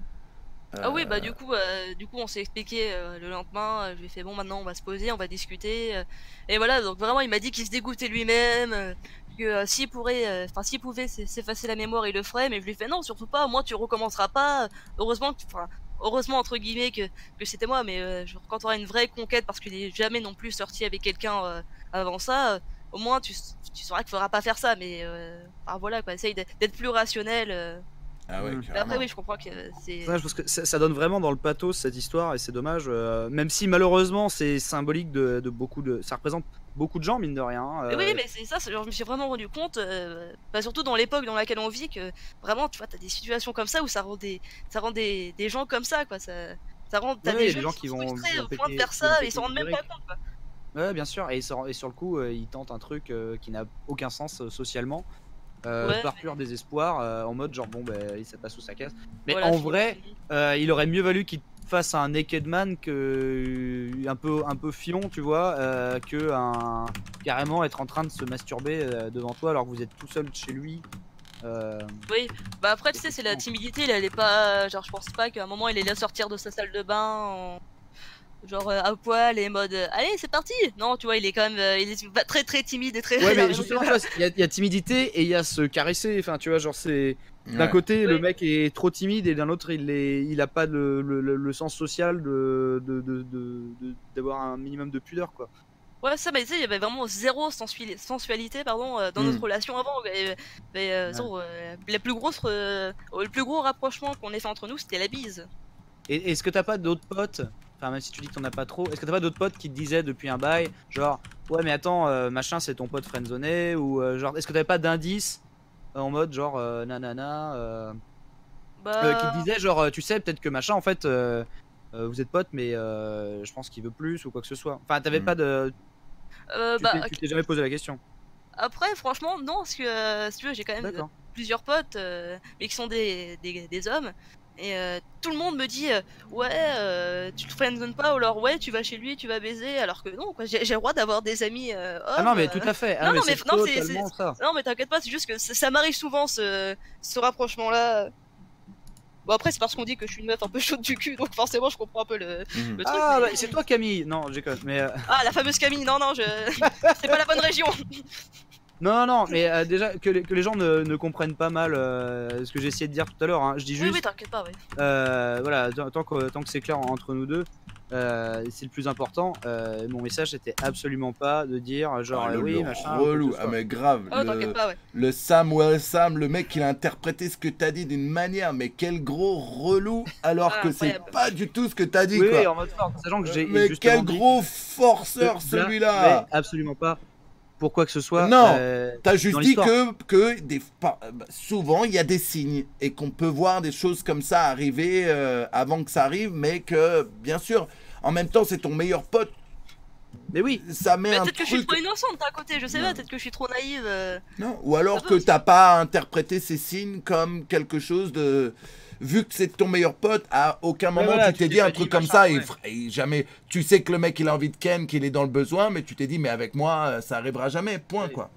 ah oui, bah du coup on s'est expliqué le lendemain. Je lui ai fait bon, maintenant on va se poser, on va discuter. Et voilà, donc vraiment il m'a dit qu'il se dégoûtait lui-même, que s'il pouvait s'effacer la mémoire, il le ferait. Mais je lui ai fait non, surtout pas. Moi, tu recommenceras pas. Heureusement entre guillemets que c'était moi. Mais genre, quand t'auras une vraie conquête, parce qu'il est jamais non plus sorti avec quelqu'un avant ça. Au moins tu sauras qu'il faudra pas faire ça. Mais voilà quoi, essaye d'être plus rationnel. Ah ouais, Mm. Mais carrément. après oui, je comprends que c'est. Ouais, je pense que ça donne vraiment dans le pathos cette histoire et c'est dommage. Même si malheureusement c'est symbolique de beaucoup de. Ça représente beaucoup de gens, mine de rien. Mais oui, mais c'est ça, genre, je me suis vraiment rendu compte, surtout dans l'époque dans laquelle on vit, que vraiment, tu vois, t'as des situations comme ça où ça rend des gens comme ça, quoi. Ça rend, t'as Ouais, des il y a jeunes des gens qui qui sont vont frustrés au point de péter- faire qui ça, vont et ils s'en rendent péter même le pas compte, quoi. Ouais, bien sûr. Et sur le coup, ils tentent un truc qui n'a aucun sens socialement. Ouais, Par pur désespoir, en mode genre bon, ça passe ou ça casse. Mais voilà, en fini, vrai, fini. il aurait mieux valu qu'il fasse un Naked Man que un peu fion, tu vois, que carrément être en train de se masturber devant toi alors que vous êtes tout seul chez lui. Oui, bah après, tu sais, c'est la timidité, il allait pas. Genre, je pense pas qu'à un moment il allait sortir de sa salle de bain genre à poil et mode allez, c'est parti! Non, tu vois, il est quand même il est très très timide et très Ouais, mais réservé, donc, justement, tu vois, il y a timidité et il y a se caresser. Enfin, tu vois, genre, c'est. D'un Ouais. côté, le Oui. mec est trop timide et d'un autre, il a pas le sens social d'avoir un minimum de pudeur, quoi. Ouais, ça, mais tu sais, il y avait vraiment zéro sensualité pardon, dans notre relation avant. Le plus gros rapprochement qu'on ait fait entre nous, c'était la bise. Et est-ce que t'as pas d'autres potes, enfin, même si tu dis que t'en as pas trop, est-ce que t'as pas d'autres potes qui te disaient depuis un bail, genre, ouais, mais attends, machin, c'est ton pote friendzoné, ou genre, est-ce que t'avais pas d'indices en mode, genre, nanana, qui te Bah, disaient, genre, tu sais, peut-être que machin, en fait, vous êtes potes, mais je pense qu'il veut plus, ou quoi que ce soit. Enfin, t'avais pas de. Tu t'es jamais posé la question. après, franchement, non, parce que si tu veux, j'ai quand même D'accord. plusieurs potes, mais qui sont des hommes. Et tout le monde me dit ouais, tu te friendzone pas, ou alors ouais, tu vas chez lui, tu vas baiser, alors que non, quoi, j'ai le droit d'avoir des amis Ah non, hommes. mais tout à fait. Ah, Non, mais non, mais c'est non, totalement ça. non, mais t'inquiète pas, c'est juste que ça m'arrive souvent ce rapprochement-là. Bon, après, c'est parce qu'on dit que je suis une meuf un peu chaude du cul, donc forcément, je comprends un peu le truc. Ah, mais- bah, c'est toi, Camille. Non, j'ai mais. Ah, la fameuse Camille, non, non, c'est pas la bonne région. Non, non, mais déjà que les gens ne comprennent pas mal ce que j'ai essayé de dire tout à l'heure. Hein. Je dis Oui, juste, oui, t'inquiète pas, ouais. voilà, tant que c'est clair entre nous deux, c'est le plus important. Mon message c'était absolument pas de dire genre oui, machin. ou quoi que relou. ce Ah soit. mais grave. Oh, t'inquiète pas, ouais. Le Samuel Sam, le mec il a interprété ce que t'as dit d'une manière, mais quel gros relou, alors Ah, que c'est incroyable. pas du tout ce que t'as dit, Oui, quoi. en mode fort, sachant que j'ai Mais justement quel dit gros forceur que celui-là. mais absolument pas pour quoi que ce soit. Non, T'as juste dans dit l'histoire. que souvent il y a des signes et qu'on peut voir des choses comme ça arriver avant que ça arrive, mais que bien sûr, en même temps c'est ton meilleur pote, Mais oui, ça met Mais un peut-être que je suis truc. trop innocente à côté, je sais Non. pas, peut-être que je suis trop naïve. Non, ou alors Ça peut que aussi. t'as pas interprété ces signes comme quelque chose de. Vu que c'est ton meilleur pote, à aucun moment voilà, tu t'es tu dit t'es un pas truc dit comme machin, ça, ouais. et jamais. Tu sais que le mec il a envie de ken, qu'il est dans le besoin, mais tu t'es dit, mais avec moi ça arrivera jamais, point Oui. quoi.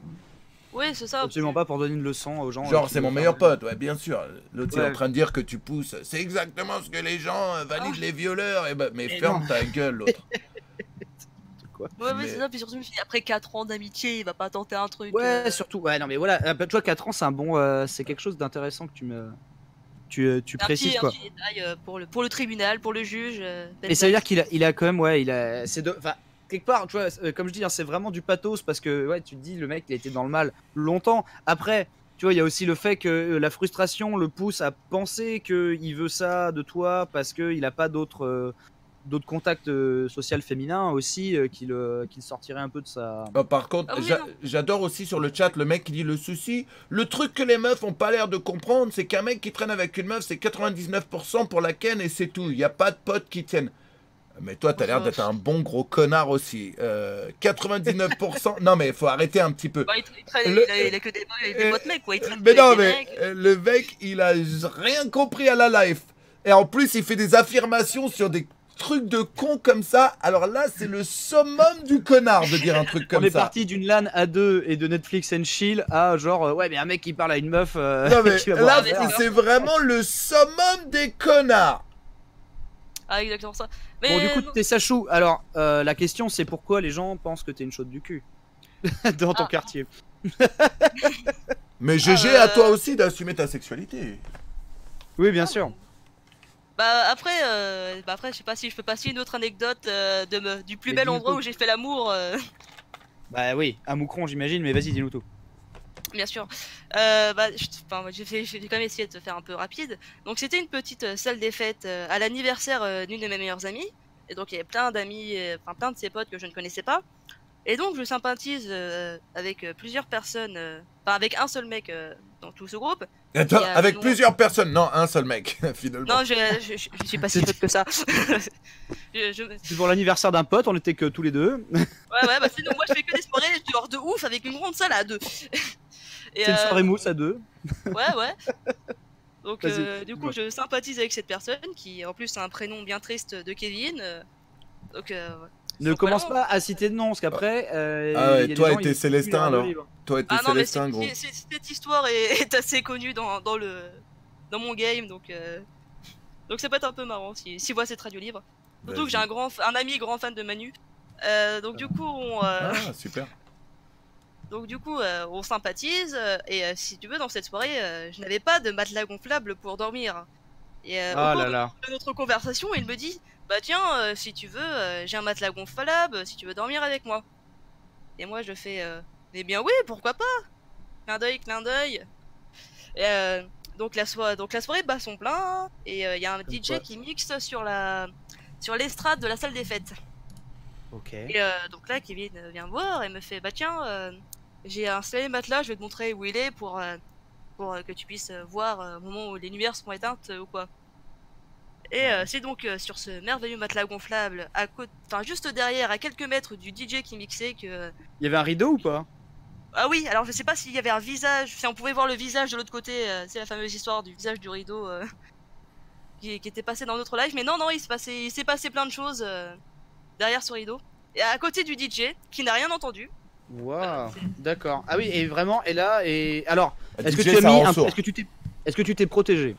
Oui, c'est ça. absolument pas pour donner une leçon aux gens. Genre, qui c'est mon veulent meilleur faire- pote, ouais, bien sûr. L'autre, il est Ouais. en train de dire que tu pousses. C'est exactement ce que les gens valident les violeurs. Et mais Mais ferme non. ta gueule, l'autre. Ouais, Mais- c'est ça, puis surtout, je me suis dit, après 4 ans d'amitié, il va pas tenter un truc. Ouais, surtout. Ouais, non, mais voilà. Tu vois, 4 ans, c'est un bon. C'est quelque chose d'intéressant que tu précises, un quoi. petit détail pour le tribunal, pour le juge. Et ça veut dire qu'il a quand même, ouais, enfin, quelque part, tu vois, comme je dis, hein, c'est vraiment du pathos parce que, ouais, tu te dis, le mec, il a été dans le mal longtemps. Après, tu vois, il y a aussi le fait que la frustration le pousse à penser qu'il veut ça de toi parce qu'il a pas d'autres d'autres contacts sociaux féminins aussi qu'il sortirait un peu de sa. Par contre, Ah oui, non. j'adore aussi sur le chat le mec qui dit le souci. Le truc que les meufs ont pas l'air de comprendre, c'est qu'un mec qui traîne avec une meuf, c'est 99% pour la ken et c'est tout. Il n'y a pas de potes qui tiennent. Mais toi, t'as l'air d'être un bon gros connard aussi. 99%. Non, mais faut arrêter un petit peu. Bah, il a que des potes mecs, quoi. Il traîne Mais avec non, des mais mecs. le mec, il a rien compris à la life. Et en plus, il fait des affirmations sur des trucs de con comme ça. Alors là, c'est le summum du connard de dire un truc comme On est ça. parti d'une LAN à 2 et de Netflix and chill à genre ouais mais un mec qui parle à une meuf. Non, mais qui va boire là, un verre. c'est vraiment le summum des connards. Ah, exactement ça. Mais Bon du coup non. t'es Sachou. Alors la question c'est pourquoi les gens pensent que t'es une chaude du cul dans ton Ah. quartier. Mais GG à toi aussi d'assumer ta sexualité. Oui bien sûr. Bah après, je sais pas si je peux passer une autre anecdote du plus Mais bel dis-nous endroit tout. où j'ai fait l'amour. Bah oui à Moucron j'imagine mais vas-y dis-nous tout. Bien sûr. Moi, j'ai quand même essayé de te faire un peu rapide. Donc c'était une petite salle des fêtes à l'anniversaire d'une de mes meilleures amies. Et donc il y avait plein d'amis, plein de ses potes que je ne connaissais pas. Et donc je sympathise avec plusieurs personnes, avec un seul mec dans tout ce groupe. Attends, Et, avec non. plusieurs personnes. Non, un seul mec, finalement. Non, je suis pas si pote que ça. C'est pour l'anniversaire d'un pote on était que tous les deux. Ouais, bah sinon moi je fais que des soirées genre de ouf avec une grande salle à deux. Et, C'est une soirée mousse à deux. Ouais. Donc Vas-y, du coup dis-moi. je sympathise avec cette personne qui en plus a un prénom bien triste de Kevin. Donc ouais. Ne Donc, commence voilà. pas à citer de noms parce qu'après. Ah ouais, il y a toi des et gens, tes ils Célestins, publient leur alors. livre. Toi et tes Ah non mais Célestins, gros. cette histoire est assez connue dans mon game donc ça peut être un peu marrant si voit cette radio libre. Surtout que j'ai un ami grand fan de Manu. Donc du coup Ah, super. on sympathise et si tu veux dans cette soirée je n'avais pas de matelas gonflable pour dormir. Et au Ah cours là là. de notre conversation il me dit bah tiens si tu veux j'ai un matelas gonflable si tu veux dormir avec moi. Et moi je fais eh bien oui pourquoi pas. Clin d'œil. Et, donc la soirée bat son plein et il y a un DJ quoi. qui mixe sur l'estrade de la salle des fêtes. Ok. Et donc là, Kevin vient me voir et me fait bah tiens, j'ai installé le matelas, je vais te montrer où il est pour que tu puisses voir au moment où les lumières seront éteintes ou quoi. Et c'est donc sur ce merveilleux matelas gonflable, juste derrière, à quelques mètres du DJ qui mixait que. Il y avait un rideau ou pas? Ah oui, alors je sais pas s'il y avait un visage, si on pouvait voir le visage de l'autre côté, c'est la fameuse histoire du visage du rideau qui était passé dans notre live, mais non, il s'est passé plein de choses derrière ce rideau. Et à côté du DJ, qui n'a rien entendu. Waouh. D'accord. Ah oui et vraiment et là et alors est-ce que DJ, tu as ça mis rend un... sourd. est-ce que tu t'es protégé?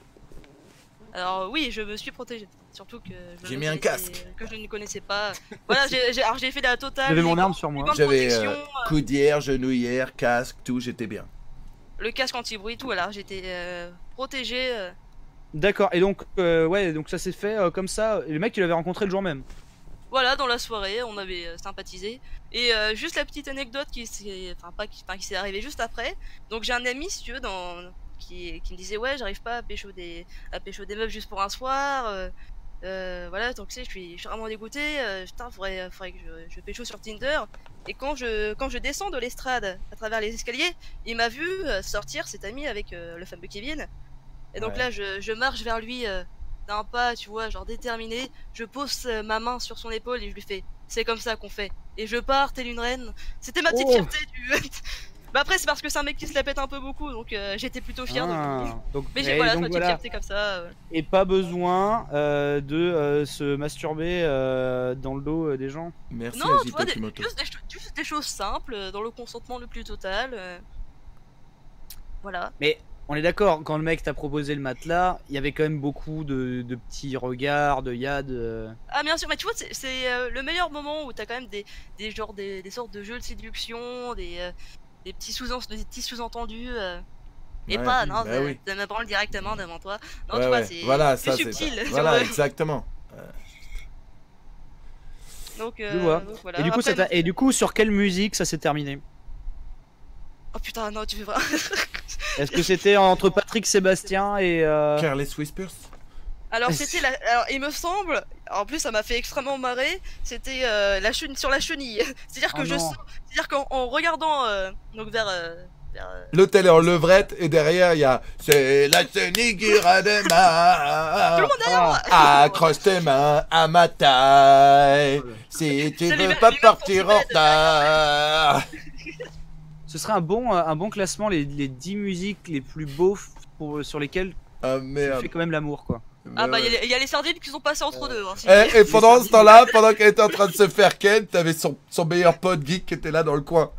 Alors oui, je me suis protégée. Surtout que J'ai mis un casque. que je ne connaissais pas. Voilà, j'ai fait la totale. J'avais mon les arme gants, sur moi. les gants de J'avais protection, coudière, genouillère, casque, tout, j'étais bien. le casque anti-bruit, tout. Alors j'étais protégée. D'accord et donc ouais donc ça s'est fait comme ça. Et le mec tu l'avais rencontré le jour même. Voilà, dans la soirée, on avait sympathisé. Et juste la petite anecdote qui s'est arrivée juste après. Donc j'ai un ami, si tu veux, qui me disait ouais, j'arrive pas à pécho des meufs juste pour un soir. Voilà, donc tu sais, je suis vraiment dégoûté. Putain, faudrait que je pécho sur Tinder. Et quand je descends de l'estrade à travers les escaliers, il m'a vu sortir cet ami avec le fameux Kevin. Et donc Ouais. là, je marche vers lui d'un pas, tu vois, genre déterminé. Je pose ma main sur son épaule et je lui fais c'est comme ça qu'on fait. Et je pars telle une reine. C'était ma petite Oh. fierté du. Bah après, c'est parce que c'est un mec qui se la pète un peu beaucoup, donc j'étais plutôt fier de lui. Ah, donc, Mais et voilà, donc ma petite voilà. fierté comme ça. Et pas besoin de se masturber dans le dos des gens. Merci Non, tu Agito vois, Kimoto. juste des choses simples, dans le consentement le plus total. Voilà. Mais on est d'accord, quand le mec t'a proposé le matelas, il y avait quand même beaucoup de petits regards, de yad. Ah bien sûr, mais tu vois, c'est le meilleur moment où t'as quand même des sortes de jeux de séduction, des petits sous-entendus. Et Ouais, pas, non, bah oui. ça me branle directement devant toi. Non, Ouais, tu vois, ouais. c'est Voilà, plus ça, subtil. c'est... tu Voilà, vois. exactement. Donc, Je vois. voilà. Et du coup, Après, et du coup, sur quelle musique ça s'est terminé? Oh putain, non, tu fais pas. Est-ce que c'était entre Patrick Sébastien et Careless Whispers. Alors, c'était la... Alors, il me semble, En plus, ça m'a fait extrêmement marrer. C'était sur la chenille. C'est-à-dire que Oh non. c'est-à-dire qu'en regardant donc vers L'hôtel est en levrette et derrière il y a c'est la chenille qui redémarre. tout le monde derrière moi. Accroche tes mains à ma taille si tu C'est veux les pas meufs partir en sont retard. Ce serait un bon classement, les 10 musiques les plus beaux sur lesquelles Ah tu merde. fais quand même l'amour, quoi. Ah bah il y a les sardines qui sont passées entre deux. Hein, si Et pendant ce temps-là, pendant qu'elle était en train de se faire ken, t'avais son meilleur pote geek qui était là dans le coin.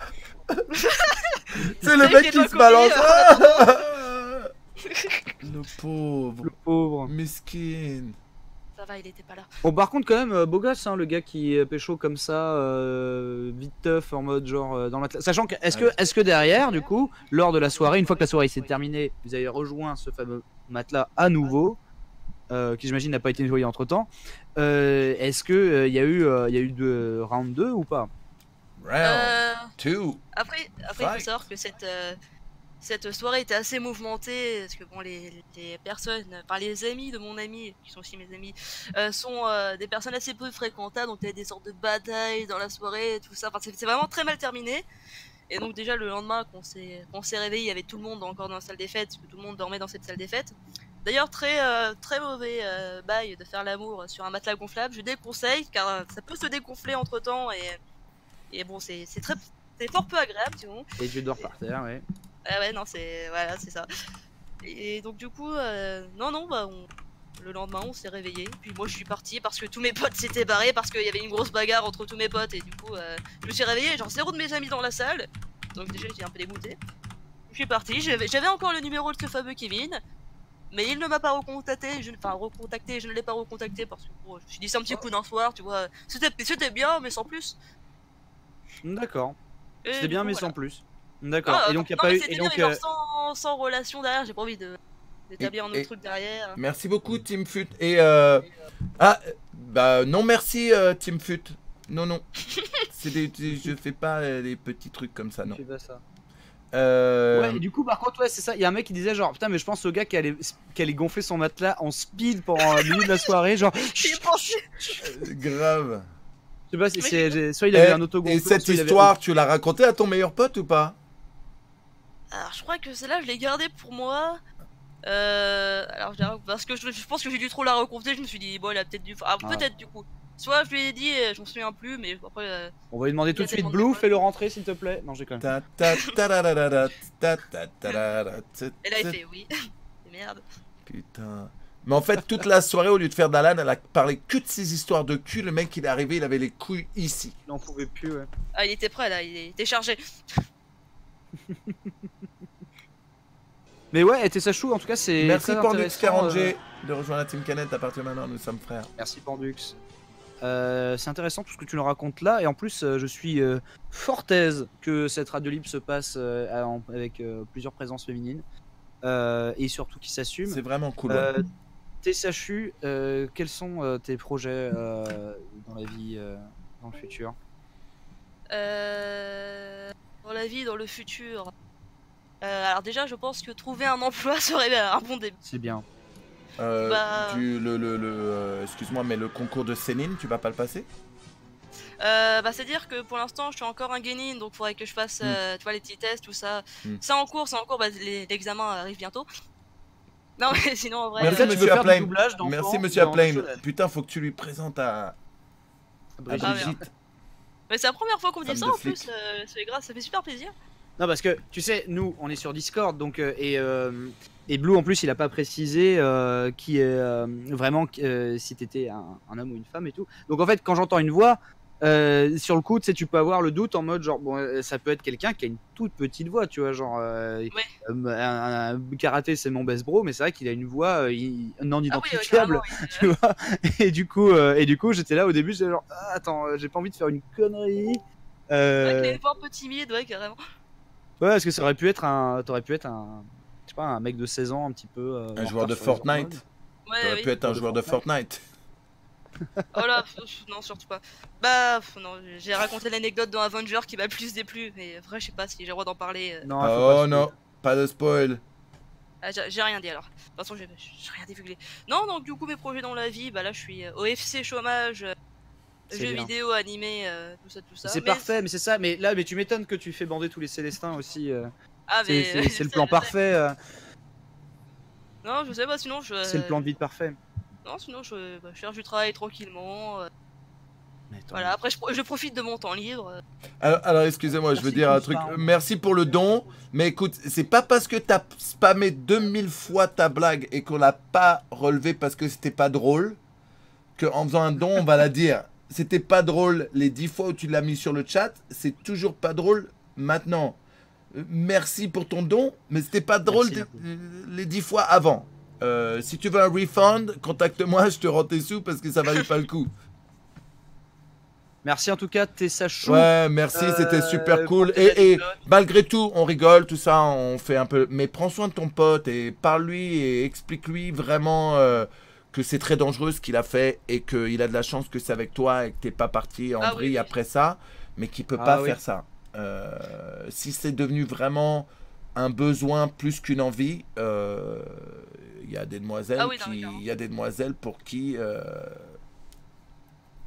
C'est le C'est mec qui est qui dans le se balance. courrier, Le pauvre. Le pauvre. Miskin. Ça va, il était pas là. Bon, par contre, quand même, beau gosse, hein, le gars qui pécho comme ça, vite teuf, en mode genre dans la classe. Sachant que, est-ce que derrière, du coup, lors de la soirée, une fois que la soirée s'est terminée, vous avez rejoint ce fameux matelas à nouveau, qui j'imagine n'a pas été nettoyé entre temps. Est-ce que il y a eu de round 2 ou pas? Round 2. Après il faut savoir que cette soirée était assez mouvementée parce que bon les personnes, enfin les amis de mon ami qui sont aussi mes amis sont des personnes assez peu fréquentables, donc il y a des sortes de batailles dans la soirée, tout ça. Enfin c'est vraiment très mal terminé. Et donc déjà le lendemain qu'on s'est réveillé, il y avait tout le monde encore dans la salle des fêtes, parce que tout le monde dormait dans cette salle des fêtes. D'ailleurs très mauvais bail de faire l'amour sur un matelas gonflable. Je déconseille car ça peut se dégonfler entre temps et bon c'est fort peu agréable sinon. Et tu dors par terre, ouais. Ah ouais non c'est ça. Et donc du coup le lendemain on s'est réveillé. Puis moi je suis parti parce que tous mes potes s'étaient barrés parce qu'il y avait une grosse bagarre entre tous mes potes et du coup je me suis réveillé genre 0 de mes amis dans la salle. Donc déjà j'étais un peu dégoûté. Je suis parti, j'avais encore le numéro de ce fameux Kevin. Mais il ne m'a pas recontacté, je ne l'ai pas recontacté parce que bon, je me suis dit c'est un petit coup d'un soir, tu vois. C'était bien mais sans plus. D'accord. Et C'était du bien, coup, mais voilà. sans plus. D'accord. Ah, Et donc, il n'y a non, pas mais eu. c'était Et bien, donc, mais genre sans relation derrière, j'ai pas envie d'établir un autre truc derrière. Merci beaucoup, Team Fut. Et non merci, Team Fut. Non. Je fais pas les petits trucs comme ça, non. tu fais pas ça. Euh, Ouais, et du coup, par contre, ouais, c'est ça. Il y a un mec qui disait genre, putain, mais je pense au gars qui allait gonfler son matelas en speed pendant le milieu de la soirée, genre. J'y ai pensé. grave. Je sais pas si Mais c'est. Soit il avait un Et autogonfleur. cette soit il avait- histoire, tu l'as racontée à ton meilleur pote ou pas? Alors je crois que celle-là je l'ai gardée pour moi. Parce que je pense que j'ai dû trop la raconter, je me suis dit bon elle a peut-être dû. Ah peut-être du coup. Soit je lui ai dit, je m'en souviens plus, mais après. On va lui demander tout de Il y a suite, tellement de Blue, potes. fais-le rentrer s'il te plaît. Non, j'ai quand même. Ta ta ta ta ta ta ta ta ta ta. Et là il fait oui. Merde. Putain. Mais en fait, toute la soirée, au lieu de faire d'Alan, elle a parlé que de ses histoires de cul. Le mec, il est arrivé, il avait les couilles ici. Il n'en pouvait plus, ouais. Ah il était prêt là, il était chargé. Mais ouais, et Tessachou, en tout cas, c'est. Merci très Pandux intéressant, 40G de rejoindre la Team Canette. À partir de maintenant, nous sommes frères. Merci Pandux. C'est intéressant tout ce que tu nous racontes là, et en plus, je suis fort aise que cette radio libre se passe avec plusieurs présences féminines et surtout qui s'assument. C'est vraiment cool. Ouais. Tessachu, quels sont tes projets dans la vie, dans le futur? Dans la vie, dans le futur. Alors déjà, je pense que trouver un emploi serait un bon début. C'est bien. Bah- Excuse-moi, mais le concours de Céline, tu vas pas le passer? C'est-à-dire que pour l'instant, je suis encore un guénin, donc faudrait que je fasse, tu vois, les petits tests, tout ça. Mm. C'est en cours, l'examen arrive bientôt. Non, mais sinon, en vrai... Merci, tu veux monsieur faire du Aplain. doublage d'enfants Merci, monsieur dans Aplain. Shonen. Putain, faut que tu lui présentes à Brigitte. Ah, Brigitte. Mais c'est la première fois qu'on me dit Femme ça de en plus, flic. c'est grave, ça fait super plaisir. Non, parce que tu sais, nous on est sur Discord, donc et Blue en plus il a pas précisé qui est vraiment si t'étais un homme ou une femme et tout. Donc en fait, quand j'entends une voix sur le coup, tu sais, tu peux avoir le doute en mode genre bon, ça peut être quelqu'un qui a une toute petite voix, tu vois, genre un karaté c'est mon best bro, mais c'est vrai qu'il a une voix non identifiable, tu vois. Et du coup, j'étais là au début, j'étais genre ah, attends, j'ai pas envie de faire une connerie. C'est vrai qu'il a une voix un peu timide, ouais, carrément. Ouais, parce que ça aurait pu être t'aurais pu être un, je sais pas, un mec de 16 ans un petit peu. Un en joueur de retard sur les Fortnite. hormones. Ouais, T'aurais oui. pu être un joueur de Fortnite. Oh là, non, surtout pas. Bah, non, j'ai raconté l'anecdote d'un Avenger qui m'a plus déplu, mais vrai, je sais pas si j'ai le droit d'en parler. Non, faut pas Oh se- non, pas de spoil. Ah, j'ai rien dit alors. De toute façon, j'ai rien divulgué. Non, donc du coup, mes projets dans la vie, bah là, je suis au FC chômage, C'est jeux bien. vidéo, animé, tout ça. C'est Mais parfait, mais c'est ça. Mais là, mais tu m'étonnes que tu fais bander tous les Célestins aussi. Ah, mais C'est le plan parfait. Non, je sais pas, sinon je. C'est le plan de vie parfait. Non, sinon je cherche du travail tranquillement. Mais attends, Voilà, après je profite de mon temps libre. Alors, excusez-moi, je veux Merci dire un pour truc. ça. Merci pour le don. Mais écoute, c'est pas parce que t'as spammé 2000 fois ta blague et qu'on l'a pas relevé parce que c'était pas drôle qu'en faisant un don, on va la dire. C'était pas drôle les 10 fois où tu l'as mis sur le chat. C'est toujours pas drôle maintenant. Merci pour ton don, mais c'était pas drôle Merci, les 10 fois avant. Si tu veux un refund, contacte-moi, je te rends tes sous parce que ça valait pas le coup. Merci en tout cas, Tessa Chou. Ouais, merci, c'était super cool. pour tes Et anecdotes. malgré tout, on rigole, tout ça, on fait un peu. Mais prends soin de ton pote et parle-lui et explique-lui vraiment que c'est très dangereux ce qu'il a fait et qu'il a de la chance que c'est avec toi et que t'es pas parti en Ah vrille oui. après ça, mais qu'il peut Ah pas oui. faire ça. Si c'est devenu vraiment un besoin plus qu'une envie, il y a des demoiselles Ah oui, non, mais clairement. il y a des demoiselles pour qui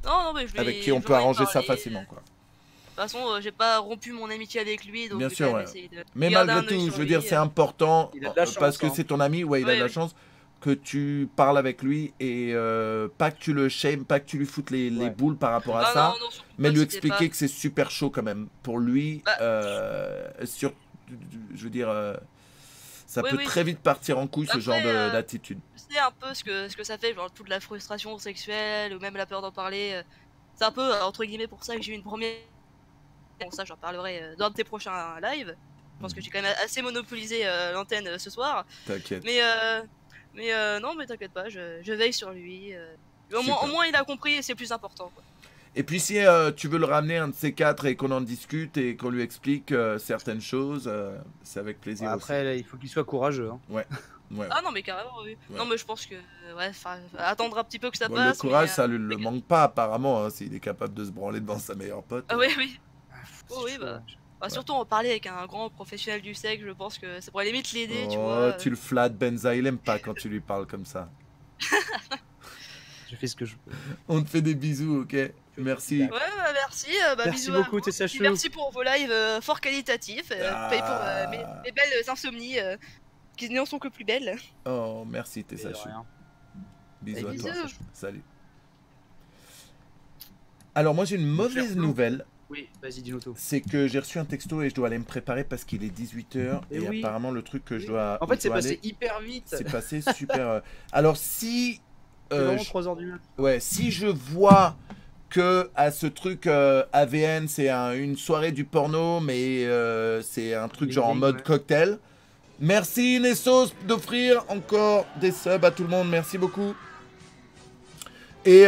Non, mais je lui avec qui on je peut leur ai arranger ça parlé. facilement quoi. De toute façon, j'ai pas rompu mon amitié avec lui, donc Bien je vais sûr, quand même ouais. essayer de Mais garder malgré un œil tout, sur je veux lui, dire, c'est important Il a de la chance, parce que hein. c'est ton ami, ouais, il a Oui, de la oui. chance que tu parles avec lui et pas que tu le shames, pas que tu lui foutes les Ouais. boules par rapport à Ah ça, non, surtout mais pas, lui c'était expliquer pas- que c'est super chaud quand même pour lui. Bah, Je veux dire, ça Oui, peut oui. très vite partir en couille ce Après, genre d'attitude. Je sais un peu ce que ça fait, genre toute la frustration sexuelle ou même la peur d'en parler. C'est un peu entre guillemets pour ça que j'ai eu une première. Bon, ça, j'en parlerai dans un de tes prochains lives. Je pense que j'ai quand même assez monopolisé l'antenne ce soir. T'inquiète. Mais non, mais t'inquiète pas, je veille sur lui. Super. Au moins, il a compris et c'est le plus important. Quoi. Et puis si tu veux le ramener un de ces quatre et qu'on en discute et qu'on lui explique certaines choses, c'est avec plaisir. Après, là, il faut qu'il soit courageux. Hein. Ouais. Ah non, mais carrément, oui. Ouais. Non, mais je pense que. Ouais, attendre un petit peu que ça Bon, passe. le courage, mais, ça lui le manque pas apparemment, hein, s'il est capable de se branler devant sa meilleure pote. Ah, oui, oui. C'est Oh, oui, chaud, bah. ouais. Bah, surtout en parler avec un grand professionnel du sexe, je pense que ça pourrait limite l'aider, tu Oh, vois. tu le flattes, Benza, il aime pas quand tu lui parles comme ça. Je fais ce que je peux. On te fait des bisous, ok? Merci. Ouais, bah, merci. Merci Bisous à beaucoup, vous. Tessa Puis Chou. merci pour vos lives fort qualitatifs. Paye pour Ah. mes belles insomnies qui n'en sont que plus belles. Oh, merci, t'es De sachou. rien. Bisous à Bisous. toi. Salut. Alors, moi, j'ai une mauvaise nouvelle. Oui, vas-y, dis-nous tout. C'est que j'ai reçu un texto et je dois aller me préparer parce qu'il est 18h. Et Et oui. apparemment, le truc que je dois. En où fait, je c'est dois passé aller, hyper vite. c'est passé super. Alors, si. C'est vraiment je- 3h du matin. Ouais, si je vois que à ce truc AVN, c'est une soirée du porno, mais c'est un truc genre en Bling, mode ouais. cocktail. Merci Nessos d'offrir encore des subs à tout le monde, merci beaucoup. Et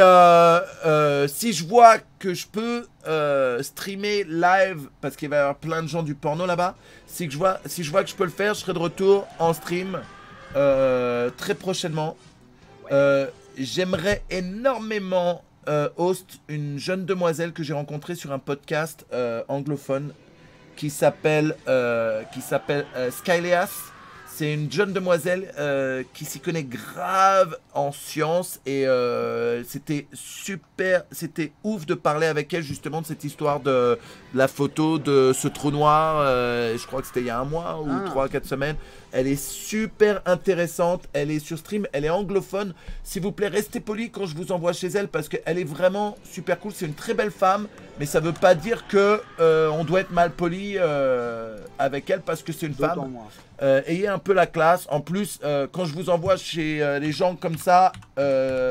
si je vois que je peux streamer live, parce qu'il va y avoir plein de gens du porno là-bas, si je vois que je peux le faire, je serai de retour en stream très prochainement. J'aimerais énormément host une jeune demoiselle que j'ai rencontrée sur un podcast anglophone qui s'appelle Skyleas. C'est une jeune demoiselle qui s'y connaît grave en sciences et c'était ouf de parler avec elle justement de cette histoire de la photo de ce trou noir. Je crois que c'était il y a un mois ou 3-4 semaines. Elle est super intéressante, elle est sur stream, elle est anglophone. S'il vous plaît, restez polis quand je vous envoie chez elle parce qu'elle est vraiment super cool. C'est une très belle femme, mais ça veut pas dire que on doit être mal poli avec elle parce que c'est une D'autant femme. moins. Ayez un peu la classe. En plus, quand je vous envoie chez les gens comme ça,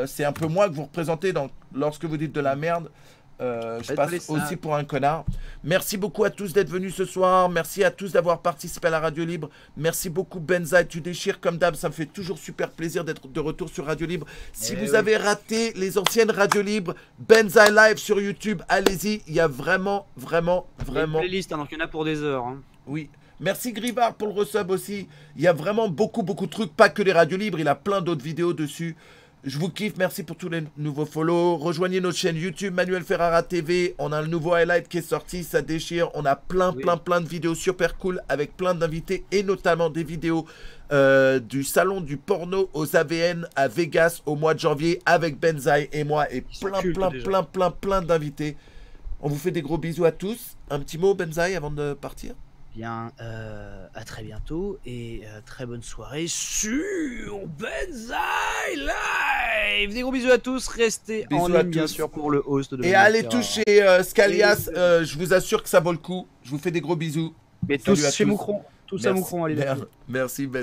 c'est un peu moi que vous représentez. Donc, lorsque vous dites de la merde, je Faites passe les sages. aussi pour un connard. Merci beaucoup à tous d'être venus ce soir. Merci à tous d'avoir participé à la Radio Libre. Merci beaucoup Benza, tu déchires comme d'hab. Ça me fait toujours super plaisir d'être de retour sur Radio Libre. Si vous oui. avez raté les anciennes Radio Libre, Benza Live sur YouTube, allez-y. Il y a vraiment. Il y a une playlist, hein, donc il y en a pour des heures. Hein. Oui. Merci Grivard pour le resub aussi. Il y a vraiment beaucoup de trucs, pas que les radios libres, il a plein d'autres vidéos dessus. Je vous kiffe, merci pour tous les nouveaux follow. Rejoignez notre chaîne YouTube Manuel Ferrara TV. On a le nouveau highlight qui est sorti, ça déchire. On a plein de vidéos super cool avec plein d'invités et notamment des vidéos du salon du porno aux AVN à Vegas au mois de janvier avec Benzaï et moi et plein d'invités. On vous fait des gros bisous à tous. Un petit mot Benzaï avant de partir? Bien, à très bientôt et très bonne soirée sur Benzaï Live. Des gros bisous à tous, restez en ligne bien sûr pour le host de et allez toucher Scalias, je vous assure que ça vaut le coup. Je vous fais des gros bisous. Mais tous chez Moucron, tous à Moucron, allez là. Merci Ben.